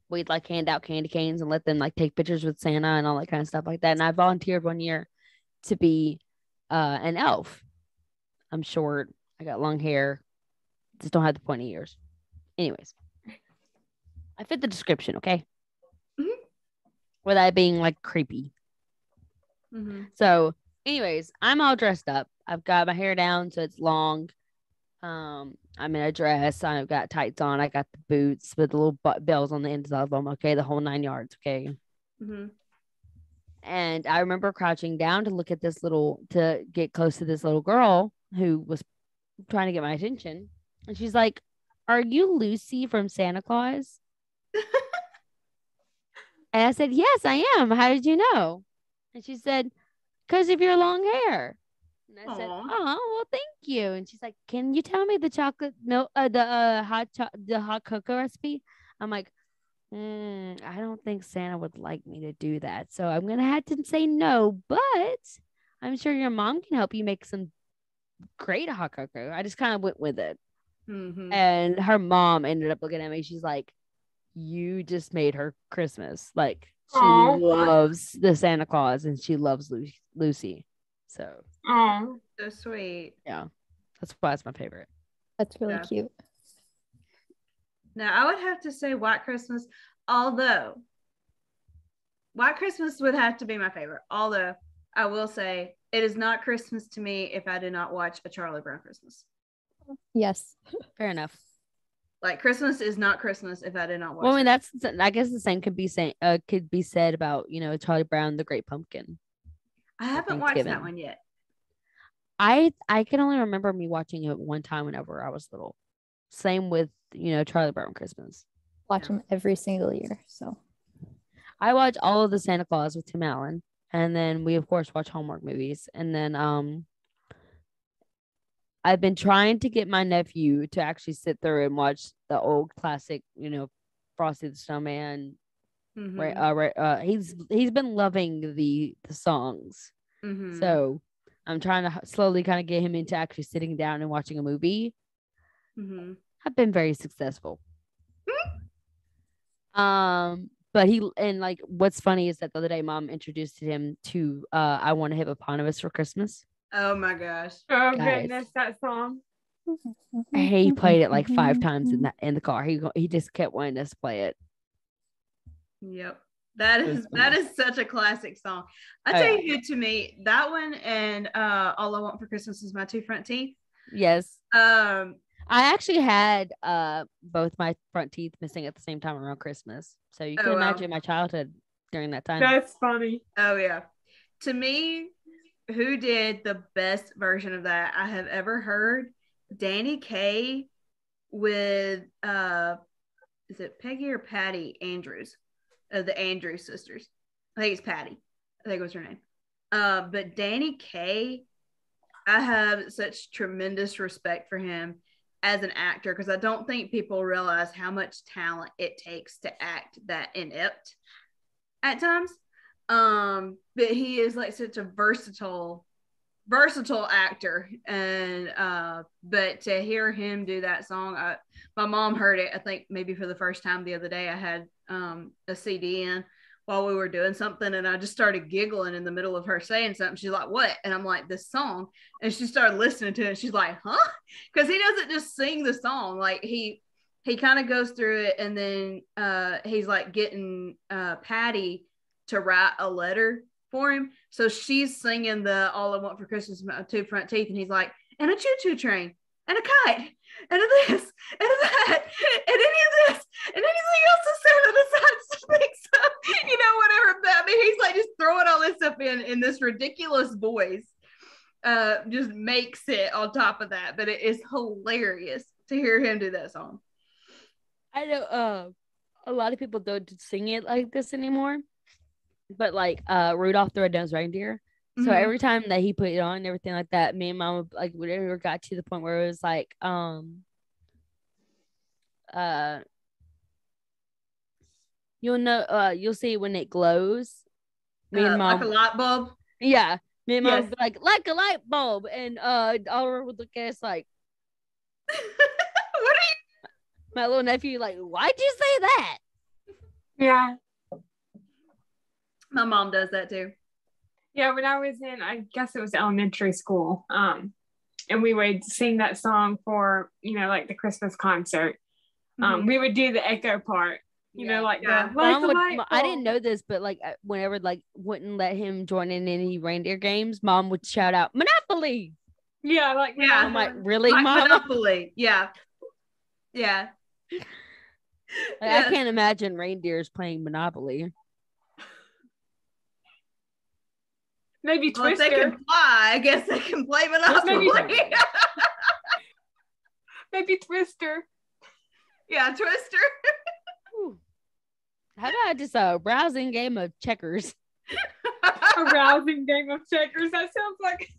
we'd like hand out candy canes and let them like take pictures with Santa and all that kind of stuff like that. And I volunteered one year to be an elf. I'm short. I got long hair. Just don't have the pointy ears. Anyways, I fit the description, okay? Mm-hmm. Without being like creepy. Mm-hmm. So, anyways, I'm all dressed up. I've got my hair down so it's long. I'm in a dress. I've got tights on. I got the boots with the little bells on the ends of them. Okay, the whole 9 yards. Okay. Mm-hmm. And I remember crouching down to get close to this little girl who was trying to get my attention. And she's like, "Are you Lucy from Santa Claus?" And I said, "Yes, I am. How did you know?" And she said, "Because of your long hair." And I said, "Oh, well, thank you." And she's like, "Can you tell me the chocolate milk, the hot cocoa recipe?" I'm like, I don't think Santa would like me to do that. So I'm going to have to say no, but I'm sure your mom can help you make some great hot cocoa. I just kind of went with it. Mm-hmm. And her mom ended up looking at me. She's like, "You just made her Christmas." Like, she loves the Santa Claus and she loves Lucy. So, so sweet. Yeah, that's why it's my favorite. That's really cute. Now, I would have to say White Christmas, although White Christmas would have to be my favorite. Although I will say it is not Christmas to me if I do not watch A Charlie Brown Christmas. Yes, fair enough. Like, Christmas is not Christmas if I did not watch. Well, I mean, I guess the same could be said about, Charlie Brown, The Great Pumpkin. I haven't watched that one yet. I can only remember me watching it one time whenever I was little. Same with, Charlie Brown Christmas. Watch them every single year. So I watch all of the Santa Claus with Tim Allen. And then we, of course, watch Hallmark movies. And then I've been trying to get my nephew to actually sit through and watch the old classic, Frosty the Snowman. Mm-hmm. Right. He's been loving the songs. Mm-hmm. So I'm trying to slowly kind of get him into actually sitting down and watching a movie. Mm-hmm. I've been very successful. But what's funny is that the other day Mom introduced him to I Want a Hippopotamus for Christmas. Oh my gosh. Oh goodness, that song. He played it like 5 times in the car. He just kept wanting us to play it. Yep. That is such a classic song. I tell you who, to me, that one and All I Want for Christmas Is My Two Front Teeth. Yes. I actually had both my front teeth missing at the same time around Christmas. So you can imagine my childhood during that time. That's funny. Oh yeah. To me, who did the best version of that I have ever heard? Danny Kaye with is it Peggy or Patty Andrews? The Andrews sisters. I think it's Patty. I think it was her name. But Danny Kaye, I have such tremendous respect for him as an actor, because I don't think people realize how much talent it takes to act that inept at times. But he is like such a versatile actor, and but to hear him do that song, my mom heard it, I think maybe for the first time the other day. I had a CD in while we were doing something, and I just started giggling in the middle of her saying something. She's like, "What?" And I'm like, "This song." And she started listening to it, and she's like, "Huh?" Because he doesn't just sing the song. Like, he kind of goes through it, and then he's like getting Patty to write a letter for him. So she's singing the All I Want for Christmas Is My Two Front Teeth, and he's like, "And a choo-choo train, and a kite, and a this, and a that, and any of this, and anything else to say that decides to make stuff," whatever that. I mean, he's like just throwing all this stuff in this ridiculous voice. Just makes it on top of that, but it is hilarious to hear him do that song. I know a lot of people don't sing it like this anymore. but like Rudolph the Red-Nosed Reindeer. So every time that he put it on and everything like that, me and mom would, like, whenever it got to the point where it was like you'll know you'll see when it glows. Me and mom, like a light bulb. yeah, me and mom would be like a light bulb, and Oliver would look at us like, what are you? my little nephew, like, why'd you say that? Yeah. My mom does that too. Yeah, when I was in, I guess it was elementary school, and we would sing that song for, you know, like the Christmas concert. We would do the echo part, you know, like the I didn't know this, but like whenever like wouldn't let him join in any reindeer games, mom would shout out Monopoly. Yeah, like yeah. I'm like, really, like mom? Monopoly. Yeah. Yeah. I can't imagine reindeers playing Monopoly. Maybe Twister. If they can fly, I guess they can play Monopoly. Maybe Twister. Yeah, Twister. How about just a rousing game of checkers? A rousing game of checkers. That sounds like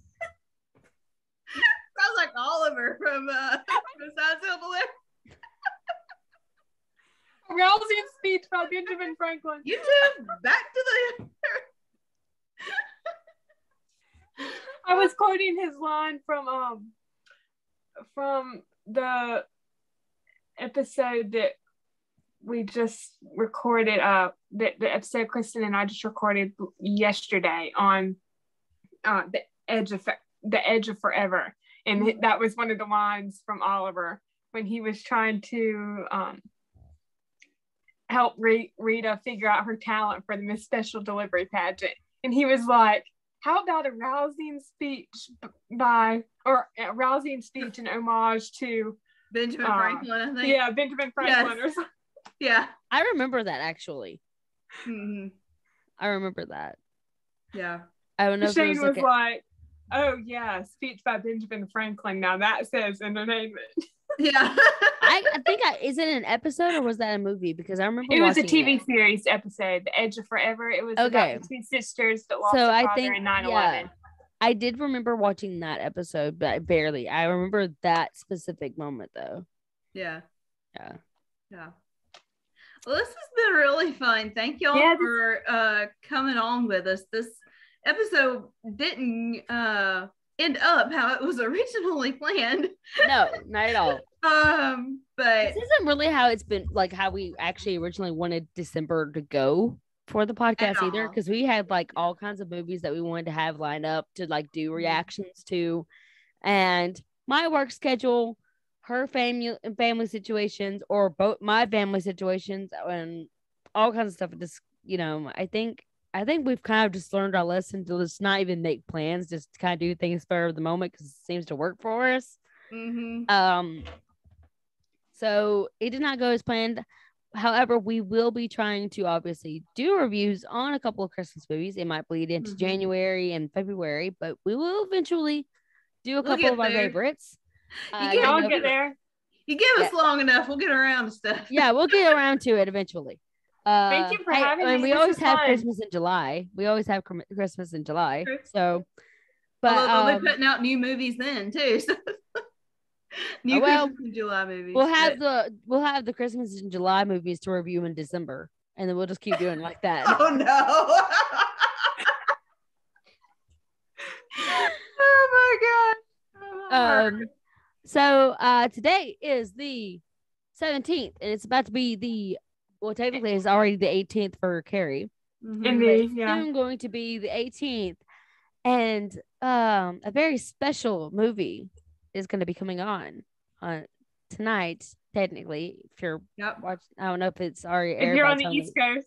Oliver from Besides Silverland. A rousing speech by Benjamin Franklin. You two, back to the. I was quoting his line from the episode that we just recorded, the episode Kristen and I just recorded yesterday on the edge of forever, and that was one of the lines from Oliver when he was trying to help Rita figure out her talent for the Miss Special Delivery pageant, and he was like, how about a rousing speech in homage to Benjamin Franklin, I think. Yeah, Benjamin Franklin or something. Yeah. I remember that actually. Mm-hmm. I remember that. Yeah. I don't know Shane if it was like, oh yeah, speech by Benjamin Franklin. Now that says entertainment. Yeah. I think is it an episode or was that a movie? Because I remember it was a TV series episode, The Edge of Forever. It was about the two sisters that lost their father in 9/11. Yeah, I did remember watching that episode, but barely. I remember that specific moment though. Yeah. Yeah. Yeah. Well, this has been really fun. Thank y'all for coming on with us. This episode didn't end up how it was originally planned. No, not at all. But this isn't really how it's been, like how we actually originally wanted December to go for the podcast either, because we had like all kinds of movies that we wanted to have lined up to like do reactions to, and my work schedule, her family situations, or both my family situations, and all kinds of stuff. Just, you know, I think we've kind of just learned our lesson to just not even make plans, just kind of do things spur of the moment because it seems to work for us. So it did not go as planned. However, we will be trying to obviously do reviews on a couple of Christmas movies. It might bleed into January and February, but we will eventually do a couple of our favorites. I'll get there. You give us long enough, we'll get around to stuff. Yeah, we'll get around to it eventually. Thank you for having me. We always have Christmas in July. Christmas in July. So, but we'll be putting out new movies then too. So. New Christmas in July movies. We'll have the Christmas in July movies to review in December, and then we'll just keep doing like that. Oh no! Oh my god! So today is the 17th, and it's about to be technically it's already the 18th for Kerri. Soon going to be the 18th, and a very special movie is going to be coming on tonight, technically, if you're watching. I don't know if it's already aired. If you're on the East Coast.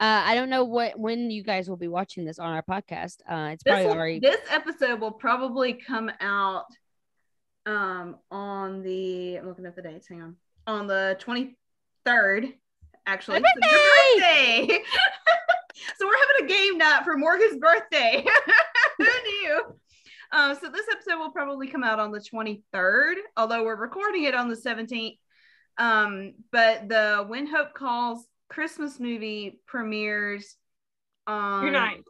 I don't know when you guys will be watching this on our podcast. It's probably already. This episode will probably come out on the, I'm looking at the dates, hang on the 23rd, actually. It's your birthday. So we're having a game night for Morgan's birthday. Who knew? So this episode will probably come out on the 23rd, although we're recording it on the 17th. But the When Hope Calls Christmas movie premieres on June 9th.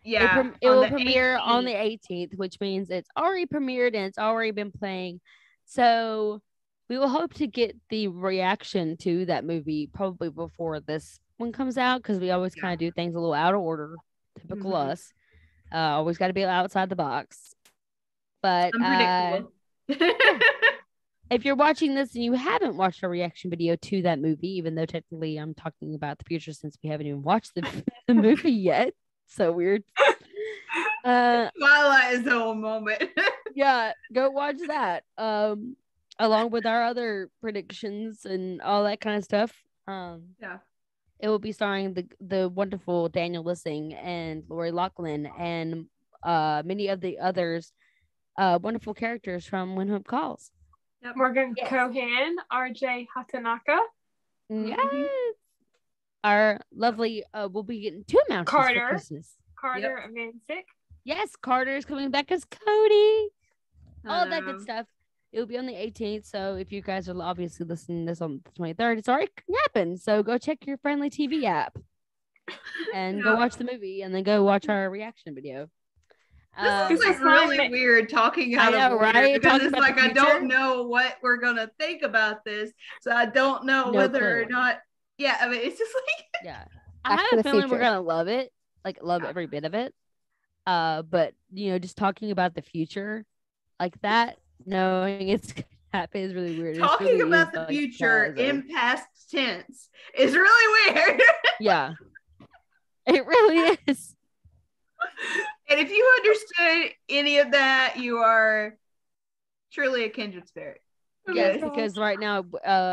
Yeah, It on will the premiere on the 18th. 18th, which means it's already premiered and it's already been playing. So we will hope to get the reaction to that movie probably before this one comes out, because we always kind of do things a little out of order. Typical us. Always got to be outside the box. But Unpredictable. if you're watching this and you haven't watched a reaction video to that movie, even though technically I'm talking about the future since we haven't even watched the movie yet. So weird. Twilight is the whole moment. Yeah, go watch that. Along with our other predictions and all that kind of stuff. Yeah. It will be starring the wonderful Daniel Lissing and Lori Loughlin and many of the others wonderful characters from When Hope Calls. Yep. Morgan Cohan, RJ Hatanaka. Yes. Our lovely we'll be getting 2 announcements Carter. for Christmas. Carter Mancic. Yes, Carter is coming back as Cody. All that good stuff. It will be on the 18th. So if you guys are obviously listening to this on the 23rd, it's already happened. So go check your friendly TV app and go watch the movie, and then go watch our reaction video. This is like really weird talking out of order, right? Because Talking it's about like the I don't future? know what we're gonna think about this, so I don't know No whether or clue. not. Yeah, I mean, it's just like Yeah. Back I to have a the feeling we're Future. gonna love it. Like love every bit of it. But just talking about the future like that, knowing it's gonna happen is really weird. It talking really about is, the like, future surprising. in past tense is really weird. Yeah. It really is. And if you understood any of that, you are truly a kindred spirit. Yes, because right now,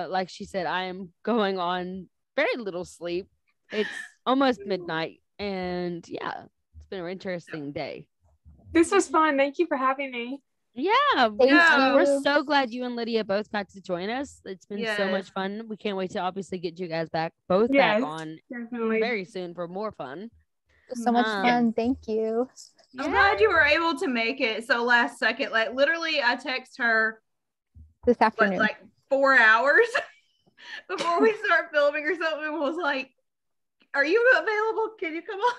like she said, I am going on very little sleep. It's almost midnight, and yeah, it's been an interesting day. This was fun. Thank you for having me. Yeah, Yeah. we're so glad you and Lydia both got to join us. It's been so Yes. much fun. We can't wait to obviously get you guys back back Yes, on definitely. very soon for more fun. So much Um, fun. Thank you. I'm glad you were able to make it so last second. Like literally, I text her This afternoon. like 4 hours before we start filming or something. And was like, "Are you available? Can you come on?"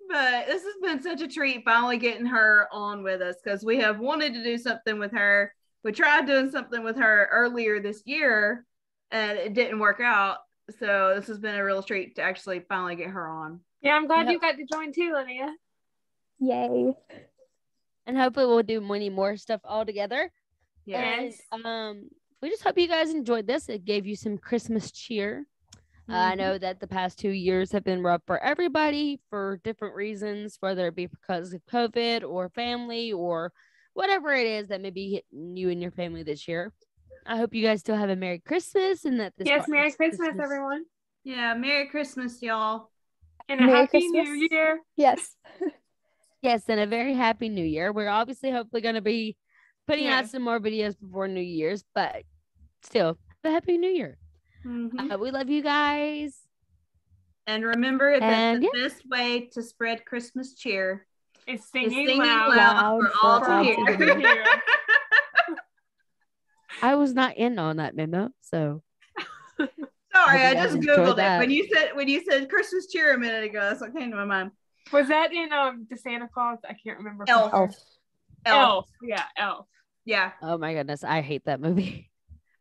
But this has been such a treat finally getting her on with us, because we have wanted to do something with her. We tried doing something with her earlier this year and it didn't work out. So this has been a real treat to actually finally get her on. Yeah, I'm glad Yep. you got to join too, Lydia. Yay. And hopefully we'll do many more stuff all together. Yes. And we just hope you guys enjoyed this. It gave you some Christmas cheer. I know that the past 2 years have been rough for everybody for different reasons, whether it be because of COVID or family or whatever it is that may be hitting you and your family this year. I hope you guys still have a Merry Christmas, and that this Yes, Merry Christmas, everyone. Yeah, Merry Christmas, y'all. And a Merry Happy Christmas. New Year. Yes. Yes, and a very happy New Year. We're obviously hopefully going to be putting out some more videos before New Year's, but still, have a Happy New Year. We love you guys. And remember that And the best way to spread Christmas cheer It's is singing, singing loud. loud for all to all hear. to hear. I was not in on that memo, so Sorry, Hope I you guys just enjoyed Googled it. that. When you said Christmas cheer a minute ago, that's what came to my mind. Was that in the Santa Claus? I can't remember. Elf. Elf. Elf. Yeah, Elf. Yeah. oh my goodness, I hate that movie.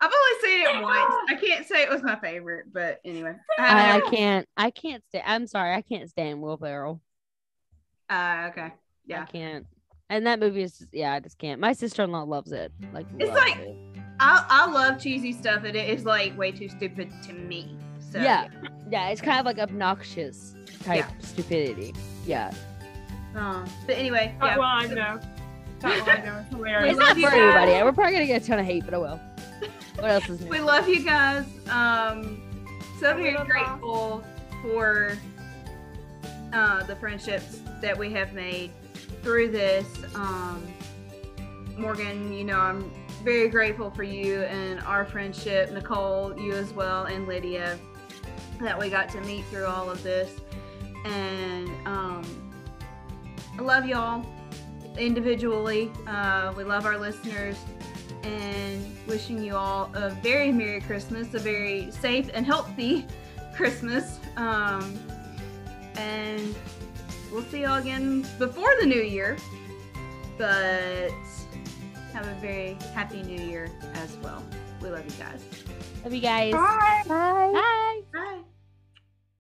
I've only seen it once. I can't say it was my favorite, but anyway. I can't stand. I'm sorry, I can't stand Will Ferrell. Okay. Yeah. I can't. And that movie is just, I just can't. My sister-in-law loves it. It's loves like- it. I love cheesy stuff, and it is like way too stupid to me. So yeah, it's kind of like obnoxious type stupidity. Yeah, But anyway, Not yeah. well, I know. Not well, I know. It's hilarious. it's not you for guys. everybody. We're probably gonna get a ton of hate, but oh well. What else is new? We love you guys. So very little grateful for the friendships that we have made through this. Morgan, I'm very grateful for you and our friendship. Nicole, you as well, and Lydia, that we got to meet through all of this. And I love y'all individually. We love our listeners, and wishing you all a very Merry Christmas, a very safe and healthy Christmas. And we'll see y'all again before the new year. But have a very happy new year as well. We love you guys. Love you guys. Bye. Bye. Bye.